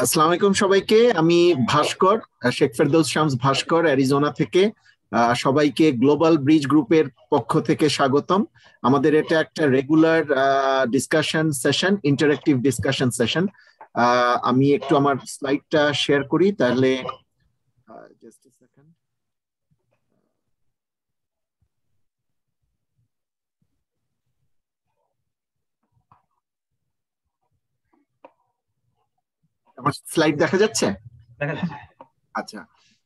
আসসালামু আলাইকুম সবাইকে। আমি ভাস্কর, শেখ ফেরদৌস শামস ভাস্কর, অ্যারিজোনা থেকে। সবাইকে গ্লোবাল ব্রিজ গ্রুপের পক্ষ থেকে স্বাগতম। আমাদের এটা একটা regular discussion session, interactive discussion session. আমি একটু আমার স্লাইডটা শেয়ার করি তাহলে। Just a second. আমার স্লাইড দেখা যাচ্ছে? আচ্ছা,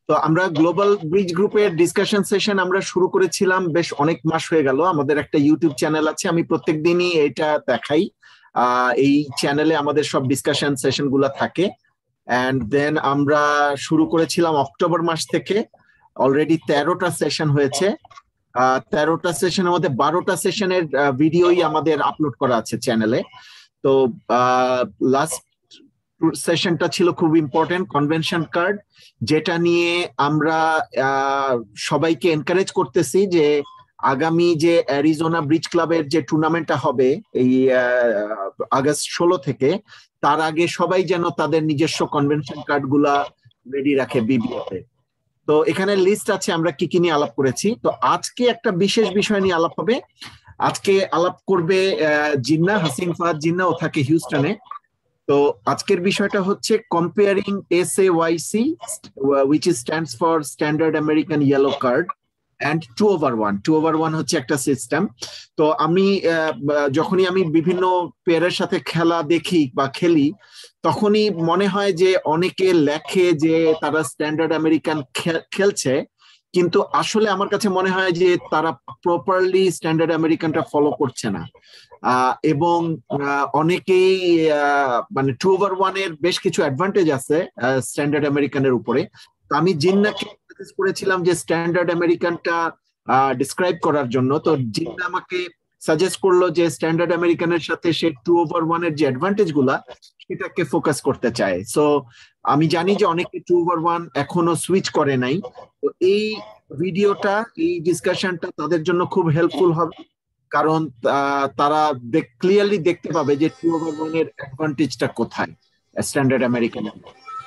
তো আমরা গ্লোবাল ব্রিজ গ্রুপের ডিসকাশন সেশন আমরা শুরু করেছিলাম বেশ অনেক মাস হয়ে গেল। আমাদের একটা ইউটিউব চ্যানেল আছে, আমি প্রত্যেকদিনই এটা দেখাই। এই চ্যানেলে আমাদের সব ডিসকাশন সেশন গুলা থাকে। এন্ড দেন আমরা শুরু করেছিলাম অক্টোবর মাস থেকে। অলরেডি 13টা সেশন হয়েছে। 13টা সেশনের মধ্যে 12টা সেশনের ভিডিওই আমাদের আপলোড করা আছে চ্যানেলে। তো লাস্ট সেশনটা ছিল খুব ইম্পর্টেন্ট, কনভেনশন কার্ড, যেটা নিয়ে আমরা সবাইকে এনকারেজ করতেছি যে আগামী যে অ্যারিজোনা ব্রিজ ক্লাবের যে টুর্নামেন্টটা হবে এই আগস্ট 16 থেকে, তার আগে সবাই যেন তাদের নিজস্ব কনভেনশন কার্ড গুলা রেডি রাখে বিবিএতে। তো এখানে লিস্ট আছে আমরা কি কি নিয়ে আলাপ করেছি। তো আজকে একটা বিশেষ বিষয় নিয়ে আলাপ হবে। আজকে আলাপ করবে জিন্না, হাসিন ফাহাদ জিন্না, ও থাকে হিউস্টনে। তো আজকের বিষয়টা হচ্ছে comparing SAYC, which stands for standard American yellow card, and 2/1। 2/1 হচ্ছে একটা সিস্টেম। তো আমি যখনই আমি বিভিন্ন প্লেয়ারের সাথে খেলা দেখি বা খেলি, তখনই মনে হয় যে অনেকে লেখে যে তারা স্ট্যান্ডার্ড আমেরিকান খেলছে, কিন্তু আসলে আমার কাছে মনে হয় যে তারা প্রপারলি স্ট্যান্ডার্ড আমেরিকানটা ফলো করছে না। এবং অনেকেই মানে 2/1 এর বেশ কিছু অ্যাডভান্টেজ আছে স্ট্যান্ডার্ড আমেরিকানের উপরে। তো আমি জিন্নাকে সাজেস্ট করেছিলাম যে স্ট্যান্ডার্ড আমেরিকানটা ডিসক্রাইব করার জন্য। তো জিন্না আমাকে সাজেস্ট করলো যে স্ট্যান্ডার্ড আমেরিকানের সাথে সে 2/1 এর যে অ্যাডভান্টেজ গুলা সেটাকে ফোকাস করতে চায়। সো আমি জানি যে অনেকে 2/1 এখনো সুইচ করে নাই। তো এই ভিডিওটা, এই ডিসকাশনটা তাদের জন্য খুব হেল্পফুল হবে, কারণ তারা ক্লিয়ারলি দেখতে পাবে যে 2/1 এর অ্যাডভান্টেজটা কোথায় স্ট্যান্ডার্ড আমেরিকান।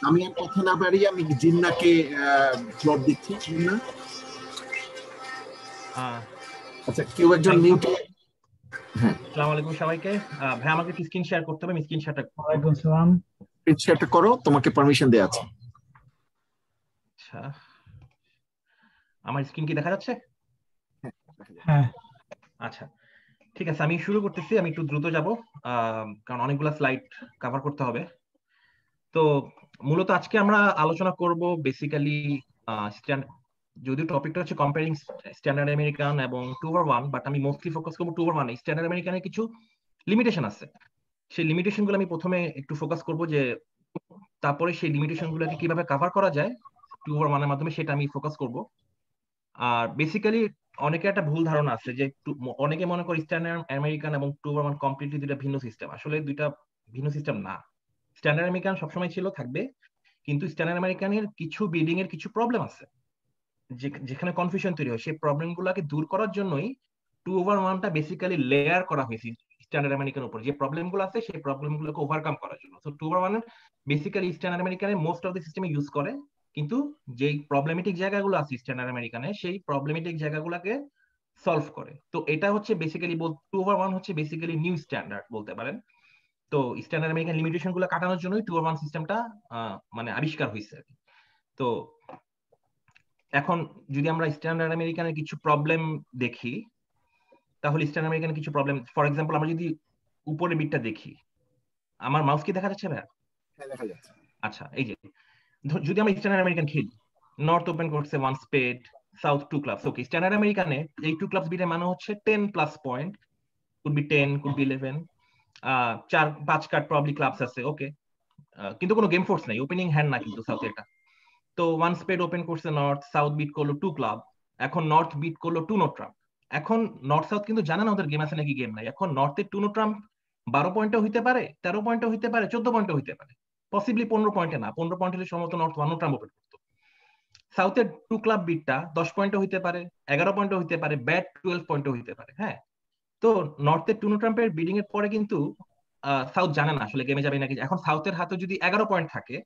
আমি আর কথা না বাড়িয়ে আমি জিন্নাকে ফ্লোর দিচ্ছি। জিন্না, আচ্ছা কেউ একজন মিউট। হ্যাঁ, আসসালামু আলাইকুম সবাইকে। ভাই আমাকে কি স্ক্রিন শেয়ার করতে হবে? আমি স্ক্রিন শেয়ারটা ওয়ালাইকুম আসসালাম। শেয়ারটা করো, তোমাকে পারমিশন দেওয়া আছে। আচ্ছা, আমার স্ক্রিন কি দেখা যাচ্ছে? হ্যাঁ, আচ্ছা ঠিক আছে, আমি শুরু করতেছি। আমি একটু দ্রুত যাব কারণ অনেকগুলো স্লাইড কভার করতে হবে। তো মূলত আজকে আমরা আলোচনা করব বেসিক্যালি যদিও টপিকটা হচ্ছে কম্পেয়ারিং স্ট্যান্ডার্ড আমেরিকান এবং 2/1, বাট আমি মোস্টলি ফোকাস করবো 2/1। স্ট্যান্ডার্ড আমেরিকানের কিছু লিমিটেশন আছে, সেই লিমিটেশন গুলো আমি প্রথমে একটু ফোকাস করব, যে তারপরে সেই লিমিটেশন গুলোকে কিভাবে কভার করা যায় 2/1 এর মাধ্যমে, সেটা আমি ফোকাস করব। আর বেসিক্যালি অনেকে একটা ভুল ধারণা আছে যে অনেকে মনে করে স্ট্যান্ডার্ড আমেরিকান এবং 2/1 কমপ্লিটলি দুইটা ভিন্ন সিস্টেম। আসলে দুইটা ভিন্ন সিস্টেম না। স্ট্যান্ডার্ড আমেরিকান সবসময় ছিল, থাকবে, কিন্তু স্ট্যান্ডার্ড আমেরিকানের কিছু বিল্ডিং এর কিছু প্রবলেম আছে যেখানে কনফিউশন তৈরি হয়। সেই প্রবলেম গুলাকে দূর করার জন্যই 2/1টা বেসিক্যালি লেয়ার করা হয়েছে স্ট্যান্ডার্ড আমেরিকান উপর। যে প্রবলেম গুলো আছে সেই প্রবলেম গুলোকে ওভারকাম করার জন্য। তো 2/1 বেসিক্যালি স্ট্যান্ডার্ড আমেরিকানের মোস্ট অফ দ্য সিস্টেমে ইউজ করে, কিন্তু যেই প্রবলেমেটিক জায়গাগুলো আছে স্ট্যান্ডার্ড আমেরিকানে, সেই প্রবলেমেটিক জায়গাগুলোকে সলভ করে। তো এটা হচ্ছে বেসিক্যালি 2/1 হচ্ছে বেসিক্যালি নিউ স্ট্যান্ডার্ড বলতে পারেন। তো স্ট্যান্ডার্ড আমেরিকান লিমিটেশন গুলো কাটানোর জন্যই 2/1 সিস্টেমটা মানে আবিষ্কার হয়েছে। তো এখন যদি আমরা স্ট্যান্ডার্ড আমেরিকানের কিছু প্রবলেম দেখি, তাহলে স্ট্যান্ডার্ড আমেরিকানের কিছু প্রবলেম, ফর এক্সাম্পল আমরা যদি উপরের বিটটা দেখি, আমার মাউস কি দেখা যাচ্ছে ভাইয়া? হ্যাঁ, দেখা যাচ্ছে। আচ্ছা, এই যে যদি আমরা স্ট্যান্ডার্ড আমেরিকান খেলি, নর্থ ওপেন করছে 1 স্পেড, সাউথ 2 ক্লাবস। ওকে, স্ট্যান্ডার্ড আমেরিকানে এই 2 ক্লাবস বিটের মানে হচ্ছে 10 plus point, could be 10, could be 11, 4-5 card probably clubs আছে। ওকে, কিন্তু কোনো গেম ফোর্স নাই, ওপেনিং হ্যান্ড না কিন্তু সাউথ এটা। তো 1 স্পেড ওপেন করছে নর্থ, সাউথ বিট করলো 2 ক্লাব, এখন নর্থ বিট করলো 2 নো ট্রাম্প। এখন নর্থ সাউথ কিন্তু জানে না ওদের গেম আছে নাকি গেম নাই। এখন নর্থের 2 নো ট্রাম্প 12 পয়েন্টও হইতে পারে, 13 পয়েন্টও হইতে পারে, 14 পয়েন্টও হইতে পারে, পসিবলি 15 পয়েন্টে না। 15 পয়েন্ট হলে সম্ভবত নর্থ 1 নো ট্রাম্প ওপেন করতো। সাউথের 2 ক্লাব বিটটা 10 পয়েন্টও হইতে পারে, 11 পয়েন্টও হইতে পারে, ব্যাট 12 পয়েন্টও হইতে পারে। হ্যাঁ, তো নর্থের 2 নো ট্রাম্পের বিডিং এর পরে কিন্তু সাউথ জানে না আসলে গেমে যাবে নাকি। এখন সাউথের হাতে যদি 11 পয়েন্ট থাকে,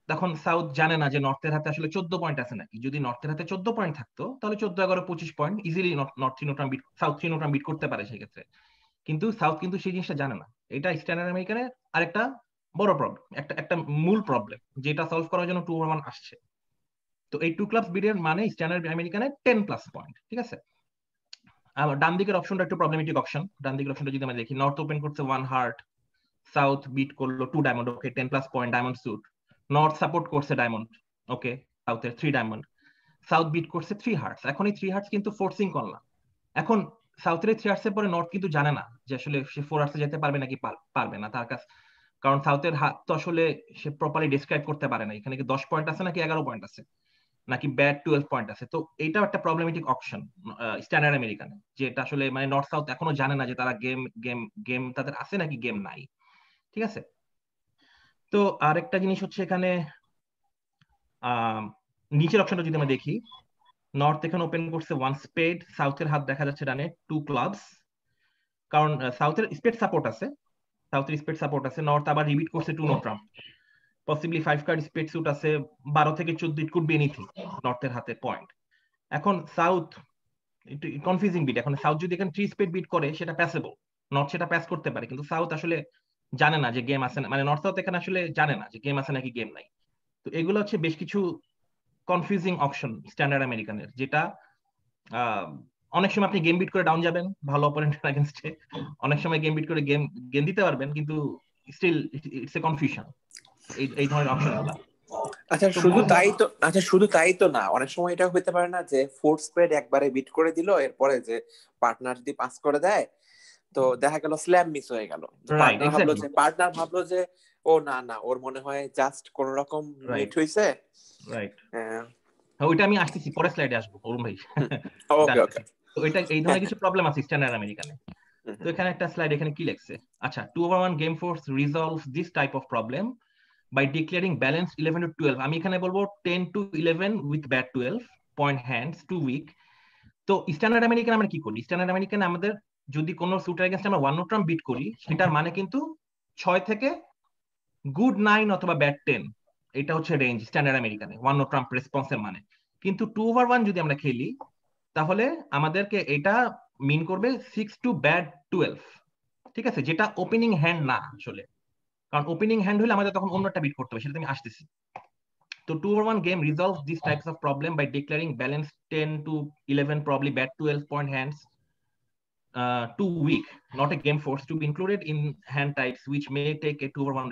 তখন সাউথ জানে না যে নর্থের হাতে আসলে 14 পয়েন্ট আছে নাকি। যদি নর্থের হাতে 14 পয়েন্ট থাকতো তাহলে 14-11-25 point easily north three no trump bid, south three no trump bid করতে পারে সেক্ষেত্রে। কিন্তু সাউথ কিন্তু সেই জিনিসটা জানে না। এটা স্ট্যান্ডার্ড আমেরিকানের আরেকটা বড় প্রবলেম, একটা মূল প্রবলেম, যেটা সলভ করার জন্য 2-1 আসছে। তো এই 2 ক্লাবস বিডের মানে স্ট্যান্ডার্ড আমেরিকানের 10+ পয়েন্ট, ঠিক আছে। আর ডান দিকের অপশনটা একটু প্রবলেমেটিক অপশন। ডান দিকের অপশনটা যদি আমরা দেখি, নর্থ ওপেন করছে 1 হার্ট, সাউথ বিট করলো 2 diamond, okay 10+ point, diamond suit. North support করছে ডায়মন্ড, ওকে, সাউথের 3 ডায়মন্ড। সাউথ বিট করছে 3 হার্টস। এখন এই 3 হার্টস কিন্তু ফোর্সিং করলাম। এখন সাউথের 3 হার্টসের পরে নর্থ কিন্তু জানে না যে আসলে সে 4 হার্টসে যেতে পারবে নাকি পারবে না তার কাছে, কারণ সাউথের হাত তো আসলে সে প্রপারলি ডিসক্রাইব করতে পারে না, এখানে কি 10 পয়েন্ট আছে নাকি 11 পয়েন্ট আছে নাকি ব্যাড 12 পয়েন্ট আছে। তো এইটাও একটা প্রবলেমেটিক অপশন স্ট্যান্ডার্ড আমেরিকানে, যে এটা আসলে মানে নর্থ সাউথ এখনো জানে না যে তারা গেম গেম গেম তাদের আছে নাকি গেম নাই, ঠিক আছে। তো আরেকটা জিনিস হচ্ছে এখানে নিচের অপশনটা যদি আমরা দেখি, নর্থ এখানে ওপেন করছে 1 স্পেড, সাউথের হাত দেখা যাচ্ছে ডানে 2 ক্লাবস, কারণ সাউথের স্পেড সাপোর্ট আছে, সাউথের স্পেড সাপোর্ট আছে। নর্থ আবার রিপিট করছে 2 নোট্রাম, পসিবলি 5 কার্ড স্পেড স্যুট আছে, 12 থেকে 14, ইট কুড বি এনিথিং নর্থের হাতে পয়েন্ট। এখন সাউথ একটু কনফিউজিং বিট। এখন সাউথ যদি এখানে 3 স্পেড বিট করে সেটা প্যাসেবল, নর্থ সেটা প্যাস করতে পারে, কিন্তু সাউথ আসলে জানে না যে গেম আছে না, মানে নর্থ সাউথ এখানে আসলে জানে না যে গেম আছে নাকি গেম নাই। তো এগুলো হচ্ছে বেশ কিছু কনফিউজিং অপশন স্ট্যান্ডার্ড আমেরিকানের, যেটা অনেক সময় আপনি গেম বিট করে ডাউন যাবেন ভালো অপোনেন্টের এগেইনস্টে, অনেক সময় গেম বিট করে গেম দিতে পারবেন, কিন্তু স্টিল ইটস এ কনফিউশন এই ধরনের অপশনগুলো। শুধু তাই তো না, অনেক সময় এটা হতে পারে না যে 4 স্প্রেড একবারে বিট করে দিল, এরপরে যে পার্টনার যদি পাস করে দেয় তো দেখা গেল স্ল্যাম মিস হয়ে গেল। পার্টনার ভাবলো যে ও না না, ওর মনে হয় জাস্ট কোন রকম মিট হইছে। রাইট, ওইটা আমি আসতেছি, পরের স্লাইডে আসবো অরুণ ভাই। ওকে ওকে। তো এটা এই ধরনের কিছু প্রবলেম আছে স্ট্যান্ডার্ড আমেরিকানে। তো এখানে একটা স্লাইড, এখানে কি লেখছে, আচ্ছা, 2/1 game force রিজলভস this type of problem by declaring balanced 11 to 12. আমি এখানে বলবো 10 to 11 with bad 12 point hands too weak. তো স্ট্যান্ডার্ড আমেরিকান আমরা কি করি, স্ট্যান্ডার্ড আমেরিকান আমাদের যদি কোনো সুটার এগেইনস্ট আমরা 1 নোট্রাম বিট করি, সেটার মানে কিন্তু 6 থেকে গুড 9 অথবা ব্যাড 10, এটা হচ্ছে রেঞ্জ স্ট্যান্ডার্ড আমেরিকানে 1 নোট্রাম রেসপন্সের মানে। কিন্তু 2/1 যদি আমরা খেলি তাহলে আমাদেরকে এটা মিন করবে 6 to bad 12, ঠিক আছে, যেটা ওপেনিং হ্যান্ড না আসলে, কারণ ওপেনিং হ্যান্ড হলে আমাদের তখন অন্যটা বিট করতে হবে, সেটা আমি আসতেছি। তো 2/1 game resolves these types of problem by declaring balanced 10 to 11 probably bad 12 point hands too weak, not a game force to be included in hand types which may take a 2/1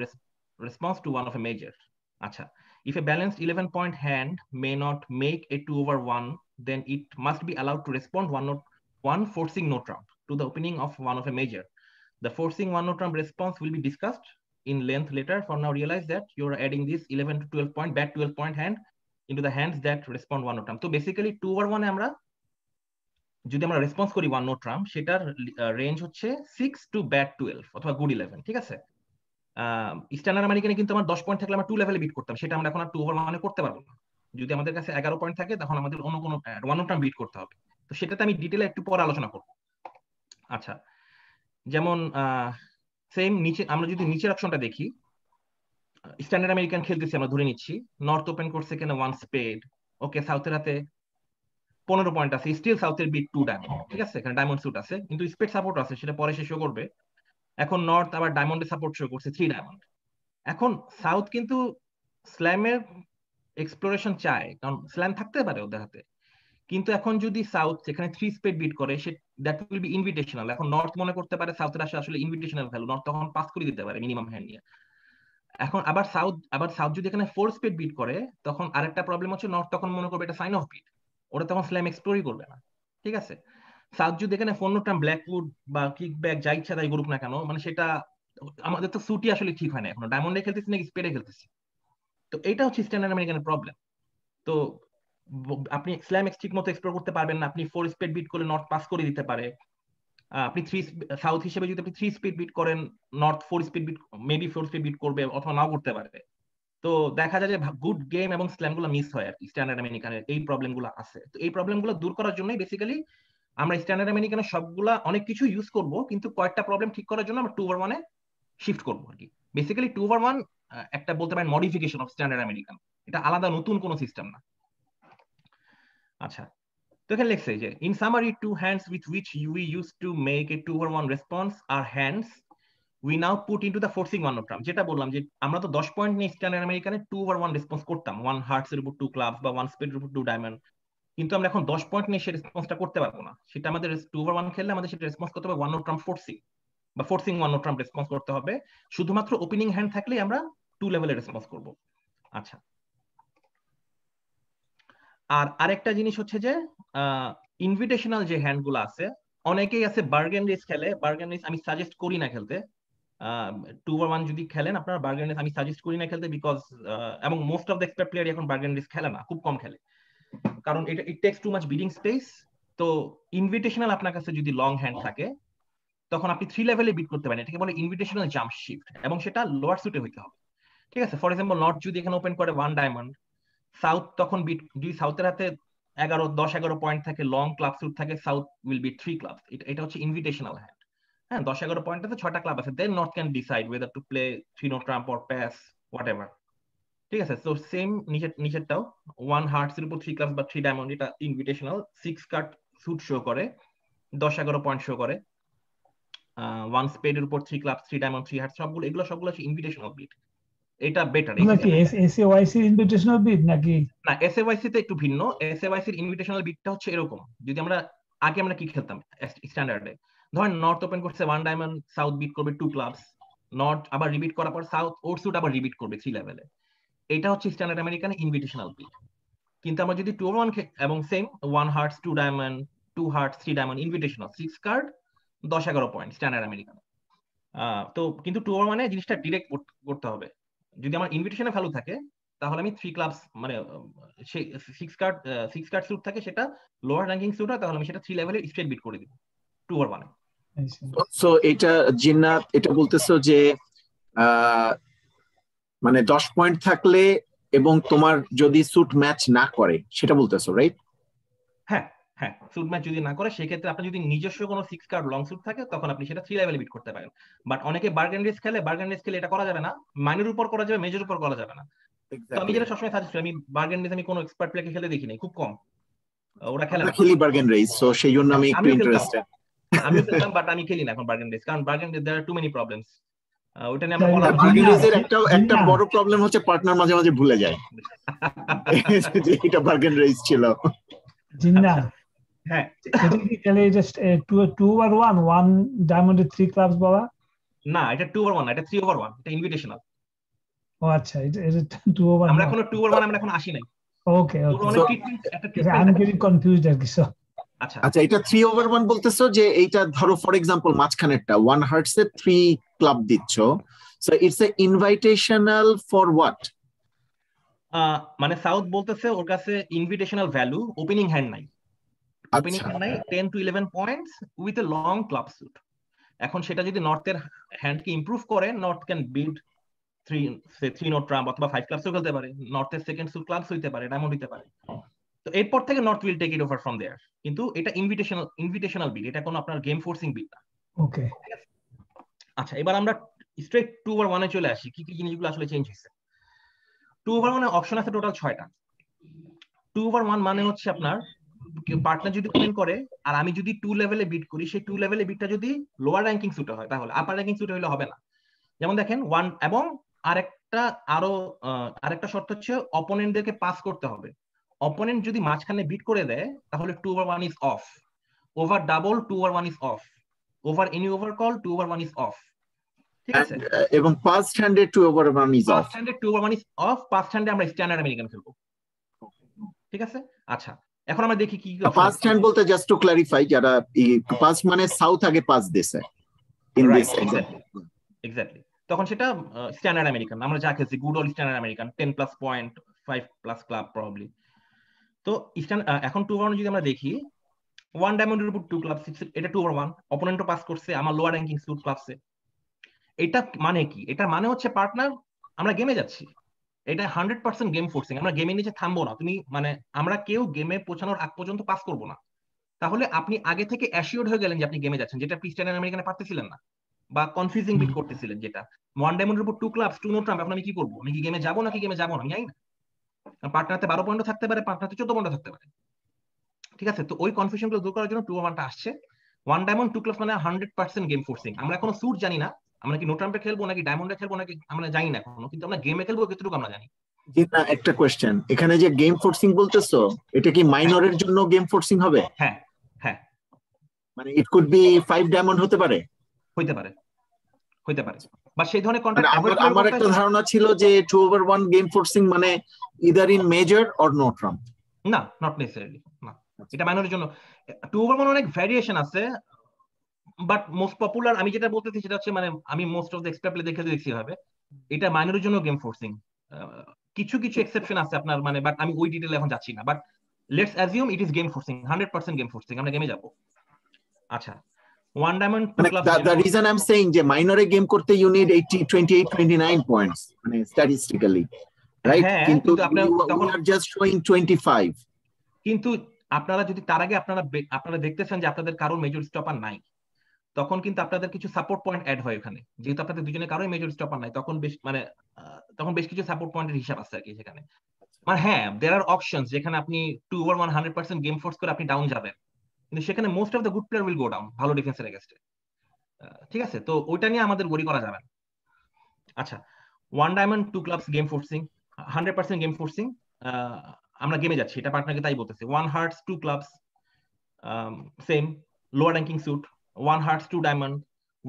response to one of a major. Acha, if a balanced 11 point hand may not make a 2/1, then it must be allowed to respond one forcing no trump to the opening of one of a major. The forcing one no trump response will be discussed in length later. For now, realize that you're adding this 11 to 12 point bad 12 point hand into the hands that respond 1 no trump. So basically 2/1 আমরা যদি আমরা response করি 1 no trump, সেটার range হচ্ছে 6 to bad 12 অথবা good 11, ঠিক আছে। Standard আমেরিকানে কিন্তু আমার 10 পয়েন্ট থাকলে আমরা 2 লেভেলে বিট করতাম, সেটা আমরা এখন আর 2/1 করতে পারবো না। যদি আমাদের কাছে 11 পয়েন্ট থাকে তখন আমাদের অন্য কোনো 1 no trump বিট করতে হবে। তো সেটাতে আমি ডিটেইলে একটু পরে আলোচনা করব। আচ্ছা, যেমন সেম নিচে আমরা যদি নিচের অপশনটা দেখি, স্ট্যান্ডার্ড আমেরিকান খেলতেছি আমরা ধরে নিচ্ছি, নর্থ ওপেন করছে এখানে 1 স্পেড, ওকে, সাউথের হাতে 15 পয়েন্ট আছে, স্টিল সাউথের বিট 2 ডায়মন্ড, ঠিক আছে, এখানে ডায়মন্ড স্যুট আছে কিন্তু স্পেড সাপোর্ট আছে, সেটা পরে সে শো করবে। এখন নর্থ আবার ডায়মন্ডের সাপোর্ট শো করছে 3 ডায়মন্ড। এখন সাউথ কিন্তু স্ল্যামের এক্সপ্লোরেশন চায়, কারণ স্ল্যাম থাকতে পারে ওদের হাতে, কিন্তু এখন যদি সাউথ এখানে 3 স্পেড বিট করে, say that will B invitational. এখন নর্থ মনে করতে পারে সাউথের আসলে ইনভিটেশনাল ভ্যালু, নর্থ তখন পাস করে দিতে পারে মিনিমাম হ্যান্ড নিয়ে। এখন আবার সাউথ যদি এখানে 4 স্পিড বিট করে, তখন আরেকটা প্রবলেম হচ্ছে নর্থ তখন মনে করবে এটা সাইন অফ বিট, ওরা তখন স্ল্যাম এক্সপ্লোরই করবে না, ঠিক আছে। সাউথ যদি এখানে 4 নোট্রাম ব্ল্যাকউড বা কিকব্যাক যা ইচ্ছা তাই করুক না কেন, মানে সেটা আমাদের তো সুটি আসলে ঠিক হয় না, এখন ডায়মন্ডে খেলতেছি নাকি স্পেডে খেলতেছি। তো এইটা হচ্ছে স্ট্যান্ডার্ড আমেরিকানের প্রবলেম। তো আপনি স্ল্যাম ঠিক মতো এক্সপ্লোর করতে পারবেন না, আপনি 4 স্পিড বিট করলে নর্থ পাস করে দিতে পারে। আপনি সাউথ হিসেবে যদি আপনি 3 স্পিড বিট করেন, north 4 spade bid maybe 4 spade bid করবে অথবা নাও করতে পারে। তো দেখা যায় যে গুড গেম এবং স্ল্যাম গুলো মিস হয় আর কি স্ট্যান্ডার্ড আমেরিকানের, এই প্রবলেম গুলো আছে। তো এই প্রবলেম গুলো দূর করার জন্যই বেসিক্যালি আমরা স্ট্যান্ডার্ড আমেরিকানের সবগুলা অনেক কিছু ইউজ করব, কিন্তু কয়েকটা প্রবলেম ঠিক করার জন্য আমরা 2/1 এ শিফট করবো আর কি। বেসিক্যালি 2/1 একটা বলতে পারেন মডিফিকেশন অফ স্ট্যান্ডার্ড আমেরিকান, এটা আলাদা নতুন কোনো সিস্টেম না। আচ্ছা, তো এখানে লিখছে যে in summary, two hands with which we used to make a 2/1 response are hands we now put into the forcing one notrump। যেটা বললাম যে আমরা তো 10 পয়েন্ট নিয়ে স্ট্যান্ডার্ড আমেরিকানে 2/1 রেসপন্স করতাম, 1 হার্টস এর উপর 2 ক্লাবস বা 1 স্পিড এর উপর 2 ডায়মন্ড, কিন্তু আমরা এখন 10 পয়েন্ট নিয়ে সেই রেসপন্সটা করতে পারবো না। সেটা আমাদের 2/1 খেললে আমাদের সেটা রেসপন্স করতে হবে 1 নোট্রাম্প ফোর্সিং বা ফোর্সিং 1 নোট্রাম্প রেসপন্স করতে হবে। শুধুমাত্র ওপেনিং হ্যান্ড থাকলেই আমরা 2 লেভেলে রেসপন্স করব। আচ্ছা, আর আরেকটা জিনিস হচ্ছে যে ইনভিটেশনাল যে হ্যান্ড গুলো আছে, অনেকেই আছে বার্গেন রেস খেলে। বার্গেন রেস আমি সাজেস্ট করি না খেলতে। 2/1 যদি খেলেন আপনারা বার্গেন রেস আমি সাজেস্ট করি না খেলতে, বিকজ এবং most of the expert player এখন বার্গেন রেস খেলে না, খুব কম খেলে, কারণ এটা it takes too much bidding space. তো ইনভিটেশনাল আপনার কাছে যদি লং হ্যান্ড থাকে তখন আপনি 3 লেভেলে বিট করতে পারেন, এটাকে বলে ইনভিটেশনাল জাম্প শিফট, এবং সেটা লোয়ার সুটে হইতে হবে। ঠিক আছে, ফর এক্সাম্পল নর্থ যদি এখানে ওপেন করে 1 ডায়মন্ড, সাউথ তখন বিট, যদি সাউথের হাতে 10-11 পয়েন্ট থাকে, লং ক্লাব সুট থাকে, সাউথ উইল বি 3 ক্লাব। এটা হচ্ছে ইনভিটেশনাল হ্যান্ড। হ্যাঁ, 10-11 পয়েন্ট আছে, 6টা ক্লাব আছে, then North can decide whether to play 3 no trump or pass whatever. ঠিক আছে, তো সেম নিচেরটাও 1 হার্টস এর উপর 3 ক্লাবস বা 3 ডায়মন্ড, এটা ইনভিটেশনাল। 6 কার্ড সুট শো করে, 10-11 পয়েন্ট শো করে, 1 স্পেড এর উপর 3 ক্লাবস 3 ডায়মন্ড 3 হার্টস, এগুলো সবগুলো হচ্ছে ইনভিটেশনাল বিট। এটা বেটার। নাকি এসএওয়াইসি ইনভিটেশনাল বিট নাকি? না, এসএওয়াইসি তে একটু ভিন্ন। এসএওয়াইসি এর ইনভিটেশনাল বিটটা হচ্ছে এরকম, যদি আমরা আগে আমরা কি খেলতাম স্ট্যান্ডার্ডে, ধরেন নর্থ ওপেন করছে 1 ডায়মন্ড, সাউথ বিট করবে 2 ক্লাবস, নর্থ আবার রিবিট করার পর সাউথ ওর সুট আবার রিবিট করবে 3 লেভেলে। এটা হচ্ছে স্ট্যান্ডার্ড আমেরিকান ইনভিটেশনাল বিট। কিন্তু আমরা যদি 2/1 এবং same 1 hearts 2 diamond 2 hearts 3 diamond invitational 6 card 10-11 point standard American. তো কিন্তু 2/1 এ জিনিসটা ডিরেক্ট করতে হবে। যদি আমার ইনভিটেশনে ভ্যালু থাকে তাহলে আমি 3 ক্লাবস মানে 6 কার্ড সুট থাকে, সেটা লোয়ার র্যাঙ্কিং সুট হয়, তাহলে আমি সেটা 3 লেভেলে স্ট্রেট বিট করে দিব 2/1 এ। সো এটা জিন্নাত এটা বলতেছো যে মানে 10 পয়েন্ট থাকলে এবং তোমার যদি সুট ম্যাচ না করে সেটা বলতেছো, রাইট? হ্যাঁ হ্যাঁ, সুট ম্যাচ যদি না করে সেক্ষেত্রে আপনার যদি নিজস্ব কোনো 6 কার্ড লং সুট থাকে তখন আপনি সেটা 3 লেভেলে বিট করতে পারেন। বাট অনেকে বার্গেন রেস খেলে, বার্গেন রেস খেলে এটা করা যাবে না, মাইনের উপর করা যাবে, মেজর উপর করা যাবে না। তো আমি যেটা সবসময় সাজেস্ট করি, আমি বার্গেন রেস আমি কোনো এক্সপার্ট প্লেয়ারকে খেলে দেখি নাই, খুব কম ওরা খেলে না। খেলি বার্গেন রেস, সো সেই জন্য আমি একটু ইন্টারেস্টেড। আমিও খেলতাম, বাট আমি খেলি না এখন বার্গেন রেস, কারণ bargain race there to many problems. ওটা নিয়ে আমরা বলা বার্গেন রেসের একটা বড় প্রবলেম হচ্ছে পার্টনার মাঝে মাঝে ভুলে যায় যে এটা বার্গেন রেস ছিল। জিন্না, হ্যাঁ, এটা কি তাহলে জাস্ট 2/1 1 ডায়মন্ডে 3 ক্লাবস বলা? না, এটা 2/1 না, এটা 3/1, এটা ইনভিটেশনাল। ও আচ্ছা, এটা 2/1 আমরা এখনো 2/1 আমরা এখন আসি নাই। ওকে ওকে, আই এম গেটিং কনফিউজড আর কি। আচ্ছা, এটা 3/1 বলতেছো যে এইটা ধরো ফর এক্সাম্পল মাঝখানেরটা 1 হার্টস এর 3 ক্লাব দিচ্ছ, so it's a invitational for what? মানে সাউথ বলতেছে ওর কাছে ইনভিটেশনাল ভ্যালু, ওপেনিং হ্যান্ড নাই, ওপেনিং হ্যান্ড নাই 10 to 11 points with a long club suit. এখন সেটা যদি নর্থের হ্যান্ডকে ইমপ্রুভ করে, north can build 3 no trump অথবা 5 ক্লাবসও খেলতে পারে, নর্থের সেকেন্ড সুট ক্লাবস হইতে পারে, ডায়মন্ড হইতে পারে। তো এরপর থেকে North will take it over from there. কিন্তু এটা ইনভিটেশনাল বিট, এটা কোনো আপনার গেম ফোর্সিং বিট না। ওকে, আচ্ছা, এবার আমরা স্ট্রেট 2/1 এ চলে আসি, কি কি জিনিসগুলো আসলে চেঞ্জ হয়েছে। 2/1 এ অপশন আছে টোটাল 6টা। 2/1 মানে হচ্ছে আপনার পার্টনার যদি ওপেন করে আর আমি যদি 2 লেভেলে বিট করি, সেই 2 লেভেলে বিটটা যদি লোয়ার র্যাঙ্কিং সুটে হয় তাহলে, আপার র্যাঙ্কিং সুটে হলে হবে না। যেমন দেখেন 1 এবং আরেকটা শর্ত হচ্ছে অপোনেন্টদেরকে পাস করতে হবে। অপোনেন্ট যদি মাঝখানে বিট করে দেয় তাহলে 2/1 is off, over double 2/1 is off, over any overcall 2/1 is off. ঠিক আছে, এবং ফার্স্ট হ্যান্ডে 2/1 ইজ অফ। ফার্স্ট হ্যান্ডে 2/1 ইজ অফ, ফার্স্ট হ্যান্ডে আমরা স্ট্যান্ডার্ড আমেরিকান খেলবো। ঠিক আছে, আচ্ছা এখন আমরা দেখি কি ফার্স্ট হ্যান্ড বলতে জাস্ট টু ক্লারিফাই, যারা পাস মানে সাউথ আগে পাস দিছে ইন দিস এক্স্যাক্টলি, তখন সেটা স্ট্যান্ডার্ড আমেরিকান, আমরা যা খেলছি good all standard American, 10+ point 5+ club probably. তো এখন 2/1 যদি আমরা দেখি, 1 ডায়মন্ডের উপর 2 ক্লাব, এটা 2/1, অপোনেন্টও পাস করছে, আমার লোয়ার র্যাঙ্কিং সুট ক্লাবসে। এটা মানে কি? এটা মানে হচ্ছে পার্টনার আমরা গেমে যাচ্ছি, এটা 100% গেম ফোর্সিং, আমরা গেমের নিচে থামবো না। তুমি মানে আমরা কেউ গেমে পৌঁছানোর আগ পর্যন্ত পাস করবো না, তাহলে আপনি আগে থেকে অ্যাসিওর্ড হয়ে গেলেন যে আপনি গেমে যাচ্ছেন, যেটা ক্রিস্টিয়ানো আমেরিকানে পারতেছিলেন না, বা কনফিউজিং বিট করতেছিলেন, যেটা ওয়ান ডায়মন্ডের উপর 2 ক্লাবস 2 নো ট্রাম্প। এখন আমি কি করবো? আমি কি গেমে যাবো নাকি গেমে যাবো না, আমি জানি না। পার্টনারতে 12 পয়েন্টও থাকতে পারে, পার্টনারতে 14 পয়েন্টও থাকতে পারে। ঠিক আছে, তো ওই কনফিউশন গুলো দূর করার জন্য 2-1টা আসছে। ওয়ান ডায়মন্ড 2 ক্লাবস মানে 100% গেম ফোর্সিং। আমরা এখনো স্যুট জানি না আমরা কি নো ট্রাম্পে খেলবো নাকি ডায়মন্ডে খেলবো নাকি, আমরা জানি না এখনো, কিন্তু আমরা গেমে খেলবো কতটুকু আমরা জানি। জি না, একটা কোশ্চেন, এখানে যে গেম ফোর্সিং বলতেছো, এটা কি মাইনরের জন্য গেম ফোর্সিং হবে? হ্যাঁ হ্যাঁ, মানে ইট কুড বি 5 ডায়মন্ড হতে পারে, হইতে পারে, হইতে পারে, বা সেই ধরনের মানে কন্ট্রাক্ট আমার একটা ধারণা ছিল যে 2/1 গেম ফোর্সিং মানে either in major or no trump. না, নট নেসেসারিলি না, এটা মাইনরের জন্য 2/1 অনেক ভ্যারিয়েশন আছে, বাট মোস্ট পপুলার আমি যেটা বলতেছি সেটা হচ্ছে, মানে আমি most of the expert play দেখছি হবে, এটা মাইনরের জন্য গেম ফোর্সিং। কিছু কিছু এক্সেপশন আছে আপনার, মানে বাট আমি ওই ডিটেইলে এখন যাচ্ছি না, but let's assume it is game forcing, 100% game forcing, আমরা গেমে যাব। আচ্ছা, one diamond 2 club, the reason I'm saying যে মাইনরে গেম করতে you need 28-29 points মানে statistically, right? কিন্তু you are just showing 25. কিন্তু আপনারা যদি তার আগে আপনারা দেখতেছেন যে আপনাদের কারো মেজর স্টপার নাই, তখন কিন্তু আপনাদের কিছু সাপোর্ট পয়েন্ট অ্যাড হয় ওখানে। যেহেতু আপনাদের দুজনে কারোই মেজর স্টপার নাই, তখন বেশ কিছু সাপোর্ট পয়েন্টের হিসাব আছে আর কি সেখানে। মানে হ্যাঁ, দেয়ার আর অপশনস যেখানে আপনি 2/1 100% গেম ফোর্স করে আপনি ডাউন যাবেন, কিন্তু সেখানে most of the good player will go down ভালো ডিফেন্সের এগেইনস্টে। ঠিক আছে, তো ওইটা নিয়ে আমাদের ওয়ারি করা যাবে না। আচ্ছা, one diamond 2 clubs game forcing, 100% game forcing, আমরা গেমে যাচ্ছি, এটা পার্টনারকে তাই বলতেছে। 1 hearts 2 clubs, same lower ranking suit, 1 hearts 2 diamond,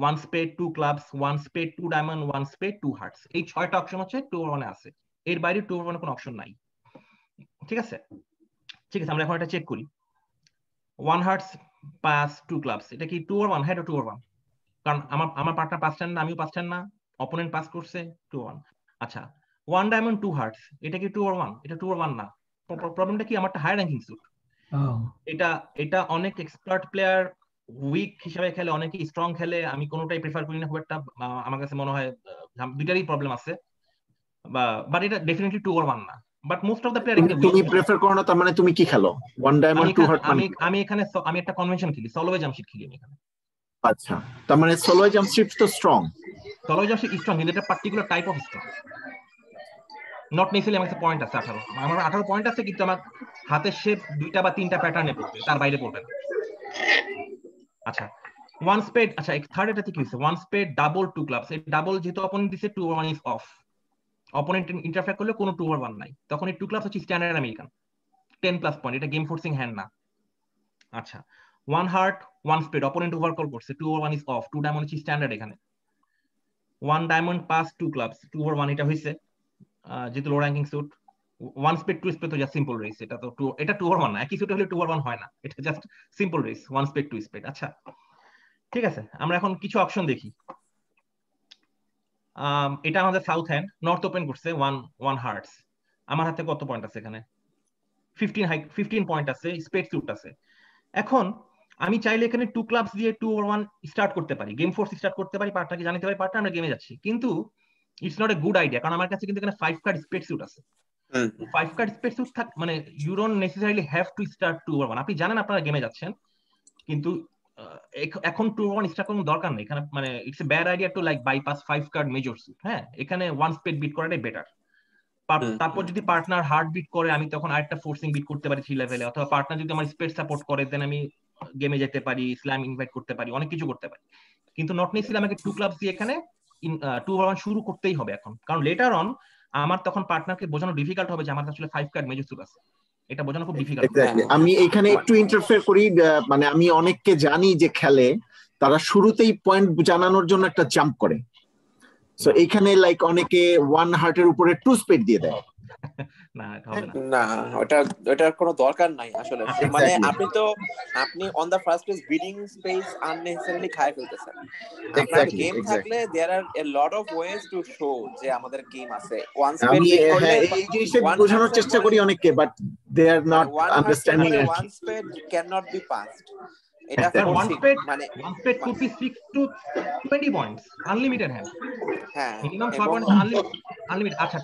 1 spade 2 clubs, 1 spade 2 diamond, 1 spade 2 hearts. এই 6টা অপশন হচ্ছে 2/1 আছে, এর বাইরে 2/1 কোনো অপশন নাই। ঠিক আছে, আমরা এখন এটা চেক করি। 1 হার্টস পাস 2 ক্লাবস, এটা কি 2/1? হ্যাঁ, এটা 2/1, কারণ আমার পার্টনার 5 টার্ন না, আমিও 5 টার্ন না, অপোনেন্ট পাস করছে 2/1। আচ্ছা, 1 ডায়মন্ড 2 হার্টস, এটা কি 2/1? এটা 2/1 না। প্রবলেমটা কি? আমারটা হাই র্যাঙ্কিং স্যুট। এটা অনেক এক্সপার্ট প্লেয়ার উইক হিসেবে খেলে, অনেকে স্ট্রং খেলে, আমি কোনোটাই প্রেফার করি না খুব একটা। আমার কাছে মনে হয় দুইটারই প্রবলেম আছে, বাট এটা ডেফিনেটলি 2/1 না। But most of the player এখানে তুমি প্রেফার করো না, তার মানে তুমি কি খেলো? 1 ডায়মন্ড 2 হার্ট মানে আমি এখানে আমি একটা কনভেনশন খেলি, সলোয়ে জামশিট খেলি আমি এখানে। আচ্ছা, তার মানে সলোয়ে জামশিট তো স্ট্রং, সলোয়ে জামশিট স্ট্রং, কিন্তু এটা particular type of strong, not necessarily আমার কাছে পয়েন্ট আছে 18, আমার 18 পয়েন্ট আছে, কিন্তু আমার হাতের শেপ 2টা বা 3টা প্যাটার্নে পড়বে, তার বাইরে পড়বে না। আচ্ছা, 1 স্পেড, আচ্ছা থার্ড এটাতে কি হইছে? 1 স্পেড ডাবল 2 ক্লাবস, এই ডাবল যেহেতু অপোনেন্ট দিছে 2/1 ইজ অফ, অপোনেন্ট ইন্টারফেয়ার করলে কোনো 2/1 নাই, তখন এই 2 ক্লাবস হচ্ছে স্ট্যান্ডার্ড আমেরিকান 10+ পয়েন্ট, এটা গেম ফোর্সিং হ্যান্ড না। আচ্ছা, 1 হার্ট 1 স্পেড, অপোনেন্ট ওভারকল করছে 2/1 ইজ অফ, 2 ডায়মন্ড হচ্ছে স্ট্যান্ডার্ড এখানে। 1 ডায়মন্ড পাস 2 ক্লাবস 2/1, এটা হইছে যেহেতু লো র্যাঙ্কিং স্যুট। 1 স্পেড 2 স্পেড তো জাস্ট সিম্পল রেস, এটা তো এটা 2/1 না, একই স্যুটে হলে 2/1 হয় না, এটা just simple raise 1 spade 2 spade. আচ্ছা ঠিক আছে, আমরা এখন কিছু অপশন দেখি। এটা আমাদের সাউথ হ্যান্ড, নর্থ ওপেন করছে 1 হার্টস, আমার হাতে কত পয়েন্ট আছে এখানে? 15 পয়েন্ট আছে, স্পেড স্যুট আছে। এখন আমি চাইলে এখানে 2 ক্লাবস দিয়ে 2/1 স্টার্ট করতে পারি, গেম ফোর্স স্টার্ট করতে পারি, পার্টনারকে জানাতে পারি পার্টনার আমরা গেমে যাচ্ছি, কিন্তু it's not a good idea, কারণ আমার কাছে কিন্তু এখানে 5 কার্ড স্পেড স্যুট আছে। 5 কার্ড স্পেড স্যুট থাক মানে you don't necessarily have to start 2/1, আপনি জানেন আপনারা গেমে যাচ্ছেন, কিন্তু এখন 2/1 স্টার্ট করার দরকার নেই এখানে, মানে it's a bad idea to like bypass 5 card major suit. হ্যাঁ, এখানে 1 স্পেড বিট করাটাই বেটার। তারপর যদি পার্টনার হার্ড বিট করে, আমি তখন আরেকটা ফোর্সিং বিট করতে পারি 3 লেভেলে, অথবা পার্টনার যদি আমার স্পেড সাপোর্ট করে দেন আমি গেমে যেতে পারি, স্ল্যাম ইনভাইট করতে পারি, অনেক কিছু করতে পারি। কিন্তু নট নেসেসারিলি আমাকে 2 ক্লাবস দিয়ে এখানে 2/1 শুরু করতেই হবে এখন, কারণ লেটার অন আমার তখন পার্টনারকে বোঝানো ডিফিকাল্ট হবে যে আমার আসলে 5 কার্ড মেজর স্যুট আছে, এটা বোঝানো খুব ডিফিকাল্ট। আমি এখানে একটু ইন্টারফেয়ার করি, মানে আমি অনেককে জানি যে খেলে, তারা শুরুতেই পয়েন্ট জানানোর জন্য একটা জাম্প করে, সো এখানে লাইক অনেকে 1 হার্টের উপরে 2 স্পেড দিয়ে দেয়। না, ওটার কোনো দরকার নাই আসলে, মানে আপনি on the first place bidding space unnecessarily খায় ফেলতেছেন। আপনার গেম থাকলে there are a lot of ways to show যে আমাদের গেম আছে। ওয়ান স্পেড বিট করলে এই জিনিসটা বোঝানোর চেষ্টা করি অনেককে, but they are not understanding it. One spade can not be passed, এটা one spade could be 6 to 20 points unlimited hand. হ্যাঁ, মিনিমাম 6 পয়েন্ট আনলিমিটেড। আচ্ছা,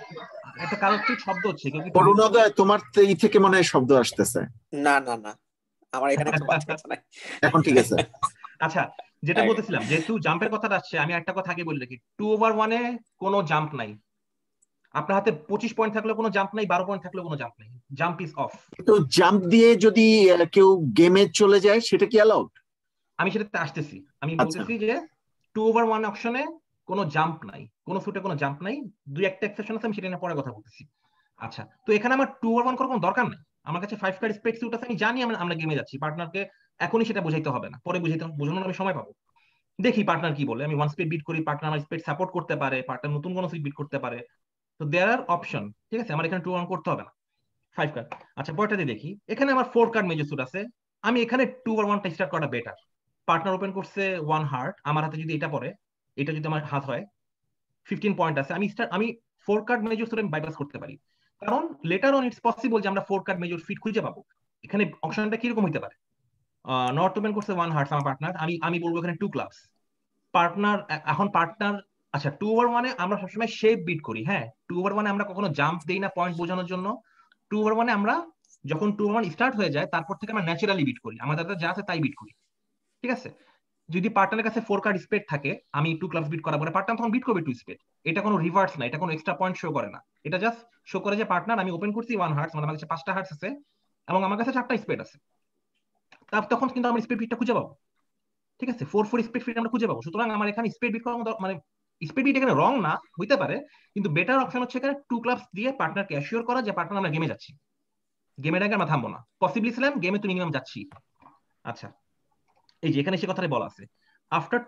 একটা কারোর শব্দ হচ্ছে, কেউ কি অরুণোদয় তোমার এই থেকে মনে হয় শব্দ আসতেছে? না না না, আমার এখানে কোনো বাচ্চা নাই। এখন ঠিক আছে। আচ্ছা, যেটা বলতেছিলাম, যেহেতু জাম্পের কথাটা আসছে, আমি একটা কথা আগে বলে রাখি, 2/1 কোনো জাম্প নাই। আপনার হাতে 25 পয়েন্ট থাকলেও কোনো জাম্প নাই, 12 পয়েন্ট থাকলেও কোনো জাম্প নাই, জাম্প ইজ অফ। তো জাম্প দিয়ে যদি কেউ গেমে চলে যায় সেটা কি অ্যালাউড? আমি সেটাতে আসতেছি, আমি বলতেছি যে 2/1 অপশনে কোনো জাম্প নাই, কোনো সুটে কোনো জাম্প নাই, দুই একটা এক্সেপশন আছে, আমি সেটা নিয়ে পরে কথা বলতেছি। আচ্ছা, তো এখানে আমার 2/1 করার কোনো দরকার নাই, আমার কাছে 5 কার্ড স্পেড সুট আছে, আমি জানি আমরা গেমে যাচ্ছি, পার্টনারকে এখনই সেটা বোঝাইতে হবে না, পরে বোঝানোর আমি সময় পাবো। দেখি পার্টনার কি বলে, আমি 1 স্পিড বিট করি, পার্টনার আমার স্পিড সাপোর্ট করতে পারে, পার্টনার নতুন কোনো স্পিড বিট করতে পারে, তো দেয়ার আর অপশন, ঠিক আছে, আমার এখানে 2/1 করতে হবে না, 5 কার্ড। আচ্ছা, পরেরটা দিয়ে দেখি, এখানে আমার 4 কার্ড মেজর সুট আছে, আমি এখানে 2/1টা স্টার্ট করাটা বেটার। পার্টনার ওপেন করছে 1 হার্ট, আমার হাতে যদি এটা পড়ে, এটা যদি আমার হাত হয়, 15 পয়েন্ট আছে, আমি 4 কার্ড মেজর সুট আমি বাইপাস করতে পারি, কারণ লেটার অন ইটস পসিবল যে আমরা 4 কার্ড মেজর ফিট খুঁজে পাবো। এখানে অপশনটা কিরকম হইতে পারে, নর্থ ওপেন করছে 1 হার্ট আমার পার্টনার, আমি বলবো এখানে 2 ক্লাবস। পার্টনার এখন পার্টনার, আচ্ছা 2/1 আমরা সবসময় শেপ বিট করি, হ্যাঁ 2/1 আমরা কখনো জাম্প দেই না পয়েন্ট বোঝানোর জন্য। 2/1 আমরা যখন 2/1 স্টার্ট হয়ে যায়, তারপর থেকে আমরা ন্যাচারালি বিট করি, আমাদের যা আছে তাই বিট করি, ঠিক আছে। যদি পার্টনারের কাছে 4 কার্ড স্পেড থাকে, আমি 2 ক্লাবস বিট করার পরে পার্টনার তখন বিট করবে 2 স্পেড, এটা কোনো রিভার্স না, এটা কোনো এক্সট্রা পয়েন্ট শো করে না, এটা জাস্ট শো করে যে পার্টনার আমি ওপেন করছি 1 হার্টস, মানে আমার কাছে 5টা হার্টস আছে এবং আমার কাছে 4টা স্পেড আছে, তখন কিন্তু আমরা স্পেড বিটটা খুঁজে পাবো, ঠিক আছে, 4/4 স্পিড ফিট আমরা খুঁজে পাবো। সুতরাং আমার এখানে স্পিড বিট করার মতো, মানে স্পিড বিট এখানে রং না, হইতে পারে, কিন্তু বেটার অপশন হচ্ছে এখানে 2 ক্লাবস দিয়ে পার্টনারকে অ্যাসিওর করা যে পার্টনার আমরা গেমে যাচ্ছি, গেমের আগে আমরা থামবো না, পসিবলি ছিলাম গেমে তো মিনিমাম যাচ্ছি। আচ্ছা, এই যে এখানে সে কথাটাই বলা আছে, after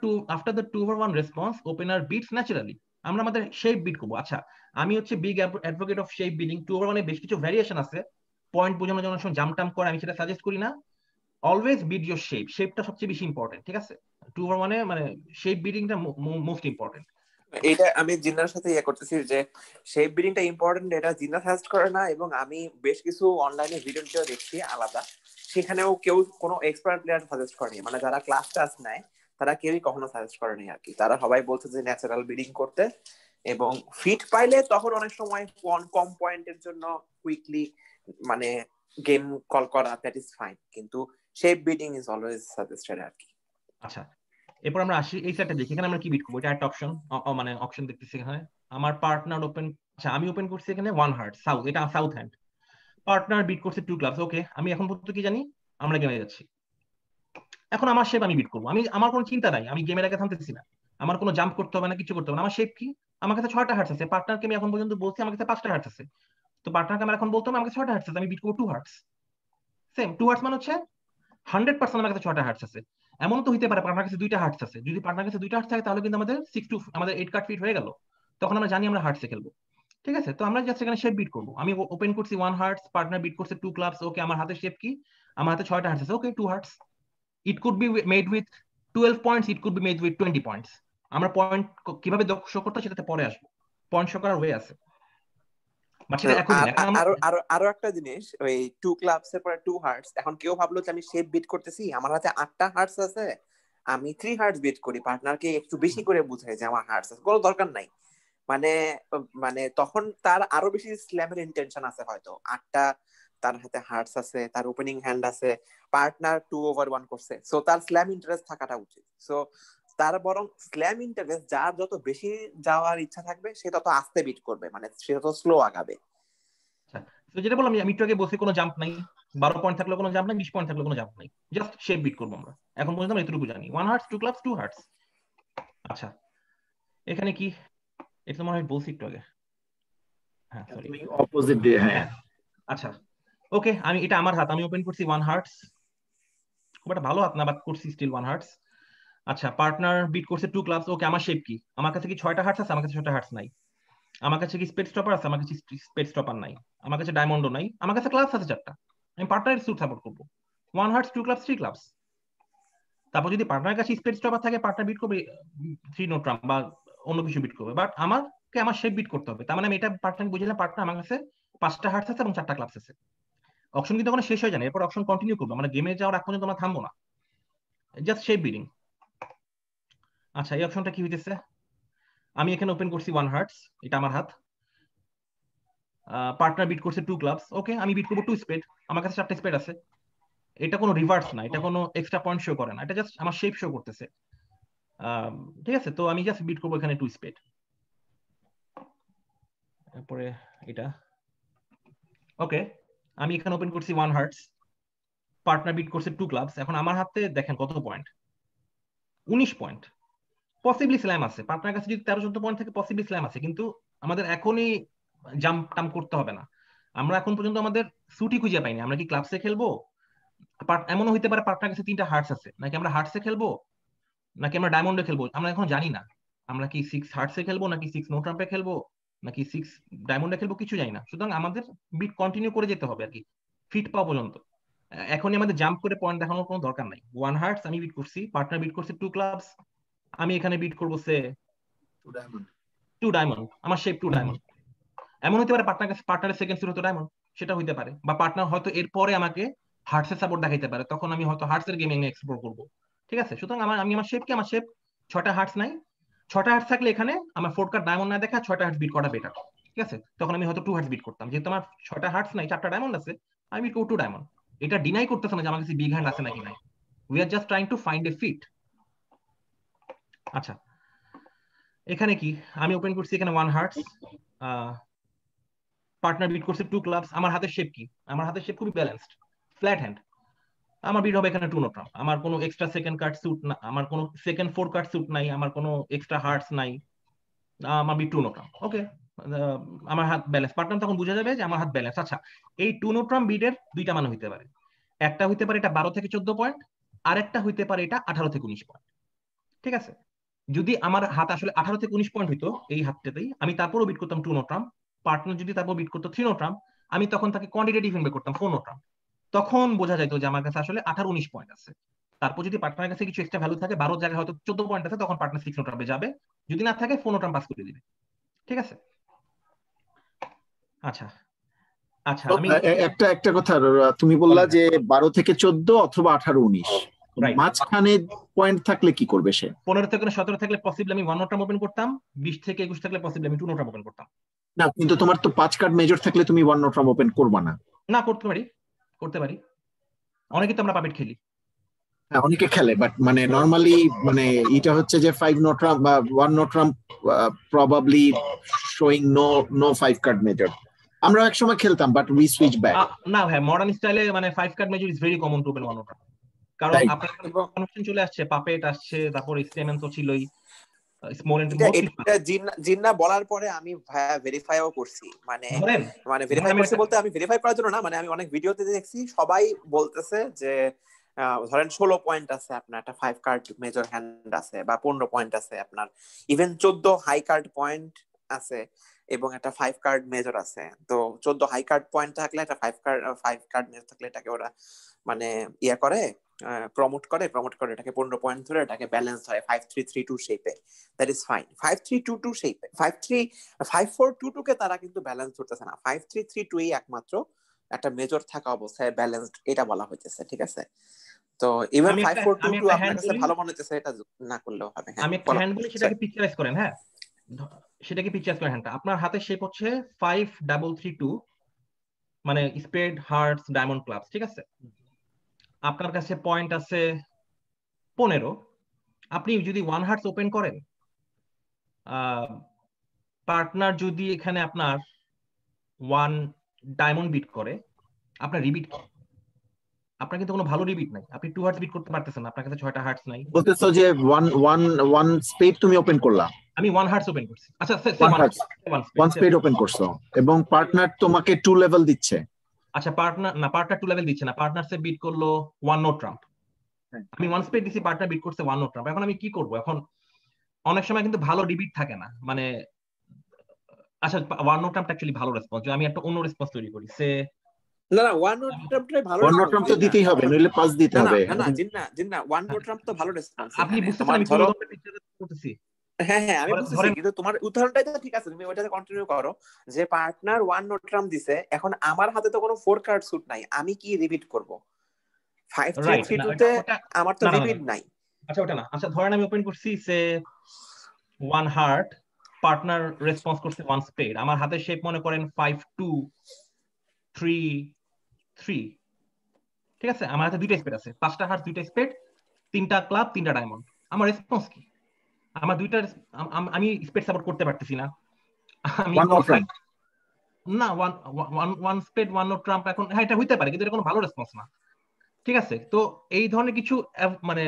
the 2/1 response opener bids naturally, আমরা আমাদের শেপ বিট করবো। আচ্ছা, আমি হচ্ছে big advocate of shape building, 2/1 বেশ কিছু ভ্যারিয়েশন আছে, পয়েন্ট বোঝানোর জন্য জাম্প টাম্প করে, আমি সেটা সাজেস্ট করি না, অলওয়েজ বিট ইউর শেপ, শেপটা সবচেয়ে বেশি ইম্পর্টেন্ট, ঠিক আছে, 2/1 মানে শেপ বিডিংটা মোস্ট ইম্পর্টেন্ট। এটা আমি জিন্নার সাথে ইয়ে করতেছি যে শেপ বিডিংটা ইম্পর্টেন্ট, এটা জিন্না সাজেস্ট করে না, এবং আমি বেশ কিছু অনলাইনে ভিডিও দেখছি আলাদা, সেখানেও কেউ কোনো এক্সপার্ট প্লেয়ার সাজেস্ট করেনি, মানে যারা ক্লাস টাস নেয় তারা কেউই কখনো সাজেস্ট করেনি আর কি, তারা সবাই বলছে যে ন্যাচারাল বিডিং করতে, এবং ফিট পাইলে তখন অনেক সময় কম পয়েন্টের জন্য কুইকলি মানে গেম কল করা, দ্যাট ইজ ফাইন, কিন্তু shape bidding is always suggested আর কি। আচ্ছা, এরপর আমরা আসি এই সাইডটা দেখি, এখানে আমরা কি বিট করবো, এটা একটা অপশন, মানে অপশন দেখতেছি এখানে, আমার পার্টনার ওপেন, আচ্ছা আমি ওপেন করছি এখানে 1 হার্ট সাউথ, এটা সাউথ হ্যান্ড, পার্টনার বিট করছে 2 ক্লাবস, ওকে আমি এখন পর্যন্ত কি জানি, আমরা গেমে যাচ্ছি। এখন আমার শেপ আমি বিট করবো, আমার কোনো চিন্তা নাই, আমি গেমের আগে থামতেছি না, আমার কোনো জাম্প করতে হবে না, কিছু করতে হবে না, আমার শেপ কি, আমার কাছে 6টা হার্টস আছে, পার্টনারকে আমি এখন পর্যন্ত বলছি আমার কাছে 5টা হার্টস আছে, তো পার্টনারকে আমার এখন বলতে হবে আমার কাছে 6টা হার্টস আছে, আমি বিট করবো 2 হার্টস, সেম 2 হার্টস মানে হচ্ছে 100% আমার কাছে 6টা হার্টস আছে। এমন তো হইতে পারে পার্টনার কাছে 2টা হার্টস আছে, যদি পার্টনার কাছে 2টা হার্টস থাকে তাহলে কিন্তু আমাদের 8 কার্ড ফিট হয়ে গেল, তখন আমরা জানি আমরা হার্টসে খেলবো, ঠিক আছে। তো আমরা জাস্ট এখানে শেপ বিট করবো, আমি ওপেন করছি 1 হার্টস, পার্টনার বিট করছে 2 ক্লাবস, ওকে আমার হাতে শেপ কি, আমার হাতে 6টা হার্টস আছে, okay 2 hearts, it could be made with 12 points, it could be made with 20 points, আমরা পয়েন্ট কিভাবে শো করতে সেটাতে পরে আসবো, পয়েন্ট শো করার ওয়ে আছে, আরো একটা জিনিস, ওই 2 ক্লাবস এর পরে 2 হার্টস, এখন কেউ ভাবলো যে আমি শেপ বিট করতেছি, আমার হাতে 8টা হার্টস আছে, আমি 3 হার্টস বিট করি, পার্টনারকে একটু বেশি করে বুঝাই যে আমার হার্টস আছে, কোনো দরকার নাই, মানে মানে তখন তার আরো বেশি স্ল্যামের ইন্টেনশন আছে, হয়তো 8টা তার হাতে হার্টস আছে, তার ওপেনিং হ্যান্ড আছে, পার্টনার 2/1 করছে, সো তার স্ল্যাম ইন্টারেস্ট থাকাটা উচিত, সো তার বরং স্ল্যাম ইন্টারেস্ট যার যত বেশি যাওয়ার ইচ্ছা থাকবে সে তত আস্তে বিট করবে, মানে সে তত স্লো আগাবে। যেটা বললাম আমি একটু আগে বলছি, কোনো জাম্প নাই, 12 পয়েন্ট থাকলে কোনো জাম্প নাই, 20 পয়েন্ট থাকলে কোনো জাম্প নাই, জাস্ট শেপ বিট করবো আমরা, এখন পর্যন্ত আমরা এতটুকু জানি, 1 হার্টস 2 ক্লাবস 2 হার্টস। আচ্ছা, এখানে কি, এটা মনে হয় বলছি একটু আগে, হ্যাঁ সরি অপোজিট দিয়ে, হ্যাঁ আচ্ছা ওকে, এটা আমার হাত, আমি ওপেন করছি 1 হার্টস, খুব একটা ভালো হাত না, বাট করছি স্টিল 1 হার্টস। আচ্ছা, পার্টনার বিট করছে 2 ক্লাবস, ওকে আমার শেপ কি, আমার কাছে কি 6টা হার্টস আছে, আমার কাছে 6টা হার্টস নাই, আমার কাছে কি স্পেড স্টপার আছে, আমার কাছে স্পেড স্টপার নাই, আমার কাছে ডায়মন্ডও নাই, আমার কাছে ক্লাবস আছে 4টা, আমি পার্টনারের স্যুট সাপোর্ট করবো, 1 হার্টস 2 ক্লাবস 3 ক্লাবস। তারপর যদি পার্টনারের কাছে স্পেড স্টপার থাকে, পার্টনার বিট করবে 3 নো ট্রাম্প বা অন্য কিছু বিট করবে, বাট আমাকে আমার শেপ বিট করতে হবে, তার মানে আমি এটা পার্টনার বুঝলাম, পার্টনার আমার কাছে 5টা হার্টস আছে এবং 4টা ক্লাবস আছে, অপশন কিন্তু ওখানে শেষ হয়ে যায় না, এরপর অপশন কন্টিনিউ করবো, মানে গেমে যাওয়ার আগ পর্যন্ত আমরা থামবো না, জাস্ট শেপ বিডিং। আচ্ছা, এই অপশনটা কি হইতেছে, আমি এখানে ওপেন করছি 1 হার্টস, এটা আমার হাত, পার্টনার বিট করছে 2 ক্লাবস, ওকে আমি বিট করবো 2 স্পেড, আমার কাছে 4টা স্পেড আছে, এটা কোনো রিভার্স না, এটা কোনো এক্সট্রা পয়েন্ট শো করে না, এটা জাস্ট আমার শেপ শো করতেছে। ঠিক আছে, তো আমি জাস্ট বিট করবো এখানে 2 স্পেড। তারপরে এটা ওকে, আমি এখানে ওপেন করছি 1 হার্টস, পার্টনার বিট করছে 2 ক্লাবস। এখন আমার হাতে দেখেন কত পয়েন্ট, 19 পয়েন্ট। পসিবলি স্ল্যাম আছে, পার্টনার কাছে যদি 13-14 পয়েন্ট থেকে পসিবলি স্ল্যাম আছে, কিন্তু আমাদের এখনই জাম্প টাম্প করতে হবে না। আমরা এখন পর্যন্ত আমাদের সুটই খুঁজে পাইনি। আমরা কি ক্লাবসে খেলবো? এমনও হইতে পারে পার্টনার কাছে 3টা হার্টস আছে, নাকি আমরা হার্টসে খেলবো নাকি আমরা ডায়মন্ডে খেলবো, আমরা এখন জানি না। আমরা কি 6 হার্টসে খেলবো নাকি 6 নো ট্রাম্পে খেলবো নাকি 6 ডায়মন্ডে খেলবো, কিছু জানি না। সুতরাং আমাদের বিট কন্টিনিউ করে যেতে হবে আর কি, ফিট পাওয়া পর্যন্ত। এখনই আমাদের জাম্প করে পয়েন্ট দেখানোর কোনো দরকার নাই। 1 হার্টস আমি বিট করছি, পার্টনার বিট করছে 2 ক্লাবস, আমি এখানে বিট করবো সে 2 ডায়মন্ড, আমার শেপ 2 ডায়মন্ড। এমন হতে পারে পার্টনার কাছে পার্টনারের সেকেন্ড সুট হতো ডায়মন্ড, সেটা হইতে পারে। বা পার্টনার হয়তো এরপরে আমাকে হার্টসের সাপোর্ট দেখাইতে পারে, তখন আমি হয়তো হার্টসের গেমিং এক্সপ্লোর করবো। ঠিক আছে, সুতরাং আমি আমার শেপ 6টা হার্টস নাই, 6টা হার্টস থাকলে এখানে আমার 4 কার্ড ডায়মন্ড না দেখা 6টা হার্টস বিট করা বেটার। ঠিক আছে, তখন আমি হয়তো 2 হার্টস বিট করতাম। যেহেতু আমার 6টা হার্টস নাই, 4টা ডায়মন্ড আছে, আমি বিট করব 2 ডায়মন্ড। এটা ডিনাই করতেছে না যে আমার কাছে বিগ হ্যান্ড আছে নাকি নাই, we are just trying to find a fit. আচ্ছা, এখানে কি আমি ওপেন করছি এখানে 1 হার্টস, পার্টনার বিট করছে 2 ক্লাবস। আমার হাতের শেপ কি? আমার হাতের শেপ খুবই ব্যালেন্সড, ফ্ল্যাট হ্যান্ড। আমার বিট হবে এখানে 2 নোট ট্রাম্প। আমার কোনো এক্সট্রা সেকেন্ড কার্ড স্যুট না, আমার কোনো সেকেন্ড 4 কার্ড স্যুট নাই, আমার কোনো এক্সট্রা হার্টস নাই, আমার বিট 2 নোট ট্রাম্প। ওকে, আমার হাত ব্যালেন্স। পার্টনার তখন বোঝা যাবে যে আমার হাত ব্যালেন্স। আচ্ছা, এই 2 নোট ট্রাম্প বিটের 2টা মান হইতে পারে। একটা হইতে পারে এটা 12 থেকে 14 পয়েন্ট, আর একটা হইতে পারে এটা 18 থেকে 19 পয়েন্ট। ঠিক আছে, যদি আমার হাত আসলে 18 থেকে 19 পয়েন্ট হইতো এই হাতটাতেই, আমি তারপরও বিট করতাম 2 নোট ট্রাম্প। পার্টনার যদি তারপর বিট করতো 3 নোট ট্রাম্প, আমি তখন তাকে কোয়ান্টিটেটিভ ইনভেট করতাম 4 নোট ট্রাম্প। তখন বোঝা যাইতো যে আমার কাছে আসলে 18-19 পয়েন্ট আছে। তারপর যদি পার্টনারের কাছে কিছু এক্সট্রা ভ্যালু থাকে, 12 জায়গায় হয়তো 14 পয়েন্ট আছে, তখন পার্টনার 6 নোট ট্রাম্পে যাবে। যদি না থাকে 4 নোট ট্রাম্প পাস করে দিবে। ঠিক আছে, আচ্ছা আচ্ছা, আমি একটা কথা, তুমি বললা যে 12 থেকে 14 অথবা 18-19, মাঝখানে পয়েন্ট থাকলে কি করবে সে? 15 থেকে 17 থাকলে পসিবল আমি 1 নোট ট্রাম্প ওপেন করতাম, 20 থেকে 21 থাকলে পসিবল আমি 2 নোট ট্রাম্প ওপেন করতাম। না, কিন্তু তোমার তো 5 কার্ড মেজর থাকলে তুমি 1 নোট ট্রাম্প ওপেন করবা না। না, করতে পারি, অনেকে তো আমরা পাপেট খেলি। হ্যাঁ, অনেকে খেলে, বাট মানে নরমালি মানে এটা হচ্ছে যে 5 নোট ট্রাম্প বা 1 no trump probably showing no 5 card major. আমরা একসময় খেলতাম, বাট উই সুইচ ব্যাক। না ভাই, মডার্ন স্টাইলে মানে 5 card major is very common to open 1 no Trump, কারণ আপনার কনফিউশন চলে আসছে, পাপেট আসছে, তারপর স্টেমেন তো ছিলই, স্মল এন্ড জিন্না বলার পরে আমি ভেরিফাইও করছি, মানে ভেরিফাই করছি বলতে আমি ভেরিফাই করার জন্য না, মানে আমি অনেক ভিডিওতে দেখছি সবাই বলতেছে যে ধরেন 16 পয়েন্ট আছে আপনার, একটা 5 কার্ড মেজর হ্যান্ড আছে, বা 15 পয়েন্ট আছে আপনার, ইভেন 14 হাই কার্ড পয়েন্ট আছে এবং একটা 5 কার্ড মেজর আছে। তো 14 হাই কার্ড পয়েন্ট থাকলে একটা 5 কার্ড মেজর থাকলে এটাকে ওরা মানে ইয়া করে, প্রমোট করে এটাকে 15 পয়েন্ট ধরে এটাকে ব্যালেন্স হয় 5332 শেপে। That is fine. 5322 শেপে 5422 কে তারা কিন্তু ব্যালেন্স করতেছে না, 5332 এই একমাত্র একটা মেজর থাকা অবস্থায় ব্যালেন্সড, এটা বলা হইতেছে। ঠিক আছে, তো ইভেন 5422 আপনার কাছে ভালো মনে হচ্ছে, এটা না করলেও হবে। আমি একটা হ্যান্ড বলি, সেটাকে পিকচারাইজ করেন। হ্যাঁ, সেটাকে পিকচারাইজ করেন। হ্যান্ডটা আপনার হাতের শেপ হচ্ছে 5332, মানে স্পেড হার্টস ডায়মন্ড ক্লাবস। ঠিক আছে, আপনার কাছে পয়েন্ট আছে 15। আপনি যদি 1 হার্টস ওপেন করেন, পার্টনার যদি এখানে আপনার 1 ডায়মন্ড বিট করে, আপনার রিবিট কি? আপনার কিন্তু কোনো ভালো রিবিট নাই, আপনি 2 হার্টস বিট করতে পারতেছেন না, আপনার কাছে 6টা হার্টস নাই। বলতেছো যে 1 স্পেড তুমি ওপেন করলা? আমি 1 হার্টস ওপেন করছি। আচ্ছা, 1 স্পেড ওপেন করছো এবং পার্টনার তোমাকে 2 লেভেল দিচ্ছে। আচ্ছা, পার্টনার 2 লেভেল দিচ্ছে না, পার্টনার সে বিট করলো 1 নোট ট্রাম্প। আমি 1 স্পেড দিছি, পার্টনার বিট করছে 1 নোট ট্রাম্প। এখন আমি কি করব? এখন অনেক সময় কিন্তু ভালো রিবিট থাকে না, মানে আচ্ছা 1 নোট ট্রাম্প অ্যাকচুয়ালি ভালো রেসপন্স, আমি একটা অন্য রেসপন্স তৈরি করি। সে না 1 নোট ট্রাম্পটাই ভালো, 1 নোট ট্রাম্প তো দিতেই হবে, নইলে পাস দিতে হবে। না জিন্না 1 নোট ট্রাম্প তো ভালো রেসপন্স। আপনি বুঝতে পারেন আমি কোন ধরনের পিকচার করতেছি? হ্যাঁ আমি বুঝতেছি, কিন্তু তোমার উদাহরণটাই তো ঠিক আছে, তুমি ওইটাতে কন্টিনিউ করো। যে পার্টনার 1 নোট ট্রাম্প দিছে, এখন আমার হাতে তো কোনো 4 কার্ড স্যুট নাই, আমি কি রিপিট করব? 5332 তে আমার তো রিপিট নাই। আচ্ছা, ওটা না। আচ্ছা, ধরেন আমি ওপেন করছি সে 1 হার্ট, পার্টনার রেসপন্স করছে 1 স্পেড, আমার হাতের শেপ মনে করেন 5233। ঠিক আছে, আমার হাতে দুইটা স্পেড আছে, 5টা হার্টস, 2টা স্পেড, 3টা ক্লাব, 3টা ডায়মন্ড। আমার রেসপন্স কি? আমার দুইটা আমি স্পেড সাপোর্ট করতে পারতেছি না, আমি না one spade one no trump. এখন হ্যাঁ এটা হইতে পারে, কিন্তু এটা কোনো ভালো রেসপন্স না। ঠিক আছে, তো এই ধরনের কিছু মানে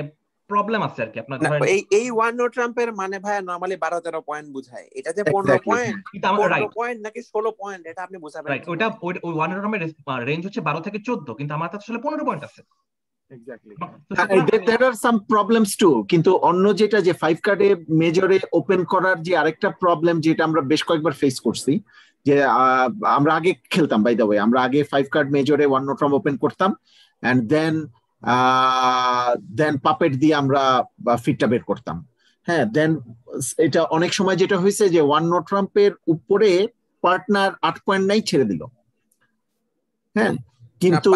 প্রবলেম আছে আর কি। আপনার ধরেন এই ওয়ান নো ট্রাম্পের মানে ভাই নরমালি 12-13 পয়েন্ট বুঝায়, এটা যে 15 পয়েন্ট 15 পয়েন্ট নাকি 16 পয়েন্ট এটা আপনি বুঝাবেন। রাইট, ওইটা ওই ওয়ান নো ট্রাম্পের রেঞ্জ হচ্ছে 12 থেকে 14, কিন্তু আমার কাছে আসলে 15 পয়েন্ট আছে। Exactly, there are some problems too, কিন্তু অন্য যেটা যে 5 কার্ডে মেজরে ওপেন করার যে আরেকটা প্রবলেম, যেটা আমরা বেশ কয়েকবার ফেস করছি, যে আমরা আগে খেলতাম, বাই দ্য ওয়ে, আমরা আগে 5 কার্ড মেজরে ওয়ান নো ট্রাম্প ওপেন করতাম, এন্ড দেন পাপেট দিয়ে আমরা ফিটটা বের করতাম। হ্যাঁ, দেন এটা অনেক সময় যেটা হয়েছে যে ওয়ান নো ট্রাম্পের উপরে পার্টনার 8 পয়েন্ট নাই ছেড়ে দিল। হ্যাঁ, কিন্তু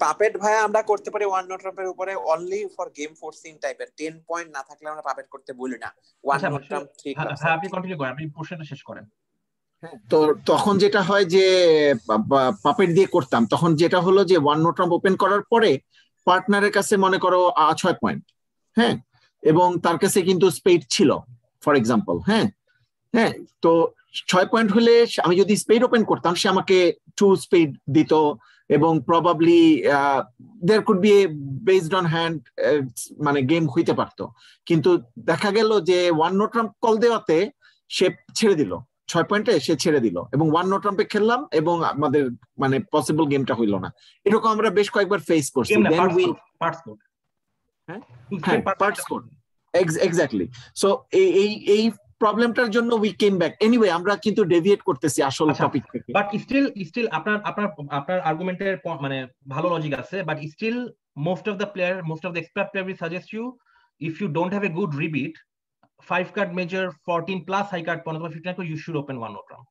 পাপেট ভাই আমরা করতে পারি ওয়ান নো ট্রাম্পের উপরে অনলি ফর গেম ফোর্সিং টাইপের। 10 পয়েন্ট না থাকলে আমরা পাপেট করতে বলি না। One no trump 3 club. হ্যাঁ, আপনি কন্টিনিউ করেন, আপনি প্রশ্নটা শেষ করেন। তো তখন যেটা হয় যে পাপেট দিয়ে করতাম, তখন যেটা হলো যে ওয়ান নো ট্রাম্প ওপেন করার পরে পার্টনারের কাছে মনে করো 6 পয়েন্ট, হ্যাঁ, এবং তার কাছে কিন্তু স্পেড ছিল ফর এক্সাম্পল। হ্যাঁ হ্যাঁ, তো 6 পয়েন্ট হলে আমি যদি স্পেড ওপেন করতাম, সে আমাকে 2 স্পেড দিত, এবং probably there could be based on hand, মানে গেম হইতে পারতো। কিন্তু দেখা গেল যে ওয়ান নো ট্রাম্প কল দেওয়াতে সে ছেড়ে দিল, 6 পয়েন্টে সে ছেড়ে দিল, এবং ওয়ান নো ট্রাম্পে খেললাম এবং আমাদের মানে পসিবল গেমটা হইলো না। এরকম আমরা বেশ কয়েকবার ফেস করছি। এক্স্যাক্টলি, সো এই প্রবলেমটার জন্য উই কেম ব্যাক। এনিওয়ে, আমরা কিন্তু ডেভিয়েট করতেছি আসল টপিক থেকে। বাট স্টিল আপনার আর্গুমেন্টের মানে ভালো লজিক আছে, but still most of the expert player will suggest you, if you don't have a good rebid 5 card major 14 plus high card 15 you should open one no trump.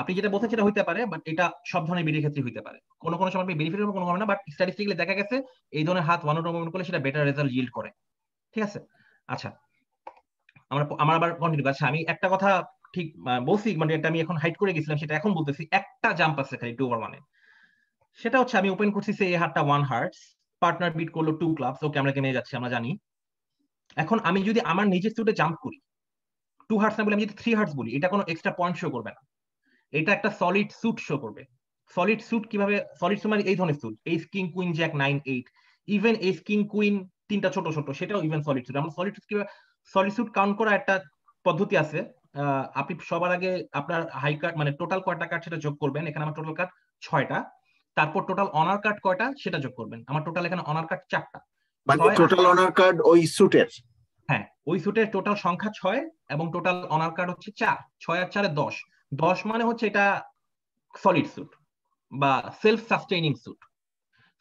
আপনি যেটা বলছেন সেটা হইতে পারে, বাট এটা সব ধরনের বিডির ক্ষেত্রে হইতে পারে। কোনো সময় আপনি বেনিফিট হবে, কোনো হবে না, বাট স্ট্যাটিস্টিক্যালি দেখা গেছে এই ধরনের হাত ওয়ান নো ট্রাম্প ওপেন করলে সেটা বেটার রেজাল্ট ইল্ড করে। ঠিক আছে, আচ্ছা আমার আবার কন্টিনিউ। আচ্ছা, আমি একটা কথা ঠিক বলছি, মানে এটা আমি এখন হাইড করে গেছিলাম, সেটা এখন বলতেছি। একটা জাম্প আছে খালি 2/1-এ, সেটা হচ্ছে আমি ওপেন করছি এই হাতটা 1 হার্টস, পার্টনার বিট করলো 2 ক্লাবস, ওকে আমরা গেমে যাচ্ছি, আমরা জানি। এখন আমি যদি আমার নিজের সুটে জাম্প করি, 2 হার্টস না বলে আমি যদি 3 হার্টস বলি, এটা কোনো এক্সট্রা পয়েন্ট শো করবে না, এটা একটা সলিড সুট শো করবে। সলিড সুট কিভাবে? সলিড সুট মানে এই ধরনের সুট, এইস কিং কুইন জ্যাক 9 8, ইভেন এইস কিং কুইন 3টা ছোট ছোট, সেটাও ইভেন সলিড সুট। আমরা সলিড সুট কিভাবে, সলিড সুট কাউন্ট করা একটা পদ্ধতি আছে। আপনি সবার আগে আপনার হাই কার্ড মানে টোটাল কয়টা কার্ড সেটা যোগ করবেন। এখানে আমার টোটাল কার্ড 6টা, তারপর টোটাল অনার কার্ড কয়টা সেটা যোগ করবেন। আমার টোটাল এখানে অনার কার্ড 4টা, মানে টোটাল অনার কার্ড ওই সুটের, হ্যাঁ ওই সুটের টোটাল সংখ্যা 6, এবং টোটাল অনার কার্ড হচ্ছে 4। 6 আর 4 10, 10 মানে হচ্ছে এটা সলিড সুট বা self sustaining suit.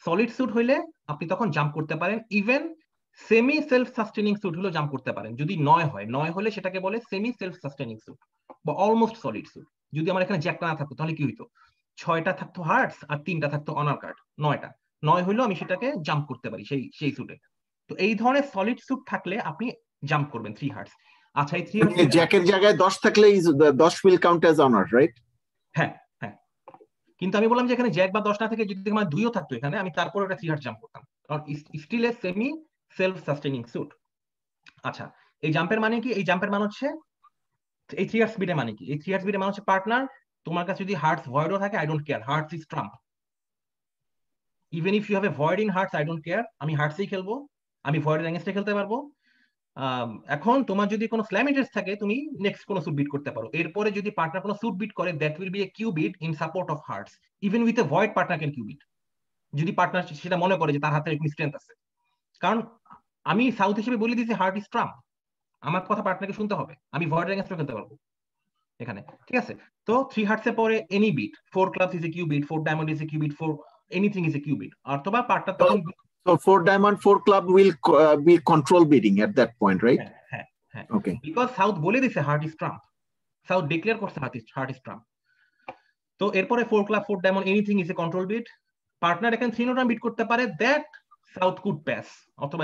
Solid suit হইলে আপনি তখন জাম্প করতে পারেন, even semi self sustaining suit হলেও জাম্প করতে পারেন যদি 9 হয়। 9 হলে সেটাকে বলে সেমি সেলফ সাস্টেইনিং সুট বা অলমোস্ট সলিড সুট। যদি আমার এখানে জ্যাকটা না থাকতো তাহলে কি হইতো? 6টা থাকতো হার্টস আর 3টা থাকতো অনার কার্ড, 9টা। 9 হইলেও আমি সেটাকে জাম্প করতে পারি সেই সুটে। তো এই ধরনের সলিড সুট থাকলে আপনি জাম্প করবেন 3 হার্টস। আচ্ছা, এই 3 হার্টস জ্যাকের জায়গায় 10 থাকলে 10 will count as honour, right? হ্যাঁ হ্যাঁ, কিন্তু আমি বললাম যে এখানে জ্যাক বা 10 না থেকে যদি আমার 2ও থাকতো এখানে, আমি তারপর একটা 3 হার্টস জাম্প করতাম, কারণ স্টিল এ সেমি সেলফ সাস্টেইনিং সুট। আচ্ছা, এই জাম্পের মানে কি? এই জাম্পের মানে হচ্ছে এই 3 হার্টস বিটে মানে কি? এই 3 হার্টস বিটে মানে হচ্ছে পার্টনার, তোমার কাছে যদি হার্টস ভয়েডও থাকে, I don't care, hearts is trump. Even if you have a void in hearts, I don't care, আমি হার্টসেই খেলবো, আমি ভয়েডের এগেইনস্টে খেলতে পারবো। এখন তোমার যদি কোনো স্ল্যাম ইন্টারেস্ট থাকে, তুমি নেক্সট কোনো সুট বিট করতে পারো। এরপরে যদি পার্টনার কোনো সুট বিট করে, that will be a cue bid in support of hearts. Even with a void partner can cue bid, যদি পার্টনার সেটা মনে করে যে তার হাতে এরকম স্ট্রেংথ আছে। কারণ আমি সাউথ হিসেবে বলে দিয়েছি হার্ট ইজ ট্রাম্প, আমার কথা পার্টনারকে শুনতে হবে, আমি ভয়েডের এগেইনস্টে খেলতে পারবো এখানে। ঠিক আছে, তো 3 হার্টস এর পরে any bid, 4 clubs is a cue bid, 4 diamond is a cue bid, 4 anything is a cue bid. অথবা পার্টনার তখন So 4 diamond 4 club will be control bidding at that point, right? হ্যাঁ হ্যাঁ, Okay, বিকজ সাউথ বলে দিছে heart is trump, South declare করছে heart is trump. তো এরপরে 4 club 4 diamond anything is a control bid. Partner এখানে 3 no trump bid করতে পারে, দ্যাট সাউথ কুড পাস, অথবা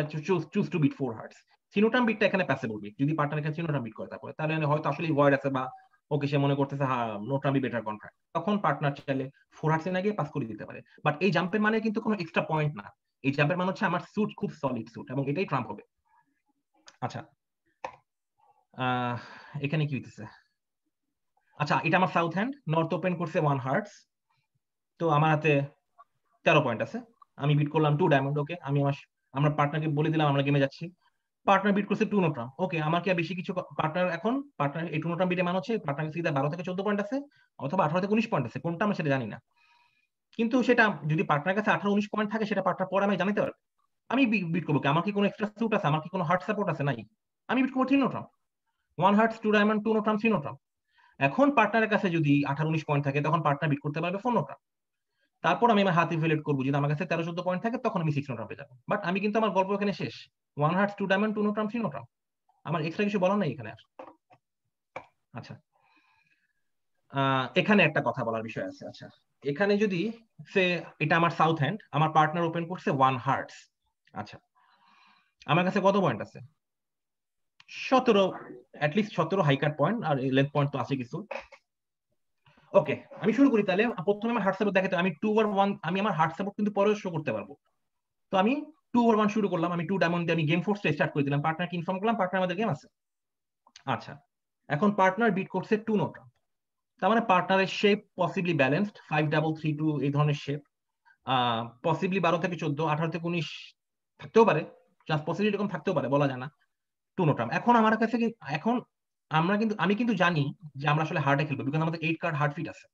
choose to bid 4 hearts. 3 no trump বিটটা এখানে প্যাসেবল বিট, যদি পার্টনার এখানে 3 নোটাম বিট করে তারপরে, তাহলে হয়তো আসলে ভয়েড আছে বা ওকে সে মনে করতেছে no trump be better contract, তখন পার্টনার চাইলে 4 হার্টসে না গিয়ে পাস করে দিতে পারে। বাট এই জাম্পের মানে কিন্তু কোনো এক্সট্রা পয়েন্ট না, এই জাম্পের মানে হচ্ছে আমার স্যুট খুব সলিড স্যুট, এবং এটাই ট্রাম্প হবে। আচ্ছা এখানে কি হইতেছে, আচ্ছা এটা আমার সাউথ হ্যান্ড, নর্থ ওপেন করছে 1 হার্টস, তো আমার হাতে 13 পয়েন্ট আছে, আমি বিট করলাম 2 ডায়মন্ড। ওকে আমি আমার পার্টনারকে বলে দিলাম আমরা গেমে যাচ্ছি, পার্টনার বিট করছে 2 নো ট্রাম্প। ওকে আমার কি আর বেশি কিছু, পার্টনার এই 2 নো ট্রাম্প বিটে মানে হচ্ছে পার্টনার কাছে 12 থেকে 14 পয়েন্ট আছে, অথবা 18 থেকে 19 পয়েন্ট আছে, কোনটা আমরা সেটা জানি না। কিন্তু সেটা যদি পার্টনার কাছে 18-19 পয়েন্ট থাকে, সেটা পার্টনার পরে আমি জানতে পারবো। আমি বিট করবো কি, আমার কি কোনো এক্সট্রা স্যুট আছে, আমার কি কোনো হার্ট সাপোর্ট আছে, নাই, আমি বিট করবো 3 no trump, 1 hearts 2 diamond 2 no trump 3 no trump. এখন পার্টনারের কাছে যদি 18-19 পয়েন্ট থাকে, তখন পার্টনার বিট করতে পারবে 4 নো ট্রাম্প। তারপর আমি আমার হাত ইভ্যালুয়েট করবো, যদি আমার কাছে 13-14 পয়েন্ট থাকে, তখন আমি 6 নো ট্রাম্পে যাবো। বাট আমি কিন্তু আমার গল্প এখানে শেষ, 1 hearts 2 diamond 2 no trump 3 no trump, আমার এক্সট্রা কিছু বলার নাই এখানে আর। আচ্ছা এখানে একটা কথা বলার বিষয় আছে। আচ্ছা এখানে যদি সে এটা আমার সাউথ হ্যান্ড, আমার পার্টনার ওপেন করছে 1 হার্টস, আচ্ছা আমার কাছে কত পয়েন্ট আছে, 17, অ্যাটলিস্ট 17 হাই কাট পয়েন্ট, আর লেন্থ পয়েন্ট তো আছে কিছু। ওকে আমি শুরু করি তাহলে। প্রথমে আমার হার্ট সাপোর্ট দেখাতে, আমি 2/1, আমি আমার হার্ট সাপোর্ট কিন্তু পরেও শো করতে পারবো। তো আমি 2/1 শুরু করলাম, আমি 2 ডায়মন্ড দিয়ে আমি গেম ফোর্সটা স্টার্ট করে দিলাম, পার্টনারকে ইনফর্ম করলাম পার্টনার আমাদের গেম আছে। আচ্ছা এখন পার্টনার বিট করছে 2 নো ট্রাম্প, তার মানে পার্টনারের শেপ পসিবলি ব্যালেন্সড, 5-3-2 এই ধরনের শেপ, পসিবলি 12 থেকে 14, 18 থেকে 19 থাকতেও পারে, চান্স পসিবিলিটি এরকম থাকতেও পারে, বলা যায় না। 2 নো ট্রাম্প। এখন আমার কাছে এখন আমি কিন্তু জানি যে আমরা আসলে হার্টে খেলবো, বিকজ আমাদের 8 কার্ড হার্ট ফিট আছে।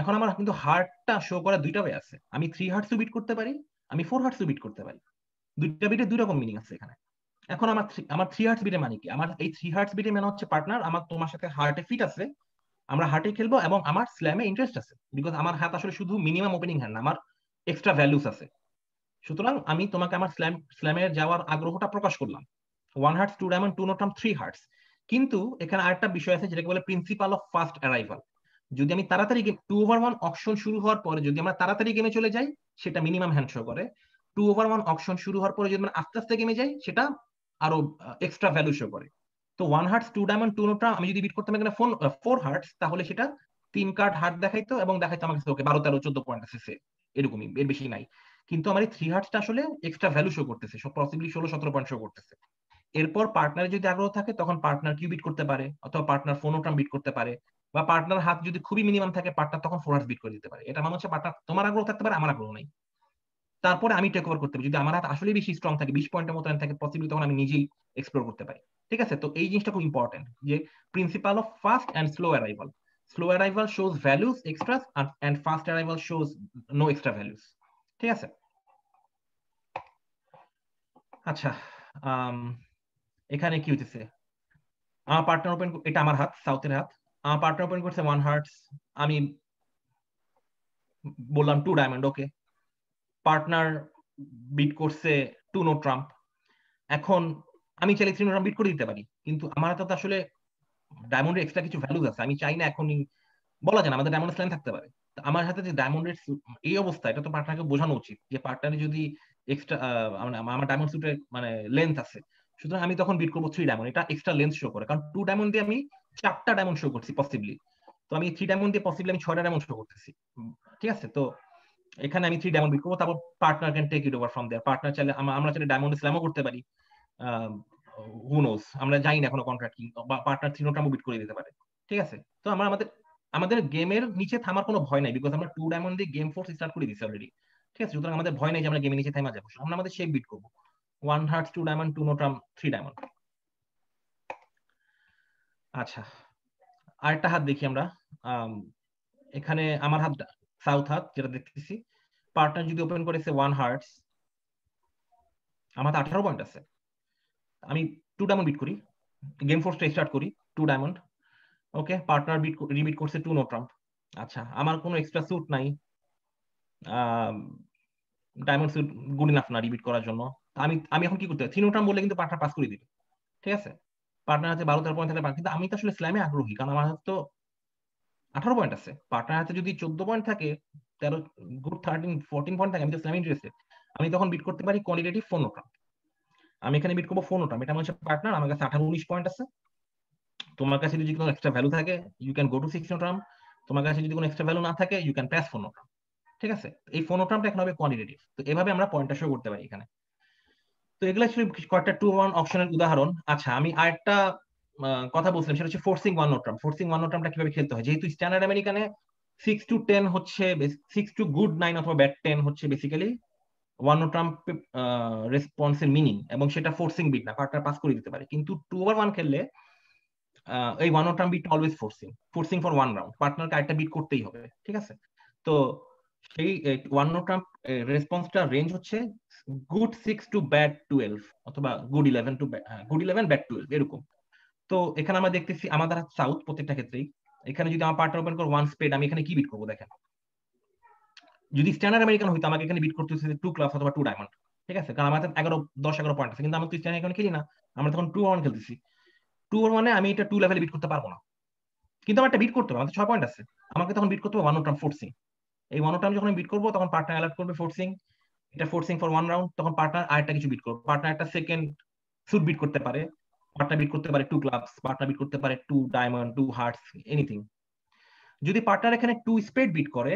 এখন আমার কিন্তু হার্টটা শো করা দুইটা ওয়ে আছে, আমি 3 হার্টসও বিট করতে পারি, আমি 4 হার্টসও বিট করতে পারি, দুইটা বিটে দুই রকম মিনিং আছে এখানে। এখন আমার 3 হার্টস বিটে মানে কি, আমার এই 3 হার্টস বিটে মানে হচ্ছে পার্টনার আমার তোমার সাথে হার্টে ফিট আছে, আমরা হার্টে খেলবো, এবং আমার স্ল্যামে ইন্টারেস্ট আছে, বিকজ আমার হাত আসলে শুধু মিনিমাম ওপেনিং হ্যান্ড না, আমার এক্সট্রা ভ্যালুস আছে। সুতরাং আমি তোমাকে আমার স্ল্যামে যাওয়ার আগ্রহটা প্রকাশ করলাম, 1 hearts 2 diamond 2 no trump 3 hearts. কিন্তু এখানে আরেকটা বিষয় আছে যেটাকে বলে প্রিন্সিপাল অফ ফার্স্ট অ্যারাইভাল। যদি আমি তাড়াতাড়ি 2/1 অকশন শুরু হওয়ার পরে যদি আমরা তাড়াতাড়ি গেমে চলে যাই, সেটা মিনিমাম হ্যান্ড শো করে। 2/1 অকশন শুরু হওয়ার পরে যদি আমরা আস্তে আস্তে গেমে যাই, সেটা আরো এক্সট্রা ভ্যালু শো করে। তো 1 হার্টস 2 ডায়মন্ড 2 নো ট্রাম্প আমি যদি বিট করতাম এখানে 4 হার্টস, তাহলে সেটা 3 কার্ড হার্ট দেখাইতো, এবং দেখাইতো আমার কাছে ওকে 12-13-14 পয়েন্ট আছে, সে এরকমই, এর বেশি নাই। কিন্তু আমার এই 3 হার্টসটা আসলে এক্সট্রা ভ্যালু শো করতেছে, সব পসিবলি 16-17 পয়েন্ট শো করতেছে। এরপর পার্টনারের যদি আগ্রহ থাকে, তখন পার্টনার কিউ বিট করতে পারে, অথবা পার্টনার 4 নো ট্রাম্প বিট করতে পারে, বা পার্টনার হাত যদি খুবই মিনিমাম থাকে, পার্টনার তখন 4 হার্টস বিট করে দিতে পারে। এটা মানে হচ্ছে পার্টনার তোমার আগ্রহ থাকতে পারে, আমার আগ্রহ নাই, তারপরে আমি টেক ওভার করতে পারি। যদি আমার হাত আসলে বেশি স্ট্রং থাকে, 20 পয়েন্টের মতো থাকে পসিবলি, তখন আমি নিজেই এক্সপ্লোর করতে পারি। ঠিক আছে, তো এই জিনিসটা খুব ইম্পর্টেন্ট, যে principle of fast and slow arrival. Slow arrival shows values extras, and fast arrival shows no extra values. ঠিক আছে, আচ্ছা এখানে কি হইতেছে, আমার পার্টনার ওপেন, এটা আমার হাত, সাউথের হাত, আমার পার্টনার ওপেন করছে 1 হার্টস, আমি বললাম 2 ডায়মন্ড। ওকে পার্টনার বিট করছে 2 নো ট্রাম্প। এখন আমি চাইলে 3 নো ট্রাম্প বিট করে দিতে পারি, কিন্তু আমার হাতে তো আসলে ডায়মন্ডের এক্সট্রা কিছু ভ্যালুস আছে, আমি চাই না এখনই, বলা যায় না আমাদের ডায়মন্ড স্ল্যাম থাকতে পারে। আমার হাতে যে ডায়মন্ডের এই অবস্থা, এটা তো পার্টনারকে বোঝানো উচিত যে পার্টনারে যদি এক্সট্রা আমার ডায়মন্ড স্যুটের মানে লেন্থ আছে, সুতরাং আমি তখন বিট করবো 3 ডায়মন্ড, এটা এক্সট্রা লেন্থ শো করে, কারণ 2 ডায়মন্ড দিয়ে আমি 4টা ডায়মন্ড শো করছি পসিবলি, তো আমি 3 ডায়মন্ড দিয়ে পসিবলি আমি 6টা ডায়মন্ড শো করতেছি। ঠিক আছে, তো এখানে আমি 3 ডায়মন্ড বিট করবো, তারপর partner can take it over from there. Partner চাইলে আমরা চাইলে ডায়মন্ড স্ল্যামও করতে পারি, হু নোস, আমরা জানি না এখনো কন্ট্রাক্ট কি, বা পার্টনার 3 নো ট্রাম্প বিট করে দিতে পারে। ঠিক আছে, তো আমাদের গেমের নিচে থামার কোনো ভয় নাই, বিকজ আমরা 2 ডায়মন্ড দিয়ে গেম ফোর্স স্টার্ট করে দিচ্ছি অলরেডি। ঠিক আছে, সুতরাং আমাদের ভয় নাই যে আমরা গেমের নিচে থামা যাবো, আমরা আমাদের শেপ বিট করবো, 1 hearts 2 diamond 2 no trump 3 diamond. আচ্ছা আরেকটা হাত দেখি আমরা, এখানে আমার হাত সাউথ হাত যেটা দেখতেছি, পার্টনার যদি ওপেন করেছে 1 হার্টস, আমার 18 পয়েন্ট আছে, আমি 2 ডায়মন্ড বিট করি, গেম ফোর্সটা স্টার্ট করি 2 ডায়মন্ড। ওকে পার্টনার রিবিট করছে 2 নো ট্রাম্প। আচ্ছা আমার কোনো এক্সট্রা স্যুট নাই, ডায়মন্ড স্যুট গুড ইনাফ না রিবিট করার জন্য, আমি এখন কি করতে পারি, 3 নো ট্রাম্প বললে কিন্তু পার্টনার পাস করে দিবে। ঠিক আছে, পার্টনার হাতে 12-13 পয়েন্ট থাকলে, কিন্তু আমি তো আসলে স্ল্যামে আগ্রহী, কারণ আমার হাতে তো 18 পয়েন্ট আছে, পার্টনার হাতে যদি 14 পয়েন্ট থাকে, 13 গুড 13-14 পয়েন্ট থাকে, আমি তো স্ল্যামে ইন্টারেস্টেড, আমি তখন বিট করতে পারি কোয়ান্টিটেটিভ 4 নো ট্রাম্প। আমি এখানে বিট করবো 4 নো ট্রাম্প, এটা হচ্ছে পার্টনার, আমার কাছে 18-19 পয়েন্ট আছে, তোমার কাছে যদি কোনো এক্সট্রা ভ্যালু থাকে ইউ ক্যান গো টু 6 নোট্রাম, তোমার কাছে যদি কোনো এক্সট্রা ভ্যালু না থাকে ইউ ক্যান প্যাস 4 নোট্রাম। ঠিক আছে, এই 4 নোট্রামটা এখন হবে কোয়ান্টিটেটিভ। তো এভাবে আমরা পয়েন্টটা শো করতে পারি এখানে। তো এগুলো অ্যাকচুয়ালি কয়েকটা 2-1 অপশনের উদাহরণ। আচ্ছা, আমি আরেকটা কথা বলছিলাম, সেটা হচ্ছে ফোর্সিং 1 নোট্রাম। ফোর্সিং 1 নোট্রামটা কিভাবে খেলতে হয়, যেহেতু স্ট্যান্ডার্ড আমেরিকানে 6 to 10 হচ্ছে 6 to গুড 9 অথবা ব্যাড 10 হচ্ছে বেসিক্যালি 1 নোট্রাম রেসপন্সের মিনিং, এবং সেটা ফোর্সিং বিট না, পার্টনার পাস করে দিতে পারে। কিন্তু 2/1 খেললে এই 1 no trump bid always forcing for 1 round, পার্টনারকে আরেকটা বিট করতেই হবে। ঠিক আছে, তো সেই 1 নোট্রাম রেসপন্সটা রেঞ্জ হচ্ছে গুড 6 to ব্যাড 12 অথবা গুড 11 to গুড 11 ব্যাড 12 এরকম। তো এখানে আমরা দেখতেছি আমাদের সাউথ প্রত্যেকটা ক্ষেত্রেই, এখানে যদি আমার পার্টনার ওপেন করে 1 স্পেড, আমি এখানে কি বিট করবো দেখেন। যদি স্ট্যান্ডার্ড আমেরিকান হইতো আমাকে এখানে বিট করতে হচ্ছে 2 ক্লাস অথবা 2 ডায়মন্ড। ঠিক আছে, কারণ আমাদের 10-11 পয়েন্ট আছে, কিন্তু আমরা তো স্ট্যান্ডার্ড এখন খেলি না, আমরা তখন 2-1 খেলতেছি। 2-1 মানে আমি এটা 2 লেভেলে বিট করতে পারবো না, কিন্তু আমার একটা বিট করতে হবে, আমাদের 6 পয়েন্ট আছে, আমাকে তখন বিট করতে হবে 1 নোট্রাম ফোর্সিং। এই 1 নোট্রাম যখন আমি বিট করবো তখন পার্টনার অ্যালার্ট করবে ফোর্সিং, এটা ফোর্সিং ফর 1 রাউন্ড, তখন পার্টনার আরেকটা কিছু বিট করবে, পার্টনার একটা সেকেন্ড স্যুট বিট করতে পারে, পার্টনার বিট করতে পারে 2 ক্লাবস, পার্টনার বিট করতে পারে 2 ডায়মন্ড, 2 হার্টস, এনিথিং। যদি পার্টনার এখানে 2 স্পেড বিট করে,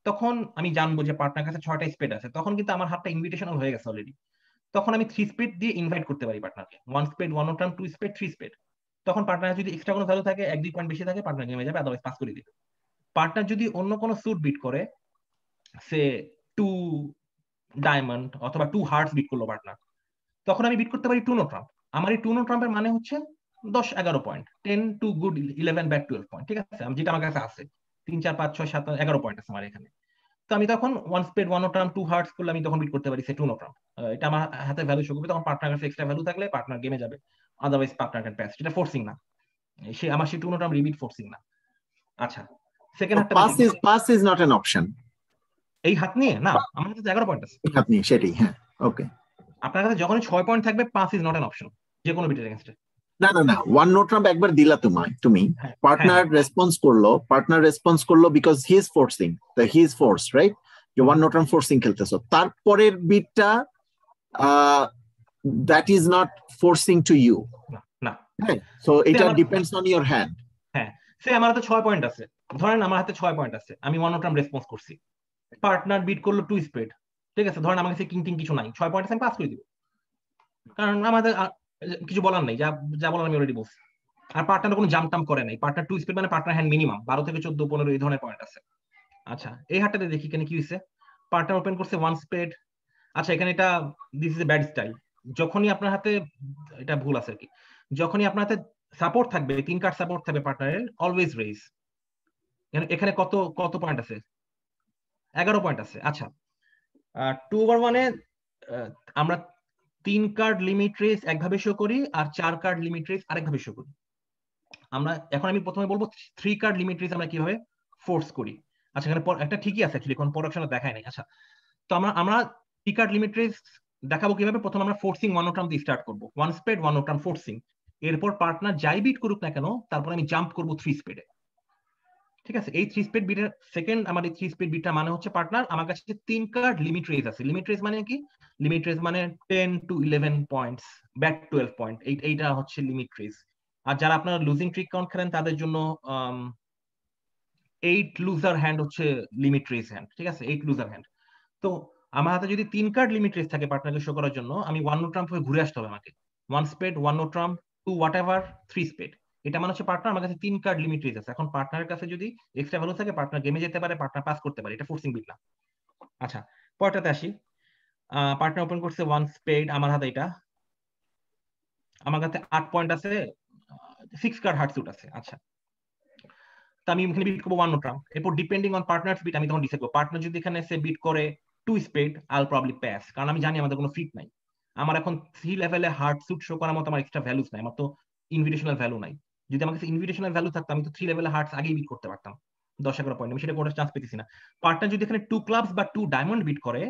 তখন আমি জানবো যে পার্টনার কাছে 6টা স্পেড আছে, তখন কিন্তু আমার হাতটা ইনভিটেশনাল হয়ে গেছে অলরেডি। তখন আমি 3 স্পেড দিয়ে ইনভাইট করতে পারি পার্টনারকে, 1 স্পেড 1 নোট্রাম 2 স্পেড 3 স্পেড। তখন পার্টনার যদি এক্সট্রা কোনো ভ্যালু থাকে 1-2 পয়েন্ট বেশি থাকে, পার্টনার গেমে যাবে, আদারওয়াইজ পাস করে দিবে। পার্টনার যদি অন্য কোনো স্যুট বিট করে, সে 2 ডায়মন্ড অথবা 2 হার্টস বিট করলো পার্টনার, তখন আমি বিট করতে পারি 2 নোট্রাম। আমার এই 2 নোট্রামের মানে হচ্ছে 10-11 point, 10 to good 11 bad 12 point. ঠিক আছে, যেটা আমার কাছে আছে 3 4 5 6 7 11 পয়েন্ট আছে আমার এখানে। তো আমি তখন 1 স্পেড 1 নোট্রাম 2 হার্টস করলে আমি তখন বিট করতে পারি সে 2 নোট্রাম। এটা আমার হাতে ভ্যালু শো করবে, তখন পার্টনার কাছে এক্সট্রা ভ্যালু থাকলে পার্টনার গেমে যাবে, আদারওয়াইজ পার্টনার ক্যান পাস। এটা ফোর্সিং না, সে আমার সেই 2 নোট্রাম রিবিট ফোর্সিং না। আচ্ছা, সেকেন্ড হাতটা pass is not an option. এই হাত নিয়ে না, আমার কাছে 11 পয়েন্ট আছে, হাত নিয়ে সেটাই। হ্যাঁ, ওকে। আপনার কাছে যখনই 6 পয়েন্ট থাকবে, pass is not an option যে কোনো বিটের এগেইনস্টে। না না না, 1 নোট্রাম একবার দিলা তুমি, পার্টনার রেসপন্স করলো because he is forcing, he is force, right? যে 1 নোট্রাম ফোর্সিং খেলতেছো, তারপরের বিটটা that is not forcing to you, না। হ্যাঁ, সো এটা ডিপেন্ডস অন ইওর হ্যান্ড। হ্যাঁ, সে আমার হাতে 6 পয়েন্ট আছে, ধরেন আমার হাতে 6 পয়েন্ট আছে, আমি 1 নোট্রাম রেসপন্স করছি, পার্টনার বিট করলো 2 স্পেড। ঠিক আছে, ধরেন আমার কাছে কিং টিং কিছু নাই, 6 পয়েন্ট আছে, আমি পাস করে দিব, কারণ আমাদের কিছু বলার নেই, যা বলার আমি অলরেডি বলছি। আর পার্টনার কোনো জাম্প টাম করে নাই, পার্টনার 2 স্পিড মানে পার্টনার হ্যান্ড মিনিমাম 12 থেকে 14 15 এই ধরনের পয়েন্ট আছে। আচ্ছা, এই হাতটাতে দেখি এখানে কি হইছে, পার্টনার ওপেন করছে 1 স্পেড। আচ্ছা, এখানে এটা this is a bad style, যখনই আপনার হাতে, এটা ভুল আছে আর কি, যখনই আপনার হাতে সাপোর্ট থাকবে, 3 কার্ড সাপোর্ট থাকবে পার্টনারের, অলওয়েজ রেইজ। এখানে কত কত পয়েন্ট আছে? 11 পয়েন্ট আছে। আচ্ছা, 2/1 এ আমরা 3 কার্ড লিমিট রেস একভাবে শো করি, আর 4 কার্ড লিমিট রেস আরেকভাবে শো করি। আমি প্রথমে বলবো 3 কার্ড লিমিট রেস আমরা কিভাবে ফোর্স করি। আচ্ছা, এখানে একটা ঠিকই আছে অ্যাকচুয়ালি, কোন প্রোডাকশনে দেখায় নাই। আচ্ছা, তো আমরা 3 কার্ড লিমিট রেস দেখাবো কিভাবে। প্রথমে আমরা ফোর্সিং 1 নোট্রাম দিয়ে স্টার্ট করবো, 1 স্পেড 1 নোট্রাম ফোর্সিং। এরপর পার্টনার যাই বিট করুক না কেন, তারপর আমি জাম্প করবো 3 স্পেডে। ঠিক আছে, এই 3 স্পিড বিটের সেকেন্ড, আমার এই 3 স্পিড বিটটা মানে হচ্ছে পার্টনার আমার কাছে 3 কার্ড লিমিট রেজ আছে। লিমিট রেজ মানে কি? লিমিট রেজ মানে 10 to 11 পয়েন্টস, ব্যাক 12 পয়েন্ট, এইটা হচ্ছে লিমিট রেজ। আর যারা আপনারা লুজিং ট্রিক কাউন্ট খেলেন তাদের জন্য 8 লুজার হ্যান্ড হচ্ছে লিমিট রেজ হ্যান্ড। ঠিক আছে, 8 লুজার হ্যান্ড। তো আমার হাতে যদি 3 কার্ড লিমিট রেজ থাকে পার্টনারকে শো করার জন্য, আমি 1 নোট্রাম হয়ে ঘুরে আসতে হবে আমাকে, 1 স্পেড 1 নোট্রাম 2 হোয়াট এভার 3 স্পেড। এটা মানে হচ্ছে পার্টনার আমার কাছে 3 কার্ড লিমিট রেজ আছে। এখন পার্টনারের কাছে যদি এক্সট্রা ভ্যালু থাকে, পার্টনার গেমে যেতে পারে, পার্টনার পাস করতে পারে, এটা ফোর্সিং বিট না। আচ্ছা, পরেরটাতে আসি। পার্টনার ওপেন করছে 1 স্পেড, আমার হাতে এটা, আমার কাছে 8 পয়েন্ট আছে, 6 কার্ড হার্ট স্যুট আছে। আচ্ছা, তো আমি এখানে বিট করবো 1 নোট্রাম। এরপর ডিপেন্ডিং অন পার্টনারস বিট আমি তখন ডিসাইড করব। পার্টনার যদি এখানে সে বিট করে 2 স্পেড, আইল প্রবাবলি পাস, কারণ আমি জানি আমাদের কোনো ফিট নাই। আমার এখন 3 লেভেলে হার্ট স্যুট শো করার মতো আমার এক্সট্রা ভ্যালুস নাই, আমার তো ইনভিটেশনাল ভ্যালু নাই। যদি আমার কাছে ইনভিটেশনাল ভ্যালু থাকতো, আমি তো 3 লেভেলে হার্টস আগেই বিট করতে পারতাম 10-11 পয়েন্ট। আমি সেটা করার চান্স পেতেছি না। পার্টনার যদি এখানে 2 ক্লাবস বা 2 ডায়মন্ড বিট করে,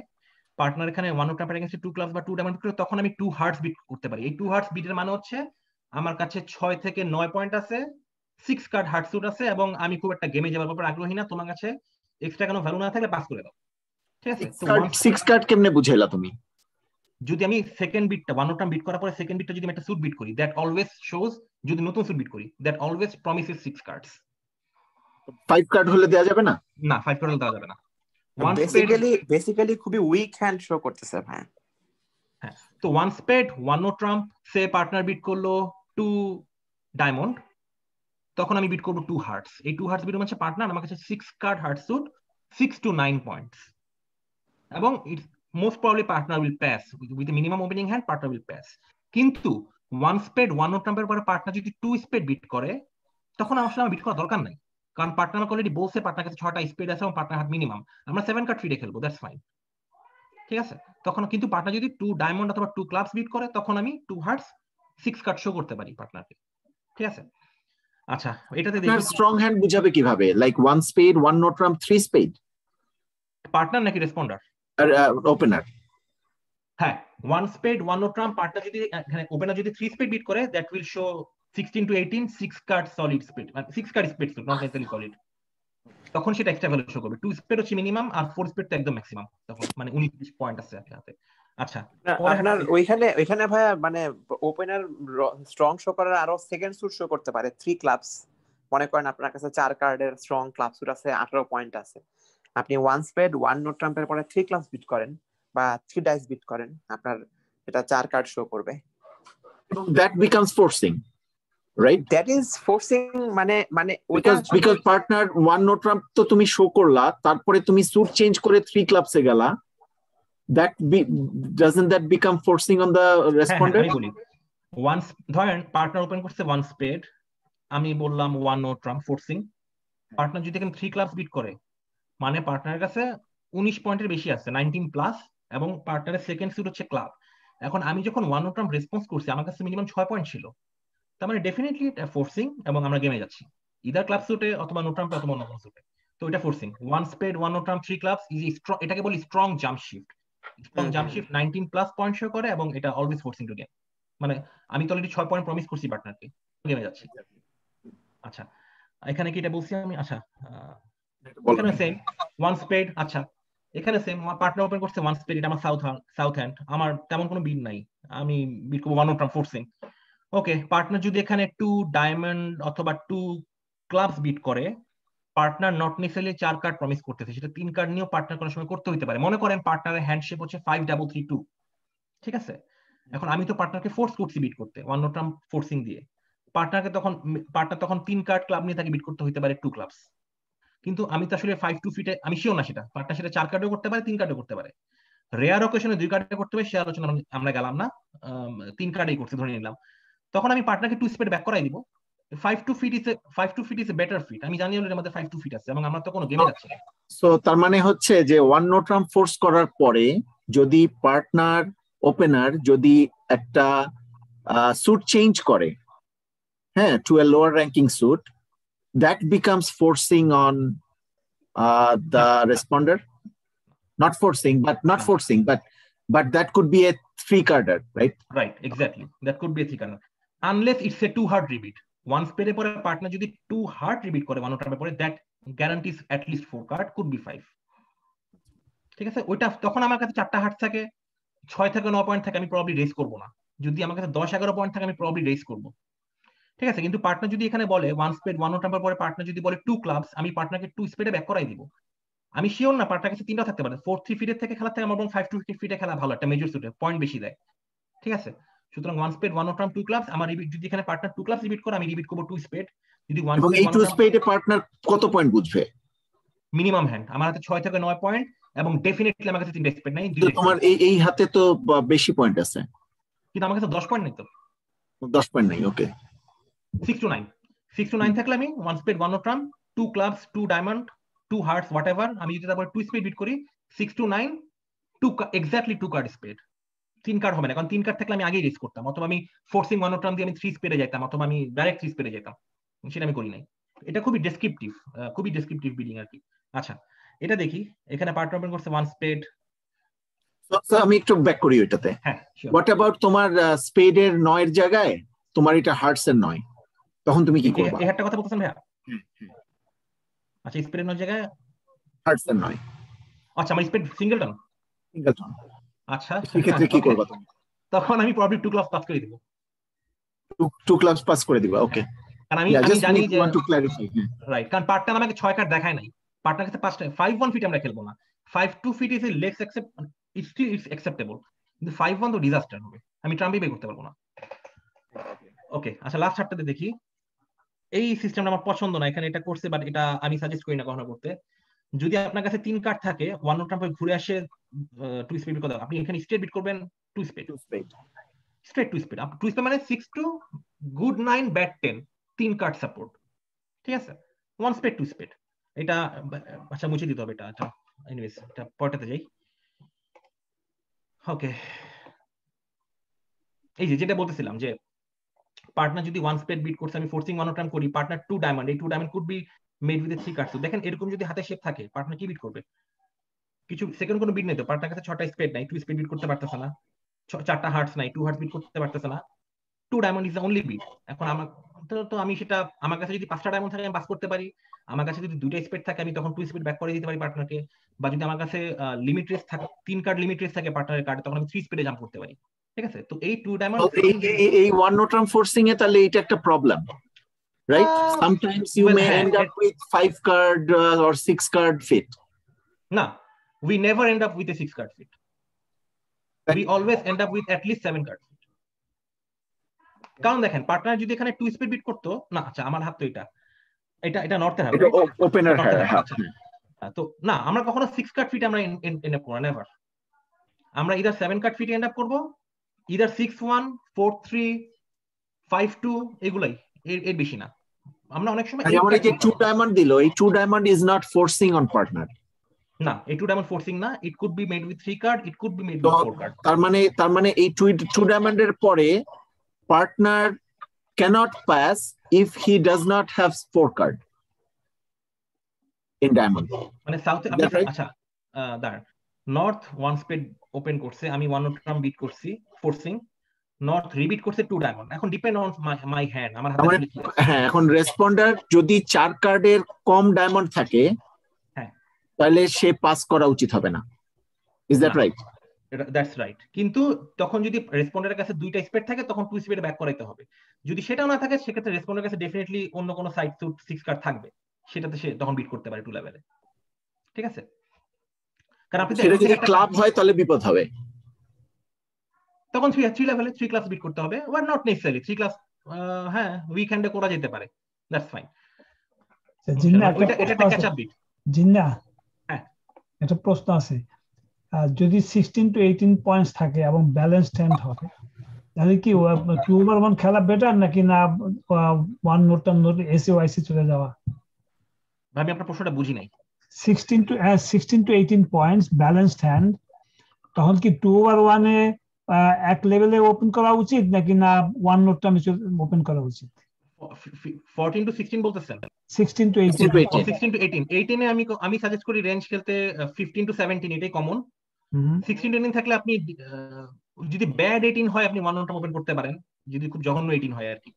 পার্টনার এখানে 1 নোট্রামের এগেইনস্টে 2 ক্লাবস বা 2 ডায়মন্ড বিট করে, তখন আমি 2 হার্টস বিট করতে পারি। এই 2 হার্টস বিটের মানে হচ্ছে আমার কাছে 6 থেকে 9 পয়েন্ট আছে, 6 কার্ড হার্ট স্যুট আছে, এবং আমি খুব একটা গেমে যাওয়ার ব্যাপারে আগ্রহী না। তোমার কাছে এক্সট্রা কোনো ভ্যালু না থাকলে পাস করে দাও। ঠিক আছে, তো 6 কার্ড কেমনে বুঝাইলা তুমি? যদি আমি সেকেন্ড বিটটা ওয়ান নোট ট্রাম্প বিট করার পরে সেকেন্ড বিটটা যদি আমি একটা স্যুট বিট করি, দ্যাট অলওয়েজ শোজ, যদি নতুন স্যুট বিট করি, that always promises 6 cards. 5 card হলে দেওয়া যাবে না? না, 5 কার্ড হলে দেওয়া যাবে না। বেসিক্যালি খুবই উইক হ্যান্ড শো করতেছে ভাই। হ্যাঁ, তো one spade one no trump, সে পার্টনার বিট করলো 2 ডায়মন্ড, তখন আমি বিট করবো 2 হার্টস। এই 2 হার্টস বিট হচ্ছে পার্টনার আমার কাছে 6 card heart suit, 6 to 9 points, এবং it's most probably partner will pass with minimum opening hand, partner will pass. কিন্তু ওয়ান স্পেড ওয়ান নোট ট্রাম্পের পরে পার্টনার যদি 2 স্পেড বিট করে, তখন আসলে আমার বিট করার দরকার নাই, কারণ পার্টনার আমাকে অলরেডি বলছে পার্টনার কাছে 6টা স্পেড আছে এবং পার্টনার হাত মিনিমাম, আমরা 7 কার্ড ফ্রিডে খেলবো, দ্যাটস ফাইন। ঠিক আছে, তখন কিন্তু পার্টনার যদি 2 ডায়মন্ড অথবা 2 ক্লাবস বিট করে, তখন আমি 2 হার্টস 6 কার্ড শো করতে পারি পার্টনারকে। ঠিক আছে, আচ্ছা এটাতে দেখি স্ট্রং হ্যান্ড বুঝাবে কিভাবে? Like 1 spade 1 no trump 3 spade partner নাকি রেসপন্ডার আর ওপেনার? হ্যাঁ, 1 স্পেড 1 নোট ট্রাম্প, পার্টনার যদি এখানে ওপেনার যদি 3 স্পেড বিট করে, that will show 16 to 18 6 card solid spade, মানে 6 card spade not necessary solid, তখন সেটা এক্সট্রা ভ্যালু শো করবে। 2 স্পেড হচ্ছে মিনিমাম আর 4 স্পেড তো একদম ম্যাক্সিমাম, তখন মানে 19 পয়েন্ট আছে হাতে। আচ্ছা, আপনার ওইখানে ভাইয়া মানে ওপেনার স্ট্রং শো করার আরো সেকেন্ড স্যুট শো করতে পারে 3 ক্লাবস। মনে করেন আপনার কাছে 4 কার্ডের স্ট্রং ক্লাব স্যুট আছে, 18 পয়েন্ট আছে, আপনি 1 স্পেড 1 নোট ট্রাম্পের পরে 3 ক্লাবস বিট করেন বা 3 ডাইস বিট করেন, আপনার এটা 4 কার্ড শো করবে। That becomes forcing, right? That is forcing, মানে because partner 1 নোট ট্রাম্প তো তুমি শো করলা, তারপরে তুমি স্যুট চেঞ্জ করে 3 ক্লাবসে গেলা, doesn't that become forcing on the responder? আমি বলি, ওয়ান্স ধরেন পার্টনার ওপেন করছে 1 স্পেড, আমি বললাম 1 নোট ট্রাম্প ফোর্সিং, পার্টনার যদি এখানে 3 ক্লাবস বিট করে, মানে পার্টনারের কাছে 19 পয়েন্টের বেশি আছে, 19 প্লাস, এবং পার্টনারের সেকেন্ড স্যুট হচ্ছে ক্লাব। এখন আমি যখন 1 নোট ট্রাম্প রেসপন্স করছি, আমার কাছে মিনিমাম 6 পয়েন্ট ছিল, তার মানে ডেফিনেটলি এটা ফোর্সিং, এবং আমরা গেমে যাচ্ছি ইদার ক্লাব স্যুটে অথবা নোট ট্রাম্পে অথবা অন্য কোনো স্যুটে, তো এটা forcing. 1 spade 1 no trump 3 clubs is strong, এটাকে বলি strong jump shift. Strong jump shift 19 plus point show করে, এবং এটা অলওয়েজ ফোর্সিং টু গেম, মানে আমি তো অলরেডি 6 পয়েন্ট প্রমিস করছি পার্টনারকে, গেমে যাচ্ছি। আচ্ছা, এখানে কি এটা বলছি আমি? আচ্ছা, এখানে সেম 1 স্পেড, আচ্ছা এখানে সেম পার্টনার ওপেন করছে 1 স্পেড, এটা আমার সাউথ হ্যান্ড, আমার তেমন কোনো বিট নাই, আমি বিট করবো 1 নোট ট্রাম্প ফোর্সিং। ওকে, পার্টনার যদি এখানে 2 ডায়মন্ড অথবা 2 ক্লাবস বিট করে, partner not necessarily 4 card promise করতেছে, সেটা 3 কার্ড নিয়েও পার্টনার কোনো সময় করতে হতে পারে। মনে করেন পার্টনারের হ্যান্ডশেপ হচ্ছে 5-3-3-2, ঠিক আছে, এখন আমি তো পার্টনারকে ফোর্স করছি বিট করতে 1 নোট ট্রাম্প ফোর্সিং দিয়ে, পার্টনার তখন 3 কার্ড ক্লাব নিয়ে তাকে বিট করতে হতে পারে 2 ক্লাবস, কিন্তু আমি তো আসলে 5-2 ফিটে আমি শিওর না, সেটা পার্টনার সেটা 4 কার্ডও করতে পারে, 3 কার্ডও করতে পারে, রেয়ার অকেশনে 2 কার্ডে করতে পারে, সে আলোচনা আমরা গেলাম না, 3 কার্ডেই করতে ধরে নিলাম, তখন আমি পার্টনারকে 2 স্পেড ব্যাক করাই দিব। 5-2 fit is a better fit, আমি জানি অলরেডি আমাদের 5-2 ফিট আছে, এবং আমরা তো কোনো গেমে যাচ্ছি না। সো তার মানে হচ্ছে যে 1 নোট ট্রাম্প ফোর্স করার পরে যদি পার্টনার ওপেনার যদি একটা স্যুট চেঞ্জ করে, হ্যাঁ, to a lower ranking suit, that becomes forcing on the responder. Not forcing, but that could be a 3-carder, right? Right, exactly, that could be a 3-carder unless it's a 2 hard rebeat. 1 স্পেডে পরে partner যদি 2 hard rebeat করে 1 note ট্রাম্পের পরে, that guarantees at least 4 card, could be 5, ঠিক আছে, ওইটা তখন আমার কাছে 4টা হার্ট থাকে, 6 থেকে 9 পয়েন্ট থাকে, আমি প্রবাবলি রেস করব না। যদি আমার কাছে 10-11 পয়েন্ট থাকে, আমি প্রবাবলি রেস করব, ঠিক আছে। কিন্তু পার্টনার যদি এখানে বলে 1 স্পেড 1 নোট ট্রাম্পের পরে পার্টনার যদি বলে 2 ক্লাবস, আমি পার্টনারকে 2 স্পেডে ব্যাক করাই দিব। আমি শিওর না পার্টনার কাছে 3টা থাকতে পারে, 4-3 ফিটের থেকে খেলা থেকে আমার 5-2 ফিটে খেলা ভালো, একটা মেজর স্যুটে পয়েন্ট বেশি দেয়, ঠিক আছে। সুতরাং 1 স্পেড 1 নোট ট্রাম্প 2 ক্লাবস, আমার রিবিট যদি এখানে পার্টনার 2 ক্লাবস রিবিট করে, আমি রিবিট করব 2 স্পেড। যদি 1 এবং এই 2 স্পেডে পার্টনার কত পয়েন্ট বুঝবে? মিনিমাম হ্যান্ড আমার হাতে 6 থেকে 9 পয়েন্ট, এবং ডেফিনেটলি আমার কাছে 3টা স্পেড নাই। তোমার এই হাতে তো বেশি পয়েন্ট আছে, কিন্তু আমার কাছে 10 পয়েন্ট নেই, তো 10 পয়েন্ট নাই। ওকে, 6 to 9 থাকলে আমি 1 spade 1 no trump 2 clubs 2 diamond 2 hearts whatever, আমি যদি তারপর 2 স্পেড বিট করি 6 to 9 2 exactly 2 card spade, 3 card হবে না, কারণ 3 কার্ড থাকলে আমি আগেই রেস করতাম, অথবা আমি ফোর্সিং 1 নোট ট্রাম্প দিয়ে আমি 3 স্পেডে যেতাম, অথবা আমি ডাইরেক্ট 3 স্পেডে যেতাম, সেটা আমি করি নাই। এটা খুবই ডেসক্রিপটিভ বিডিং আর কি। আচ্ছা, এটা দেখি, এখানে পার্টনার ওপেন করছে 1 স্পেড, আমি একটু ব্যাক করি ওইটাতে। হ্যাঁ, হোয়াট অ্যাবাউট তোমার স্পেডের 9 এর জায়গায় তোমার এটা হার্টস এর 9, তখন তুমি কি করবে? এই একটা কথা বলতেছেন ভাইয়া? আচ্ছা, স্পেডের 9 জায়গায় হার্টস এর 9, আচ্ছা আমার স্পেড সিঙ্গেলটন, আচ্ছা সেক্ষেত্রে কি করবা তুমি? তখন আমি প্রবাবলি 2 ক্লাস পাস করে দিব। 2 ক্লাস পাস করে দিবা, ওকে। কারণ আমি জানি যে রাইট, কারণ পার্টনার আমাকে 6 কার্ড দেখায় নাই, পার্টনার কাছে 5টা 5-1 ফিট আমরা খেলবো না। 5-2 fit is less it's acceptable, কিন্তু 5-1 তো ডিজাস্টার হবে, আমি ট্রাম্পই বে করতে পারবো না। ওকে, আচ্ছা লাস্ট চারটাতে দেখি। এই সিস্টেমটা আমার পছন্দ না, এখানে এটা করছে, বাট এটা আমি সাজেস্ট করি না কখনো করতে। যদি আপনার কাছে 3 কার্ড থাকে, 1 নোট ট্রাম্পে ঘুরে আসে 2 স্পিড বিট, আপনি এখানে স্ট্রেট বিট করবেন 2 স্পিড, স্ট্রেট 2 স্পিড। 2 স্পিড মানে 6 to good 9 bad 10, 3 card support, ঠিক আছে? 1 স্পিড 2 স্পিড, এটা আচ্ছা মুছে দিতে হবে এটা। আচ্ছা এনিওয়েজ, এটা পরেরটাতে যাই। ওকে, এই যে যেটা বলতেছিলাম যে পার্টনার যদি 1 স্পিড বিট করছে, আমি ফোর্সিং 1 টাইম করি, পার্টনার 2 ডায়মন্ড, এই 2 diamond could be made with 3 cards. দেখেন এরকম যদি হাতে শেপ থাকে, পার্টনার কি বিট করবে? কিছু সেকেন্ড কোনো বিট নেই তো, পার্টনার কাছে 6টা স্পিড নাই, 2 স্পিড বিট করতে পারতেছে না, 4টা হার্টস নাই, 2 হার্টস বিট করতে পারতেছে না, 2 diamond is the only bid. এখন আমার তো আমি সেটা, আমার কাছে যদি 5টা ডায়মন্ড থাকে আমি পাস করতে পারি, আমার কাছে যদি 2টা স্পিড থাকে আমি তখন 2 স্পিড ব্যাক করে দিতে পারি পার্টনারকে, বা যদি আমার কাছে লিমিট রেস থাকে, 3 কার্ড লিমিট রেস থাকে পার্টনারের কার্ডে, তখন আমি 3 স্পিডে জাম্প করতে পারি, ঠিক আছে? তো এই 2 ডায়মন্ড এই 1 নোট ট্রাম্প ফোর্সিং এ তাহলে এটা একটা problem, right? Sometimes you may end up with 5 card or 6 card fit. No, we never end up with a 6 card fit. We always end up with at least 7 card fit. কারণ দেখেন partner যদি এখানে 2 speed bit করতো না, আচ্ছা আমার হাত তো এটা নর্থের হাত, ওপেনার হাত, তো না আমরা কখনো 6 কার্ড ফিট আমরা এন্ড আপ করব না, নেভার। আমরা either 7 card fit end up করব, ইদার 6-1, 4-3, 5-2, এগুলাই, এর বেশি না। আমরা অনেক সময় আমরা যে 2 ডায়মন্ড দিল, এই 2 diamond is not forcing on partner না, এই 2 ডায়মন্ড ফোর্সিং না, ইট could be made with 3 card, it could be made with 4 card. তার মানে এই 2 ডায়মন্ডের পরে partner cannot pass if he does not have 4 card in diamond, মানে সাউথে আমি আচ্ছা দাঁড় নর্থ 1 স্পিড ওপেন করছে, আমি 1 নোট ট্রাম্প বিট করছি ফোর্সিং, নর্থ রিবিট করছে 2 ডায়মন্ড, এখন ডিপেন্ড অন মাই হ্যান্ড, আমার হাতে কি আছে। হ্যাঁ, এখন রেসপন্ডার যদি 4 কার্ডের কম ডায়মন্ড থাকে, হ্যাঁ, তাহলে সে পাস করা উচিত হবে না, is that right? That's right, কিন্তু তখন যদি রেসপন্ডারের কাছে 2টা স্পিড থাকে তখন 2 স্পিডে ব্যাক করাইতে হবে। যদি সেটাও না থাকে সেক্ষেত্রে রেসপন্ডারের কাছে ডেফিনেটলি অন্য কোনো সাইড সুট 6 কার্ড থাকবে, সেটাতে সে তখন বিট করতে পারে 2 লেভেলে, ঠিক আছে? কারণ আপনি সেটা যদি ক্লাব হয় তাহলে বিপদ হবে, তখন 3 লেভেলে 3 ক্লাস বিট করতে হবে, ওয়ার নট নেসেসারি 3 ক্লাস, হ্যাঁ উইকেন্ডে করা যেতে পারে, দ্যাটস ফাইন। জিন্না এটা ক্যাচ আপ বিট। জিন্না, হ্যাঁ একটা প্রশ্ন আছে, যদি 16 to 18 পয়েন্টস থাকে এবং ব্যালেন্সড হ্যান্ড হবে, তাহলে কি 2/1 খেলা বেটার নাকি না 1 নোট এসওআইসি চলে যাওয়া? আমি আপনার প্রশ্নটা বুঝি নাই। 16 to 18 পয়েন্টস ব্যালেন্সড হ্যান্ড, তখন কি 2/1 এ এক লেভেলে ওপেন করা উচিত নাকি না 1 নোট ওপেন করা উচিত? 14 to 16 বলতেছেন? 16 to 18 16 to 18 18 এ আমি সাজেস্ট করি রেঞ্জ খেলতে 15 to 17, এটাই কমন। 16 to 18 থাকলে আপনি যদি ব্যাড 18 হয় আপনি 1 নোট ওপেন করতে পারেন, যদি খুব জঘন্য 18 হয় আর কি।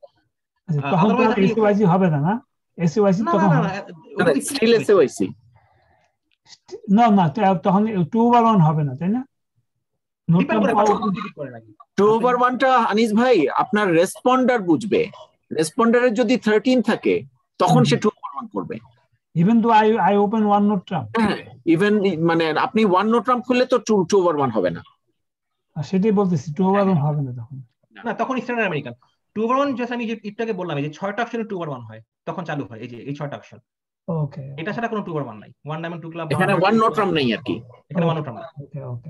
তখন তো এসওআইসি হবে না, না এসওআইসি তখন স্টিল এসওআইসি না, তখন 2/1 হবে না, তাই না? 2/1 টা আনিস ভাই আপনার রেসপন্ডার বুঝবে, রেসপন্ডারের যদি 13 থাকে তখন সে 2/1 করবে, even though I open 1 no Trump, even মানে আপনি 1 নোট ট্রাম্প খুললে তো 2/1 হবে না, সেটাই বলতেছি 2/1 হবে না তখন, না তখন স্ট্যান্ডার্ড আমেরিকান 2/1, জাস্ট আমি যে একটু বললাম এই যে 6টা অপশনে 2/1 হয় তখন চালু হয়, এই যে এই 6টা অপশন, ওকে, এটা ছাড়া কোনো 2/1 নাই। 1 ডায়মন্ড 2 ক্লাব, এখানে 1 নোট ট্রাম্প নেই আর কি, এখানে 1 নোট ট্রাম্প নাই। ওকে ওকে,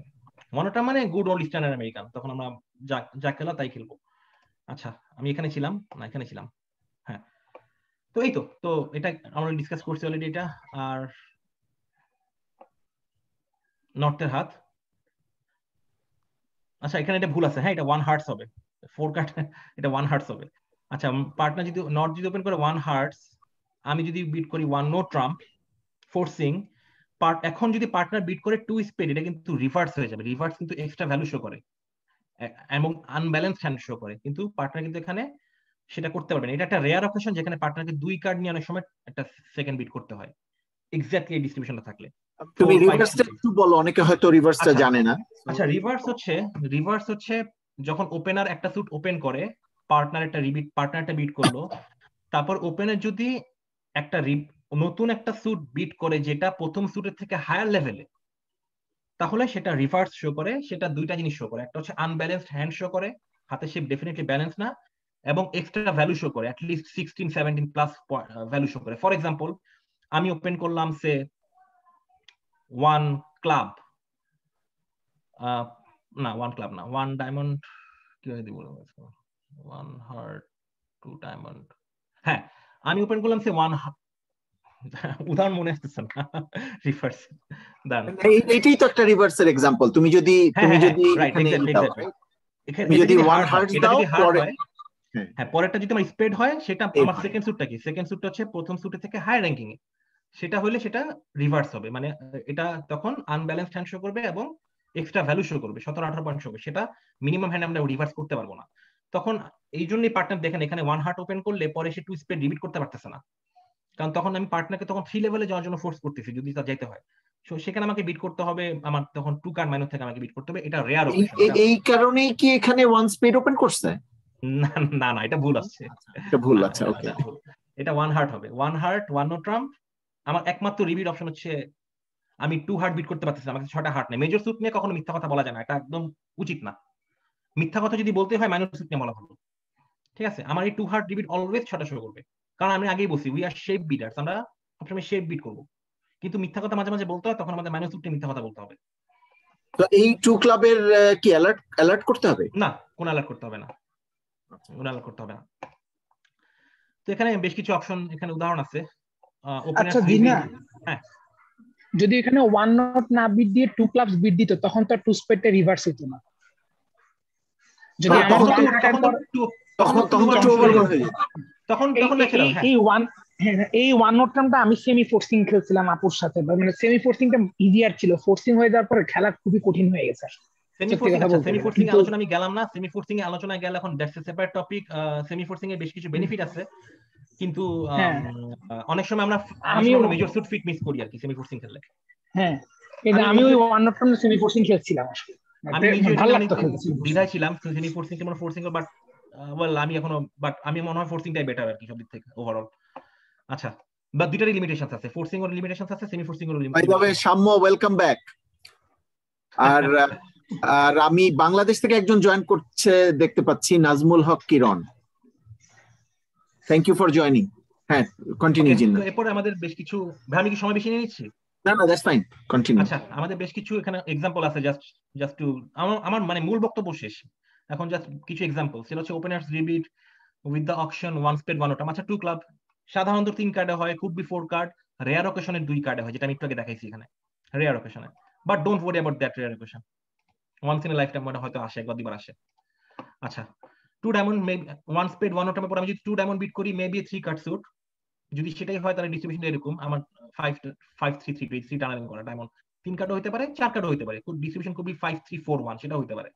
1 নোট ট্রাম্প মানে গুড ওল্ড স্ট্যান্ডার্ড আমেরিকান, তখন আমরা যা খেলা তাই খেলবো। আচ্ছা আমি এখানে ছিলাম না, এখানে ছিলাম, হ্যাঁ। তো এই তো এটা আমরা ডিসকাস করছি অলরেডি এটা। আর নর্থের হাত, আচ্ছা এখানে এটা ভুল আছে, হ্যাঁ এটা 1 হার্টস হবে, 4 কার্ড এটা 1 হার্টস হবে। আচ্ছা পার্টনার যদি নর্থ যদি ওপেন করে 1 হার্টস, আমি যদি বিট করি 1 নোট ট্রাম্প ফোর্সিং, এখন যদি পার্টনার বিট করে 2 স্পিড, এটা কিন্তু রিভার্স হয়ে যাবে, রিভার্স কিন্তু এক্সট্রা ভ্যালু শো করে এবং আনব্যালেন্সড হ্যান্ড শো করে, কিন্তু পার্টনার কিন্তু এখানে সেটা করতে পারবে না। এটা একটা রেয়ার অকেশন যেখানে পার্টনারকে 2 কার্ড নিয়ে অনেক সময় একটা সেকেন্ড বিট করতে হয়, এক্স্যাক্টলি এই ডিস্ট্রিবিউশনটা থাকলে। তুমি রিভার্সটা একটু বলো, অনেকে হয়তো রিভার্সটা জানে না, আচ্ছা, রিভার্স হচ্ছে যখন ওপেনার একটা স্যুট ওপেন করে, পার্টনার একটা বিট করলো, তারপর ওপেনার যদি একটা নতুন একটা স্যুট বিট করে যেটা প্রথম স্যুটের থেকে হায়ার লেভেলে, তাহলে সেটা রিভার্স শো করে। সেটা দুইটা জিনিস শো করে, একটা হচ্ছে আনব্যালেন্সড হ্যান্ড শো করে, হাতের শেপ ডেফিনেটলি ব্যালেন্স না, এবং এক্সট্রা ভ্যালু শো করে, অ্যাটলিস্ট 16-17 প্লাস ভ্যালু শো করে। ফর এক্সাম্পল, আমি ওপেন করলাম সে 1 ক্লাব, না 1 ক্লাব না, 1 ডায়মন্ড, কিভাবে দিব, 1 হার্ট 2 ডায়মন্ড, হ্যাঁ আমি ওপেন করলাম সে 1, উদাহরণ মনে আসতেছে না, রিভার্স এইটাই তো একটা রিভার্সের एग्जांपल। তুমি যদি এখানে তুমি যদি 1 হার্ট দাও, পরে হ্যাঁ পরেরটা যদি আমার স্প্রেড হয়, সেটা আমার সেকেন্ড স্যুটটা কি, সেকেন্ড স্যুটটা হচ্ছে প্রথম স্যুটের থেকে হাই র‍্যাঙ্কিং এ, সেটা হলে সেটা রিভার্স হবে। মানে এটা তখন আনব্যালেন্সড হ্যান্ড শো করবে এবং এক্সট্রা ভ্যালু শো করবে, 17-18 পয়েন্ট শো করবে, সেটা মিনিমাম হ্যান্ড আমরা রিভার্স করতে পারবো না। তখন এই জন্যই পার্টনার দেখেন এখানে 1 হার্ট ওপেন করলে পরে সে 2 স্প্রেড রিপিট করতে পারতেছে না, কারণ তখন আমি পার্টনারকে তখন 3 লেভেলে যাওয়ার জন্য ফোর্স করতেছি, যদি তা যাইতে হয়। সো সেখানে আমাকে বিট করতে হবে, আমার তখন 2 কার্ড মাইনাস থেকে আমাকে বিট করতে হবে। এটা রেয়ার অকেশন। এই কারণেই কি এখানে 1 স্পিড ওপেন করছে? না না না, এটা ভুল আসছে, এটা ভুল আছে। ওকে, এটা 1 হার্ট হবে, 1 হার্ট 1 নো ট্রাম্প। আমার একমাত্র রিবিট অপশন হচ্ছে আমি 2 হার্ট বিট করতে পারতেছি না, আমাকে 6টা হার্ট নেই। মেজর স্যুট নিয়ে কখনো মিথ্যা কথা বলা যায় না, এটা একদম উচিত না। মিথ্যা কথা যদি বলতে হয় মাইনর স্যুট নিয়ে বলা ভালো, ঠিক আছে? আমার এই 2 হার্ট রিবিট অলওয়েজ 6টা শো করবে, কারণ আমি আগেই বলছি উই আর শেপ বিটার্স, আমরা সবসময় শেপ বিট করব। কিন্তু মিথ্যা কথা মাঝে মাঝে বলতে হয়, তখন আমাদের মাইনর স্যুটে মিথ্যা কথা বলতে হবে। তো এই 2 ক্লাবের কি অ্যালার্ট করতে হবে? না, কোনো অ্যালার্ট করতে হবে না, কোনো অ্যালার্ট করতে হবে না। তো এখানে বেশ কিছু অপশন, এখানে উদাহরণ আছে। আচ্ছা দিনা, হ্যাঁ, যদি এখানে 1 নট না বিট দিয়ে 2 ক্লাবস বিট দিত, তখন তো 2 স্প্রেডটা রিভার্স হতো না। যদি তখন এই 1 নট টার্মটা আমি সেমি ফোর্সিং খেলছিলাম আপুর সাথে, মানে সেমি ফোর্সিংটা ইজিয়ার ছিল, ফোর্সিং হয়ে যাওয়ার পরে খেলা খুবই কঠিন হয়ে গেছে। সেমি ফোর্সিং আলোচনা আমি গেলাম না, সেমি ফোর্সিং এ আলোচনায় গেলে এখন that's a separate topic. Semi forcing এর বেশ কিছু বেনিফিট আছে, কিন্তু অনেক সময় আমরা মেজর স্যুট ফিট মিস করি আর কি সেমি ফোর্সিং খেললে। হ্যাঁ, এটা আমি ওই 1 নট টার্মে সেমি ফোর্সিং খেলছিলাম আসলে, আমি নিজে দ্বিধায় ছিলাম সেমি ফোর্সিং কেমন ফোর্সিং, বাট আমি এখনো আমি মনে হয় ফোর্সিংটাই বেটার আর কি সব দিক থেকে ওভারঅল। আচ্ছা, বাট দুইটারই লিমিটেশনস আছে, ফোর্সিং এর লিমিটেশনস আছে, সেমি ফোর্সিং এর লিমিটেশনস আছে। তবে সাম্য, ওয়েলকাম ব্যাক। আর আমি বাংলাদেশ থেকে একজন জয়েন করছে দেখতে পাচ্ছি, Nazmul Haque Kiran. Thank you for joining. হ্যাঁ, কন্টিনিউ জিন্না। এরপরে আমাদের বেশ কিছু, আমি কি সময় বেশি নিয়ে নিচ্ছি? না না, দ্যাটস ফাইন, কন্টিনিউ। আচ্ছা, আমাদের বেশ কিছু এখানে एग्जांपल আছে, জাস্ট টু আমার মানে মূল বক্তব্য শেষ, এখন জাস্ট কিছু एग्जांपल। সেটা হচ্ছে openers rebid with the auction 1 spade 1 ওটা। আচ্ছা, 2 ক্লাব সাধারণত 3 কার্ডে হয়, খুব বি 4 কার্ড, রেয়ার অকেশনে 2 কার্ডে হয়, যেটা আমি একটু আগে দেখাইছি এখানে rare occasion. But don't worry about that rare occasion, once in a lifetime ওটা হয়তো আসে, একবার দুবার আসে। আচ্ছা, 2 ডায়মন্ড 1 স্পেড 1 ওটার পর আমি যদি 2 ডায়মন্ড বিট করি, মেবি 3 কার্ড স্যুট, যদি সেটাই হয় তাহলে ডিস্ট্রিবিউশনটা এরকম, আমার 5-3-3 টানালিং করা ডায়মন্ড 3 কার্ডও হতে পারে, 4 কার্ডও হতে পারে, ডিস্ট্রিবিউশন খুবই 5-3-4-1 সেটা হতে পারে।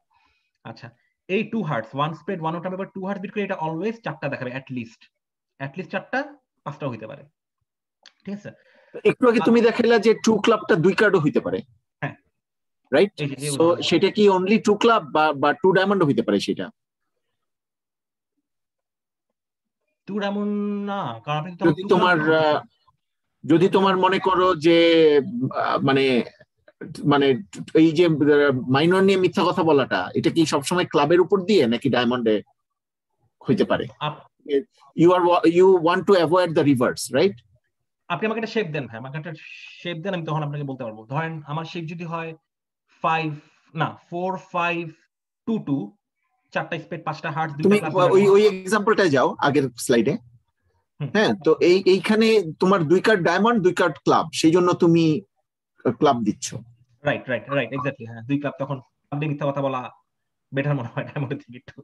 আচ্ছা, এই 2 হার্টস 1 স্পেড 1 ওটার পর 2 হার্টস বিট করে, এটা অলওয়েজ 4টা দেখাবে, অ্যাটলিস্ট 4টা, 5টাও হতে পারে, ঠিক আছে? একটু আগে তুমি দেখাইলা যে 2 ক্লাবটা 2 কার্ডও হইতে পারে, হ্যাঁ রাইট? সো সেটা কি অনলি 2 ক্লাব বা 2 ডায়মন্ডও হইতে পারে? সেটা 2 ডায়মন্ড না, কারণ যদি তোমার মনে করো যে মানে এই যে মাইনর নিয়ে মিথ্যা কথা বলাটা, এটা কি সবসময় ক্লাবের উপর দিয়ে নাকি ডায়মন্ডে হইতে পারে? You want to avoid the reverse, right? আপনি আমাকে একটা শেপ দেন, ভাই আমাকে একটা শেপ দেন, আমি তখন আপনাকে বলতে পারবো। ধরেন আমার শেপ যদি হয় 4-5-2-2, 4টা স্পেড 5টা হার্ট, তুমি ওই এক্সাম্পলটা যাও আগের স্লাইডে। হ্যাঁ, তো এইখানে তোমার 2 কার্ড ডায়মন্ড, 2 কার্ড ক্লাব, সেই জন্য তুমি ক্লাব দিচ্ছ। Right, exactly. হ্যাঁ, 2 ক্লাব, তখন ক্লাবে মিথ্যা কথা বলা বেটার মনে হয় ডায়মন্ডের থেকে একটু।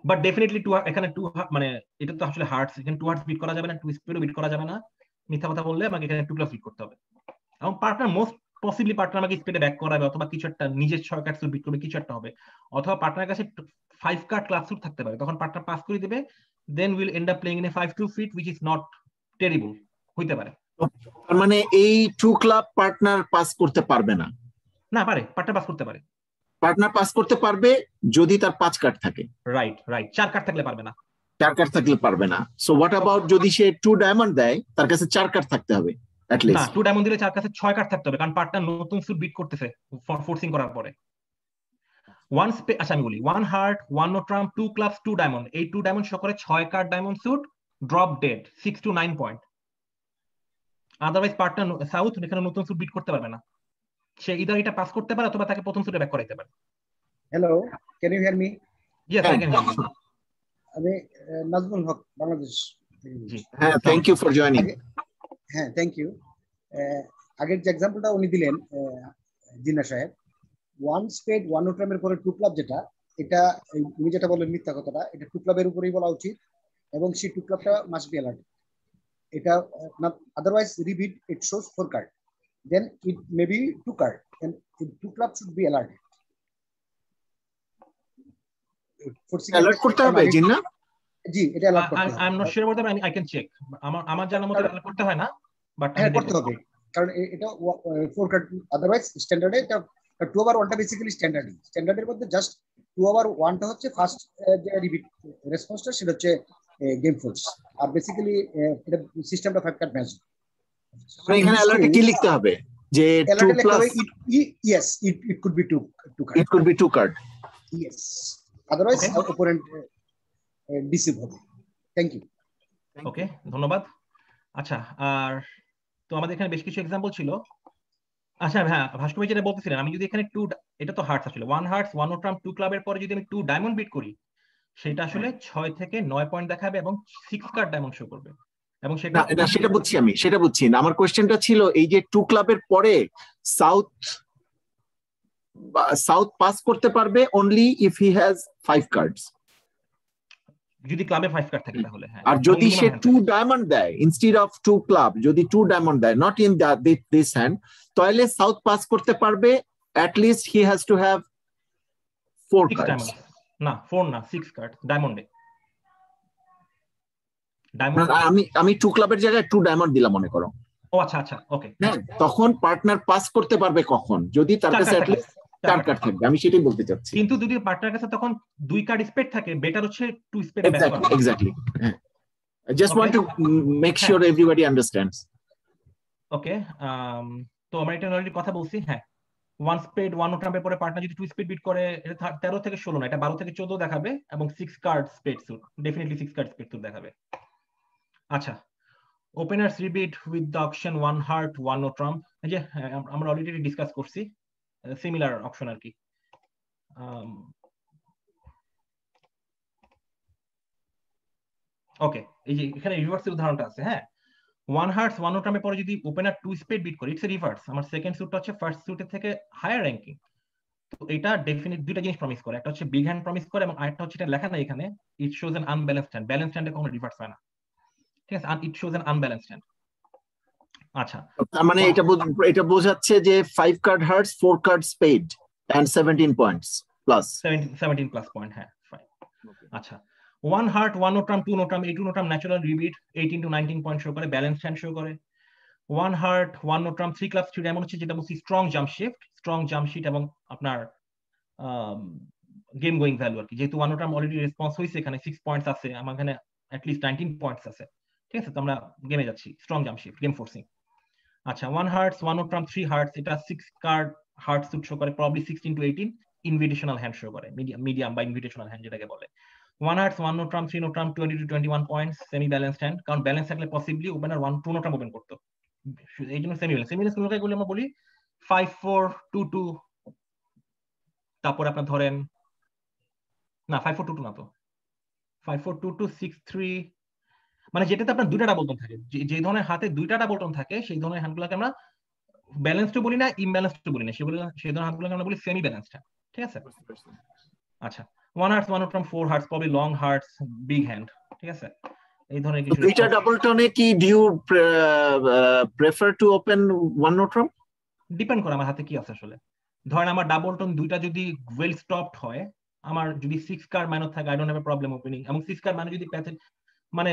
বাট ডেফিনেটলি এখানে 2 মানে এটা তো আসলে হার্টস, এখানে 2 হার্টস বিট করা যাবে না, 2 স্পিডও বিট করা যাবে না। মিথ্যা কথা বললে আমাকে এখানে 2 ক্লাব বিট করতে হবে, এবং পার্টনার মোস্ট পসিবলি পার্টনার আমাকে স্পিডে ব্যাক করাবে, অথবা কিছু একটা নিজের 6 কার্ড স্যুট বিট করবে, কিছু একটা হবে, অথবা পার্টনারের কাছে 5 কার্ড ক্লাব স্যুট থাকতে পারে, তখন পার্টনার পাস করে দিবে, then will end up playing in a 5-2 fit which is not terrible, হইতে পারে। তার মানে এই 2 ক্লাব পার্টনার পাস করতে পারবে না? না পারে, পার্টনার পাস করতে পারে। পার্টনার পাস করতে পারবে যদি তার 5 কার্ড থাকে। রাইট রাইট, 4 কার্ড থাকলে পারবে না। 4 কার্ড থাকলে পারবে না। সো হোয়াট অ্যাবাউট যদি সে 2 ডায়মন্ড দেয়, তার কাছে 4 কার্ড থাকতে হবে অ্যাট লিস্ট। না, 2 ডায়মন্ড দিলে 4 কাছে 6 কার্ড থাকতে হবে, কারণ পার্টনার নতুন স্যুট বিট করতেছে ফোর্সিং করার পরে। আচ্ছা আমি বলি, 1 heart 1 no trump 2 clubs 2 diamond, এই 2 ডায়মন্ড শো করে 6 card diamond suit, drop dead 6 to 9 point. Otherwise partner south এখানে নতুন স্যুট বিট করতে পারবে না, সে ইদার এটা পাস করতে পারে অথবা তাকে প্রথম স্যুটে ব্যাক করাইতে পারে। Hello, can you hear me? Yes I can hear you. আমি নাজমুল হক, বাংলাদেশ। জি হ্যাঁ, থ্যাংক ইউ ফর জয়েনিং। হ্যাঁ থ্যাংক ইউ। আগের যে এক্সাম্পলটা উনি দিলেন জিন্না সাহেব, 1 স্পেড 1 নো ট্রাম্পের পরে 2 ক্লাব, যেটা এটা উনি যেটা বললেন মিথ্যা কথাটা, এটা 2 ক্লাবের উপরেই বলা উচিত এবং সেই 2 ক্লাবটা মাস্ট বি অ্যালার্ট। এটা otherwise repeat it shows 4 card, then it may be 2 card end 2 club should be alert. Alert করতে হবে জিন্না? জি, এটা অ্যালার্ট করতে হবে। I am not sure about that, I can check. আমার জানার মতে অ্যালার্ট করতে হয় না, বাট হ্যাঁ করতে হবে, কারণ এটা 4 কার্ড, আদারওয়াইজ স্ট্যান্ডার্ডে এটা 2 ওভার 1টা বেসিক্যালি স্ট্যান্ডার্ডের মধ্যে জাস্ট 2 ওভার 1টা হচ্ছে ফার্স্ট যে রিপিট রেসপন্সটা, সেটা হচ্ছে গেম ফোর্স, আর বেসিক্যালি এটা সিস্টেমটা 5 কার্ড ম্যাচ। এখানে অ্যালার্টে কি লিখতে হবে? যে 2 plus yes, it could be 2 card, it could be 2 card, yes, otherwise opponent deceive হবে। Thank you. ওকে, ধন্যবাদ। আচ্ছা, আর তো আমাদের এখানে বেশ কিছু एग्जांपल ছিল। আচ্ছা হ্যাঁ, ভাস্কর ভাই যেটা বলতেছিলেন, আমি যদি এখানে 2, এটা তো হার্টস আসলে 1 হার্টস 1 নো ট্রাম্প 2 ক্লাবের পরে যদি আমি 2 ডায়মন্ড বিট করি, সেটা আসলে 6 থেকে 9 পয়েন্ট দেখাবে এবং 6 কার্ড ডায়মন্ড শো করবে। এবং সেটা না সেটা বুঝছি আমি, সেটা বুঝছি না। আমার কোশ্চেনটা ছিল এই যে 2 ক্লাবের পরে সাউথ পাস করতে পারবে only if he has 5 cards, যদি ক্লাবে 5 কার্ড থাকে তাহলে। হ্যাঁ, আর যদি সে 2 ডায়মন্ড দেয় ইনস্টেড অফ 2 ক্লাব, যদি 2 ডায়মন্ড দেয় নট ইন দিস হ্যান্ড, তাহলে সাউথ পাস করতে পারবে at least he has to have 4 cards. না 4 না, 6 কার্ড ডায়মন্ডে। আমি 2 ক্লাবের জায়গায় 2 ডায়মন্ড দিলাম মনে করো। ও আচ্ছা আচ্ছা, ওকে। হ্যাঁ, তখন পার্টনার পাস করতে পারবে কখন? যদি তার কাছে at least 4 কার্ড থাকবে। আমি সেটাই বলতে চাচ্ছি। কিন্তু যদি পার্টনার কাছে তখন 2 কার্ড স্পেড থাকে, বেটার হচ্ছে 2 স্পেড ব্যাক করা। Exactly. I just want to make sure everybody understands. ওকে, তো আমরা এটা অলরেডি কথা বলছি। হ্যাঁ, 1 স্পেড 1 নো ট্রাম্পের পরে পার্টনার যদি 2 স্পেড বিট করে, এটা 13 থেকে 16 না, এটা 12 থেকে 14 দেখাবে এবং 6 card spade suit, definitely 6 card spade suit দেখাবে। আচ্ছা, openers rebid with the option 1 heart 1 no trump, এই যে আমরা অলরেডি ডিসকাস করছি, সিমিলার অপশন আর কি। ওকে, এই যে এখানে রিভার্সের উদাহরণটা আছে। হ্যাঁ, 1 হার্টস 1 নো ট্রাম্পের পরে যদি ওপেনার 2 স্পেড বিট করে, ইটস এ রিভার্স। আমার সেকেন্ড স্যুটটা হচ্ছে ফার্স্ট স্যুটের থেকে হায়ার র‍্যাঙ্কিং, তো এটা ডেফিনিট দুইটা জিনিস প্রমিস করে, একটা হচ্ছে বিগ হ্যান্ড প্রমিস করে এবং আরেকটা হচ্ছে এটা লেখা নাই এখানে, it shows an unbalanced hand. Balanced হ্যান্ডে কখনো রিভার্স হয় না, ঠিক আছে? It shows an unbalanced hand. আচ্ছা, তার মানে এটা বোঝাচ্ছে যে 5 card hearts 4 card spade and 17 points plus 17 plus point. হ্যাঁ, ফাইন। আচ্ছা, 1 heart 1 no trump 2 no trump, এই 2 no trump natural rebid 18 to 19 point show করে, ব্যালেন্সড হ্যান্ড শো করে। 1 heart 1 no trump 3 clubs 3 diamond হচ্ছে যেটা বলছি স্ট্রং জাম্প শিফট এবং আপনার গেম গোয়িং ভ্যালু আর কি। যেহেতু 1 নো ট্রাম্প অলরেডি রেসপন্স হইছে, এখানে 6 পয়েন্টস আছে, আমার এখানে at least 19 পয়েন্টস আছে, ঠিক আছে? তো আমরা গেমে যাচ্ছি, strong jump shift, game forcing. আচ্ছা, 1 হার্টস 1 নো ট্রাম্প 3 হার্টস, এটা 6 কার্ড হার্ট স্যুট শো করে, probably 16 to 18 invitational hand show করে, মিডিয়াম বা ইনভিটেশনাল হ্যান্ড যেটাকে বলে। 1 hearts 1 no trump 3 no trump 20 to 21 points, semi balanced hand, কারণ balance থাকলে possibly opener 1 2 no trump open করতো, এই জন্য সেমি ব্যালেন্স গুলোকে আমরা বলি 5-4 2-2। তারপর আপনার ধরেন না 5-4-2-2 না, তো 5-4-2-2 6-3, মানে যেটাতে আপনার দুইটা ডাবল টন থাকে, যে ধরনের হাতে দুইটা ডাবল টন থাকে সেই ধরনের হ্যান্ডগুলোকে আমরা ব্যালেন্সড বলি না, ইমব্যালেন্সড বলি না, সেই ধরনের হ্যান্ডগুলোকে আমরা বলি সেমি ব্যালেন্সড, ঠিক আছে? আচ্ছা, 1 hearts 1 trump 4 hearts, probably long hearts big hand, ঠিক আছে? এই ধরনের কিছু। দুইটা ডাবল টনে কি do you prefer to open 1 no trump? Depend করে আমার হাতে কি আছে আসলে। ধরেন আমার ডাবল টন দুইটা যদি ওয়েল স্টপড হয়, আমার যদি 6 কার্ড মাইনাস থাকে, I don't have A problem opening, এবং 6 কার্ড মানে যদি মানে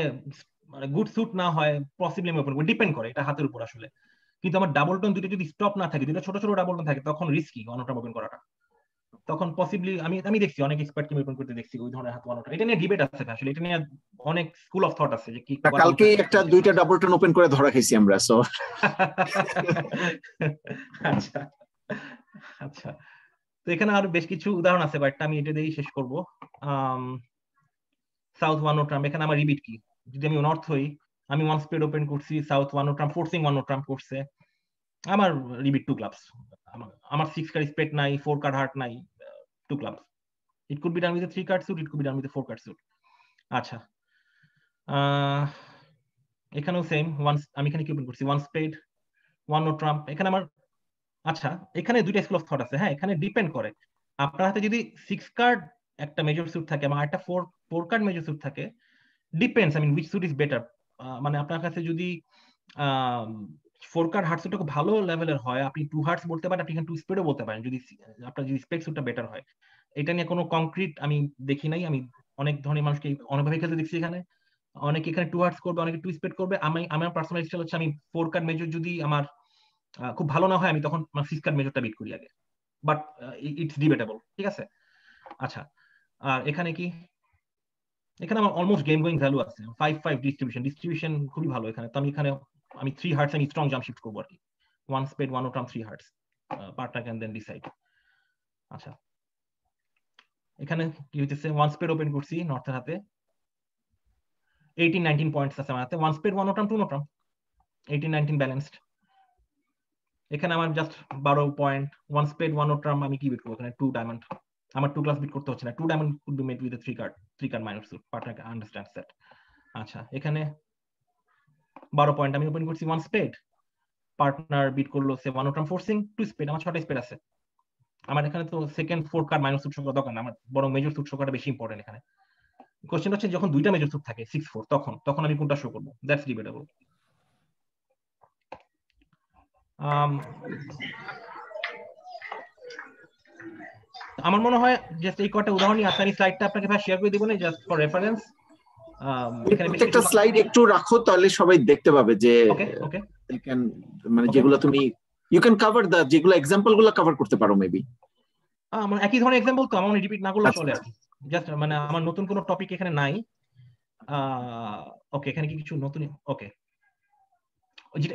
গুড স্যুট না হয়, পসিবলি আমি ওপেন করব, ডিপেন্ড করে, এটা হাতের উপর আসলে। কিন্তু আমার ডাবল টোন দুটো যদি স্টপ না থাকে, দুটো ছোট ছোট ডাবল টোন থাকে, তখন রিস্কি ওয়ান নোট ওপেন করাটা। তখন পসিবলি আমি দেখছি অনেক এক্সপার্ট কে ওপেন করতে দেখছি ওই ধরনের হাত ওয়ান নোট। এটা নিয়ে ডিবেট আছে আসলে, এটা নিয়ে অনেক স্কুল অফ থট আছে যে কি কালকে একটা দুইটা ডাবল টোন ওপেন করে ধরা খাইছি আমরা। সো আচ্ছা আচ্ছা, তো এখানে আরো বেশ কিছু উদাহরণ আছে, বাট আমি এটা দিয়েই শেষ করব। সাউথ ওয়ান নোট ট্রাম্প, এখানে আমার রিবিট কি, যদি আমি নর্থ হই, আমি ওয়ান স্পেড ওপেন করছি, south one no trump forcing one no Trump করছে, আমার রিবিট 2 ক্লাবস, আমার 6 কার্ড স্পেড নাই, 4 কার্ড হার্ট নাই, 2 clubs. It could be done with 3 card suit, it could be done with 4 card suit. আচ্ছা, এখানেও সেম, আমি এখানে কি ওপেন করছি, one spade one no trump, এখানে আমার, আচ্ছা এখানে দুইটা স্কুল অফ থট আছে। হ্যাঁ, এখানে ডিপেন্ড করে, আপনার হাতে যদি 6 কার্ড একটা মেজর স্যুট থাকে এবং একটা 4 কার্ড মেজর স্যুট থাকে, depends I mean which suit is better. মানে আপনার কাছে যদি 4 কার্ড হার্ট স্যুটটা খুব ভালো লেভেলের হয়, আপনি 2 হার্টস বলতে পারেন, আপনি এখানে 2 স্পেডও বলতে পারেন, যদি আপনার যদি স্পেক স্যুটটা বেটার হয়। এটা নিয়ে কোনো কংক্রিট আমি দেখি নাই, আমি অনেক ধরনের মানুষকে অনেকভাবে খেলতে দেখছি। এখানে অনেকে এখানে 2 হার্টস করবে, অনেকে 2 স্পেড করবে। আমার পার্সোনাল স্টাইল হচ্ছে আমি 4 কার্ড মেজর যদি আমার খুব ভালো না হয়, আমি তখন 6 কার্ড মেজরটা বিট করি আগে, বাট ইটস ডিবেটেবল, ঠিক আছে। আচ্ছা, আর এখানে কি, এখানে আমার অলমোস্ট গেম গোয়িং ভ্যালু আছে, 5-5 ডিস্ট্রিবিউশন খুবই ভালো এখানে। তো আমি 3 হার্টস আমি স্ট্রং জাম্প শিফট করবো আর কি, one spade one no trump 3 hearts, partner can then decide. আচ্ছা, এখানে কি হইতেছে, ওয়ান স্পেড ওপেন করছি নর্থের হাতে, 18-19 পয়েন্টস আছে আমার হাতে, one spade one no trump 2 no trump, 18-19 balanced. এখানে আমার just 12 point, one spade one no trump, আমি কি বিট করবো এখানে, 2 ডায়মন্ড, আমার 2 ক্লাস বিট করতে হচ্ছে না, 2 diamond could be made with 3 card minor suit, partner understands that. আচ্ছা, এখানে 12 পয়েন্ট আমি ওপেন করছি ওয়ান স্পেড, পার্টনার বিট করলো সে one no trump forcing 2 spade, আমার 6টা স্পেড আছে। আমার এখানে তো সেকেন্ড 4 কার্ড মাইনর স্যুট শোকার দরকার না, আমার বরং মেজর স্যুট শোকাটা বেশি ইম্পর্টেন্ট এখানে। কোশ্চেন হচ্ছে যখন দুইটা মেজর স্যুট থাকে 6-4, তখন আমি কোনটা শো করবো, দ্যাটস ডিবেটেবল। আমার মনে হয় জাস্ট এই কটা উদাহরণই আছে, আমি স্লাইডটা আপনাকে ভাই শেয়ার করে দিব না, জাস্ট ফর রেফারেন্স। এখানে প্রত্যেকটা স্লাইড একটু রাখো, তাহলে সবাই দেখতে পাবে যে ওকে মানে যেগুলো তুমি ইউ ক্যান কভার দা, যেগুলো এক্সাম্পল গুলো কভার করতে পারো মেবি। আমার একই ধরনের এক্সাম্পল, তো আমার রিপিট না করলে চলে আর কি, জাস্ট মানে আমার নতুন কোনো টপিক এখানে নাই। ওকে, এখানে কি কিছু নতুন, ওকে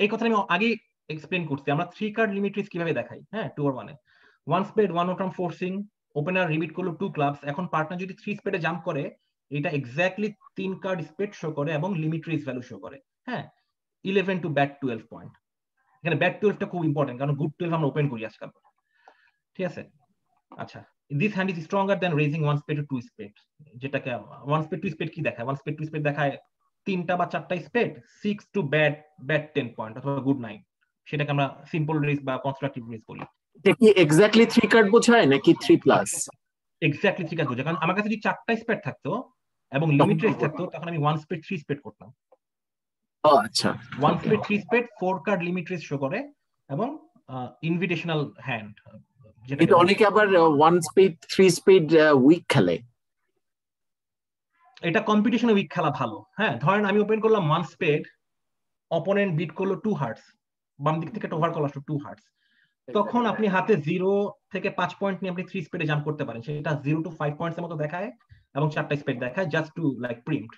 এই কথা আমি আগে এক্সপ্লেন করছি, আমরা 3 কার্ড লিমিট রিস্ক কিভাবে দেখাই। হ্যাঁ, 2-1 one spade one no trump forcing, opener rebid করলো 2 ক্লাবস, এখন পার্টনার যদি 3 স্পেডে জাম্প করে, এটা এক্স্যাক্টলি 3 কার্ড স্পেড শো করে এবং লিমিট রিস্ক ভ্যালু শো করে। হ্যাঁ, 11 টু ব্যাট 12 পয়েন্ট, এখানে ব্যাট 12টা খুব ইম্পর্টেন্ট, কারণ গুড 12 আমরা ওপেন করি আজকাল, ঠিক আছে। আচ্ছা, this hand is stronger than raising one spade to 2 spade, যেটাকে ওয়ান স্পেড 2 স্পেড কি দেখায়, ওয়ান স্পেড 2 স্পেড দেখায় 3টা বা 4টা স্পেড, 6 টু ব্যাট 10 পয়েন্ট অথবা গুড 9, সেটাকে আমরা সিম্পল রিস্ক বা কনস্ট্রাকটিভ রিস্ক বলি। এটা কি এক্স্যাক্টলি 3 কার্ড বোঝায় নাকি 3 প্লাস? এক্স্যাক্টলি 3 কার্ড বোঝায়, কারণ আমার কাছে যদি 4টা স্পেড থাকতো এবং লিমিট রিস্ক থাকতো, তখন আমি ওয়ান স্পেড 3 স্পেড করতাম। ও আচ্ছা, one spade 3 spade 4 card limit risk show করে এবং ইনভিটেশনাল হ্যান্ড, যেটা অনেকে আবার ওয়ান স্পিড 3 স্পিড উইক খেলে। এটা কম্পিটিশনে উইক খেলা ভালো। হ্যাঁ, ধরেন আমি ওপেন করলাম ওয়ান স্পেড, অপোনেন্ট বিট করলো 2 হার্টস, বাম দিক থেকে একটা ওভার কল আসলো 2 হার্টস, তখন আপনি হাতে 0 থেকে 5 পয়েন্ট নিয়ে আপনি 3 স্পেডে জাম্প করতে পারেন, সেটা 0 to 5 পয়েন্টস এর মতো দেখায় এবং 4টা স্পেড দেখায়, just to like preempt.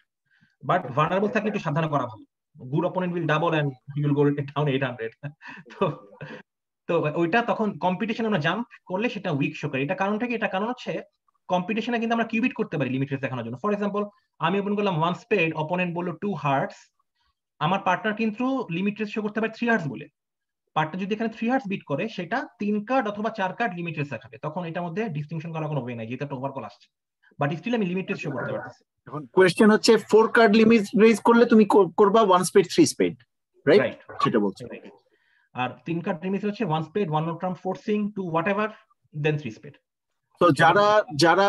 But vulnerable থাকলে একটু সাবধান করা ভালো, good opponent will double and he will go down 800। তো ওইটা তখন কম্পিটিশনে আমরা জাম্প করলে সেটা উইক শো করে। এটা কারণটা কি? এটা কারণ হচ্ছে কম্পিটিশনে কিন্তু আমরা কিউবিট করতে পারি লিমিট রেস দেখানোর জন্য। ফর এক্সাম্পল, আমি ওপেন করলাম ওয়ান স্পেড, অপোনেন্ট বললো 2 হার্টস, আমার পার্টনার কিন্তু লিমিট রেস শো করতে পারে 3 হার্টস বলে। পার্টনার যদি এখানে 3 হার্টস বিট করে, সেটা 3 কার্ড অথবা 4 কার্ড লিমিট রেস দেখাবে, তখন এটার মধ্যে ডিস্টিংশন করার কোনো ওয়ে নাই, যেহেতু একটা ওভারকল আসছে, বাট স্টিল আমি লিমিট রেস শো করতে পারতেছি। এখন কোশ্চেন হচ্ছে 4 কার্ড লিমিট রেজ করলে তুমি করবা 1 স্পেড 3 স্পেড, রাইট? সেটা বলছো। আর 3 কার্ড লিমিট হচ্ছে 1 spade 1 no trump forcing to whatever then 3 spade. তো যারা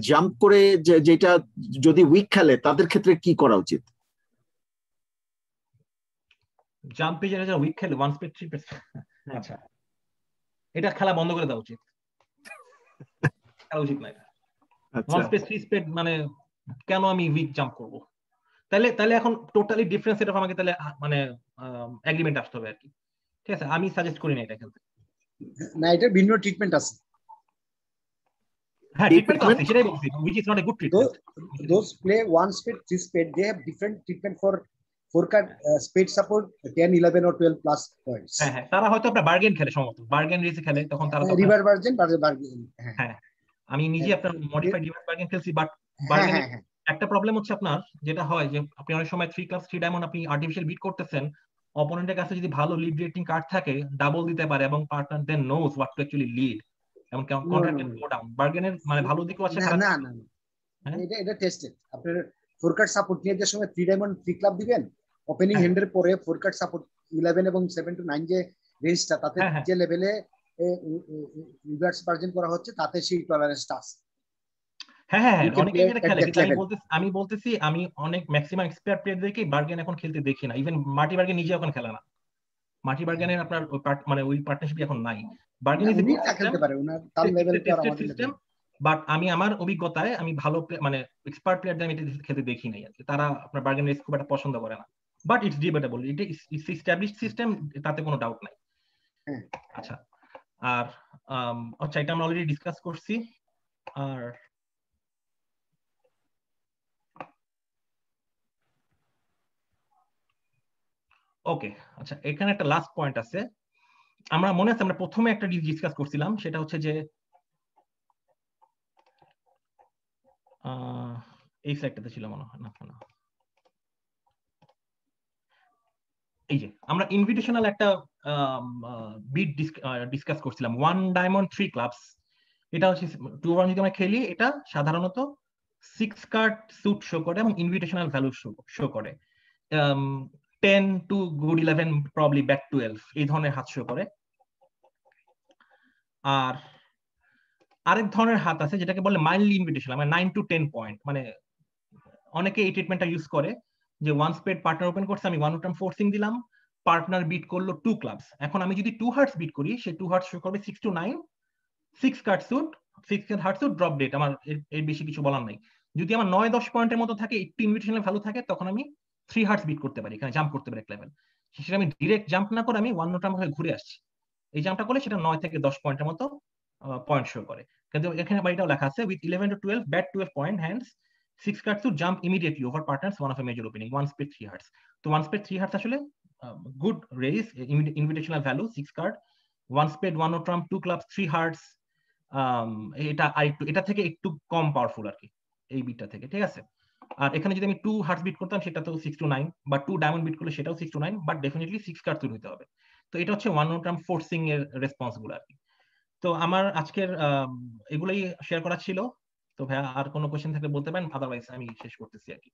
জাম্প করে যেটা যদি উইক খেলে, তাদের ক্ষেত্রে কি করা উচিত? জাম্পে যারা উইক খেলে 1 স্পেড 3 স্পেড, আচ্ছা এটা খেলা বন্ধ করে দেওয়া উচিত, খেলা উচিত না এটা। 1 স্পেড 3 স্পেড মানে কেন আমি উইক জাম্প করব? তাহলে এখন টোটালি ডিফারেন্স সেট অফ আমাকে তাহলে মানে এগ্রিমেন্ট আসতে হবে আর কি। ঠিক আছে, আমি সাজেস্ট করি না এটা খেলতে। না, এটা ভিন্ন ট্রিটমেন্ট আছে। হ্যাঁ, ট্রিটমেন্ট তো আছে, সেটাই বলছি, which is not a good treatment. Those play 1 spade, 3 spade, they have different treatment for 4 card spade support 10, 11 or 12 plus points. হ্যাঁ হ্যাঁ, তারা হয়তো আপনার বার্গেন খেলে, সম্ভবত বার্গেন রেসে খেলে, তখন তারা রিভার বার্গেন বার্গেন। হ্যাঁ, আমি নিজে আপনার মডিফাইড রিভার বার্গেন খেলছি, বাট বার্গেন একটা প্রবলেম হচ্ছে আপনার যেটা হয় যে আপনি অনেক সময় 3 ক্লাস 3 ডায়মন্ড আপনি আর্টিফিশিয়াল বিট করতেছেন, অপোনেন্টের কাছে যদি ভালো লিড রেটিং কার্ড থাকে ডাবল দিতে পারে এবং partner then knows what to actually lead, এবং কন্ট্রাক্ট ক্যান গো ডাউন। বার্গেনের মানে ভালো দিকও আছে। না না, এটা টেস্টেড। আপনার 4 কার্ড সাপোর্ট নিয়ে যে সময় 3 ডায়মন্ড 3 ক্লাব দিবেন, ওপেনিং হ্যান্ডের পরে 4 কার্ড সাপোর্ট 11 এবং 7 to 9 যে রেঞ্জটা, তাতে যে লেভেলে রিভার্স বার্গেন করা হচ্ছে তাতে সেই টলারেন্সটা আছে। হ্যাঁ, অনেকে এটা খেলে, আমি বলতেছি আমি অনেক ম্যাক্সিমাম এক্সপার্ট প্লেয়ারদেরকে বার্গেন এখন খেলতে দেখি না। ইভেন মার্টি বার্গেন নিজে এখন খেলে না। মার্টি বার্গেনের আপনার মানে ওই পার্টনারশিপ এখন নাই। বার্গেন ইজ খেলতে পারে, ওনার তার লেভেল তো আর আমাদের সিস্টেম, বাট আমি আমার অভিজ্ঞতায় আমি ভালো মানে এক্সপার্ট প্লেয়ারদের আমি এটা খেলতে দেখি নাই আর কি। তারা আপনার বার্গেন রেস খুব একটা পছন্দ করে না, বাট ইটস ডিবেটেবল, এটা ইটস এস্টাবলিশড সিস্টেম, তাতে কোনো ডাউট নাই। আচ্ছা, আর আচ্ছা, এটা আমরা অলরেডি ডিসকাস করছি। আর ওকে, আচ্ছা, এখানে একটা লাস্ট পয়েন্ট আছে। আমরা মনে আছে আমরা প্রথমে একটা ডিসকাস করছিলাম, সেটা হচ্ছে যে এই স্লাইডটাতে ছিল মনে হয়, না এই যে আমরা ইনভিটেশনাল একটা বিট ডিসকাস করছিলাম, 1 ডায়মন্ড 3 ক্লাবস। এটা হচ্ছে 2-1 যদি আমরা খেলি, এটা সাধারণত 6 কার্ড স্যুট শো করে এবং ইনভিটেশনাল ভ্যালু শো করে। 10 to good 11 probably back 12 এই ধরনের হাত শো করে। আর আরেক ধরনের হাত আছে যেটাকে বলে মাইল্ডলি ইনভিটেশনাল, মানে 9 to 10 পয়েন্ট। মানে অনেকে এই ট্রিটমেন্টটা ইউজ করে যে 1 স্পেড পার্টনার ওপেন করছে, আমি 1 টার্ম ফোর্সিং দিলাম, পার্টনার বিট করলো 2 ক্লাবস। এখন আমি যদি 2 হার্টস বিট করি, সেই 2 হার্টস শো করবে 6 to 9, 6 card suit, 6 hearts suit, drop dead. আমার এর বেশি কিছু বলার নাই। যদি আমার 9-10 পয়েন্টের মতো থাকে, একটু ইনভিটেশনাল ভ্যালু থাকে, তখন আমি 3 হার্টস বিট করতে পারি, এখানে জাম্প করতে পারি এক লেভেল। সেটা আমি ডিরেক্ট জাম্প না করে আমি 1 টার্ম হয়ে ঘুরে আসছি। এই জাম্পটা করলে সেটা 9 থেকে 10 পয়েন্টের মতো পয়েন্ট শো করে। কিন্তু এখানে বাড়িটাও লেখা আছে with 11 to 12 bat 12 point hands, 6 cards to jump immediately over partners one of a major opening, 1 spade 3 hearts. তো 1 spade 3 hearts আসলে good raise, invitational value, 6 card, 1 spade 1 trump 2 clubs 3 hearts, এটা থেকে একটু কম পাওয়ারফুল আর কি এই বিটটা থেকে, ঠিক আছে। আর এখানে যদি আমি 2 হার্টস বিট করতাম, সেটা তো 6 to 9, বা 2 ডায়মন্ড বিট করলে সেটাও 6 to 9, বাট ডেফিনেটলি 6 কার্ড তুলে হতে হবে। তো এটা হচ্ছে 1 টার্ম ফোর্সিং এর রেসপন্স গুলো আর কি। তো আমার আজকের এগুলাই শেয়ার করা ছিল। তো ভাইয়া আর কোনো কোশ্চেন থাকলে বলতে পারেন, আদারওয়াইজ আমি শেষ করতেছি আর কি।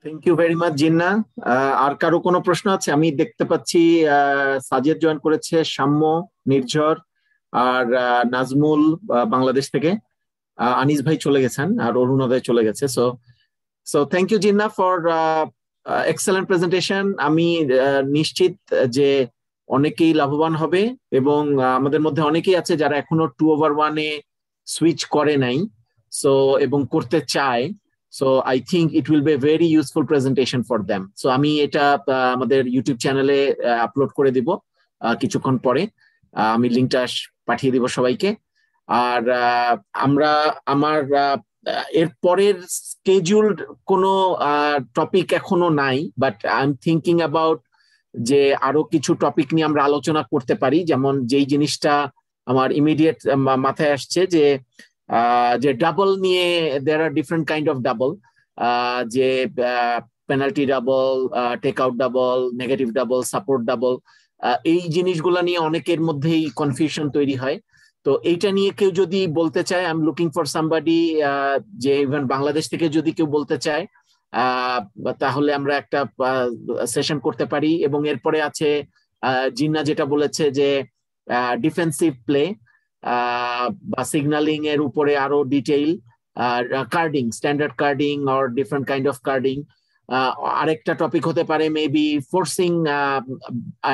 Thank you very much Jinnah. আর কারো কোনো প্রশ্ন আছে? আমি দেখতে পাচ্ছি সাজেদ জয়েন করেছে, সাম্য, নির্ঝর আর নাজমুল বাংলাদেশ থেকে, আনিস ভাই চলে গেছেন আর অরুণোদয় চলে গেছে। So thank you Jinnah for excellent presentation. আমি নিশ্চিত যে অনেকেই লাভবান হবে, এবং আমাদের মধ্যে অনেকেই আছে যারা এখনো 2/1 এ সুইচ করে নাই, সো এবং করতে চায়। So I think it will be a very useful presentation for them. So আমি এটা আমাদের ইউটিউব চ্যানেলে আপলোড করে দিব কিছুক্ষণ পরে। আমি লিঙ্কটা পাঠিয়ে দিব সবাইকে। আর আমার এর পরের স্কেডিউলড কোনো টপিক এখনো নাই, but I am thinking about যে আরো কিছু টপিক নিয়ে আমরা আলোচনা করতে পারি। যেমন যেই জিনিসটা আমার ইমিডিয়েট মাথায় আসছে যে ডাবল নিয়ে, there are different kind of double, যে penalty double, take out double, negative double, support double, এই জিনিসগুলো নিয়ে অনেকের মধ্যেই কনফিউশন তৈরি হয়। তো এইটা নিয়ে কেউ যদি বলতে চায়, I am looking for somebody, যে ইভেন বাংলাদেশ থেকে যদি কেউ বলতে চায়, তাহলে আমরা একটা সেশন করতে পারি। এবং এরপরে আছে জিন্না যেটা বলেছে যে ডিফেন্সিভ প্লে বা সিগন্যালিং এর উপরে আরো detail, carding, standard carding or different kind of carding. আরেকটা টপিক হতে পারে maybe forcing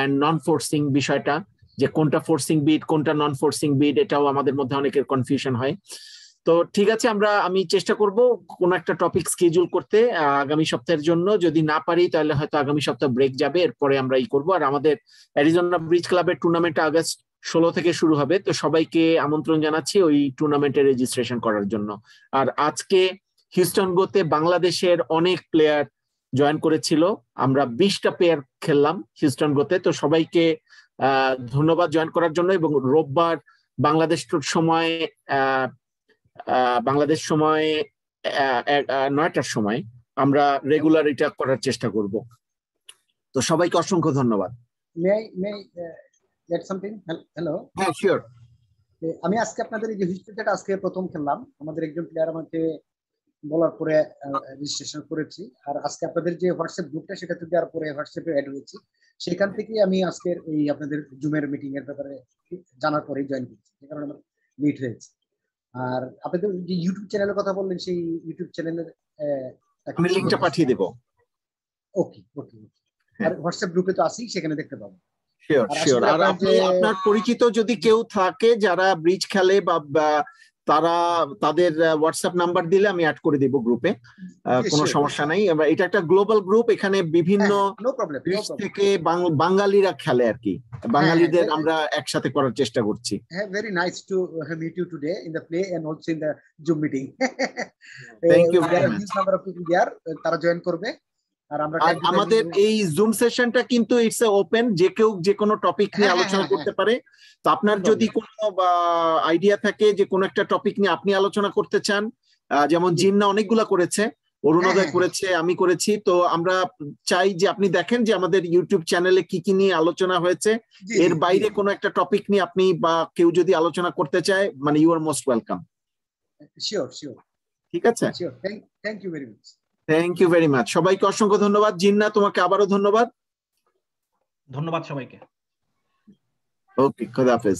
and non forcing বিষয়টা, যে কোনটা ফোর্সিং বিট কোনটা নন ফোর্সিং বিট, এটাও আমাদের মধ্যে অনেকের কনফিউশন হয়। তো ঠিক আছে, আমি চেষ্টা করব কোন একটা টপিক স্কেডিউল করতে আগামী সপ্তাহের জন্য। যদি না পারি তাহলে হয়তো আগামী সপ্তাহ ব্রেক যাবে, এরপরে আমরা করব। আর আমাদের অ্যারিজোনা ব্রিজ ক্লাবের টুর্নামেন্ট আগস্ট 16 থেকে শুরু হবে, তো সবাইকে আমন্ত্রণ জানাচ্ছি ওই টুর্নামেন্টে রেজিস্ট্রেশন করার জন্য। আর আজকে হিউস্টন গোতে বাংলাদেশের অনেক প্লেয়ার জয়েন করেছিল, আমরা 20টা প্লেয়ার খেললাম হিউস্টন গোতে। তো সবাইকে ধন্যবাদ জয়েন করার জন্য। এবং রোববার বাংলাদেশ সময় 9টার সময় আমরা রেগুলার এটা করার চেষ্টা করব। তো সবাইকে অসংখ্য ধন্যবাদ। হ্যালো, হ্যাঁ শিওর। আমি আজকে আপনাদের এই যে হিস্ট্রিটা আজকে প্রথম খেললাম, আমাদের একজন প্লেয়ার আমাকে বলার পরে রেজিস্ট্রেশন করেছি। আর আজকে আপনাদের যে হোয়াটসঅ্যাপ গ্রুপটা সেটাতে দেওয়ার পরে হোয়াটসঅ্যাপে অ্যাড হয়েছি, সেখান থেকে আমি আজকের এই আপনাদের জুমের মিটিং এর ব্যাপারে জানার পরে জয়েন করছি, যে কারণে আমার মিট হয়েছে। আর আপনাদের যে ইউটিউব চ্যানেলের কথা বললেন, সেই ইউটিউব চ্যানেলের আমি লিংকটা পাঠিয়ে দেব। ওকে ওকে। আর হোয়াটসঅ্যাপ গ্রুপে তো আছি, সেখানে দেখতে পাবো। Sure sure. আর আপনার পরিচিত যদি কেউ থাকে যারা ব্রিজ খেলে বা তাদের হোয়াটসঅ্যাপ নাম্বার দিলে আমি অ্যাড করে দিব গ্রুপে, কোনো সমস্যা নাই। এটা একটা গ্লোবাল গ্রুপ, এখানে বিভিন্ন ব্রিজ থেকে বাঙালিরা খেলে আর কি, বাঙালিদের আমরা একসাথে করার চেষ্টা করছি। হ্যাঁ, very nice to meet you today in the play and also in the Zoom meeting. Thank you very much. Number of people there, তারা জয়েন করবে। আর আমাদের এই জুম সেশনটা কিন্তু ইটস ওপেন, যে কেউ যে কোনো টপিক নিয়ে আলোচনা করতে পারে। তো আপনার যদি কোনো আইডিয়া থাকে যে কোনো একটা টপিক নিয়ে আপনি আলোচনা করতে চান, যেমন জিন্না অনেকগুলা করেছে, অরুণোদয় করেছে, আমি করেছি, তো আমরা চাই যে আপনি দেখেন যে আমাদের ইউটিউব চ্যানেলে কি কি নিয়ে আলোচনা হয়েছে, এর বাইরে কোনো একটা টপিক নিয়ে আপনি বা কেউ যদি আলোচনা করতে চায়, মানে you are most welcome. Sure sure. ঠিক আছে, sure. Thank you very much. Thank you very much. সবাইকে অসংখ্য ধন্যবাদ। জিন্না, তোমাকে আবারও ধন্যবাদ। ধন্যবাদ সবাইকে। ওকে, খোদা হাফেজ।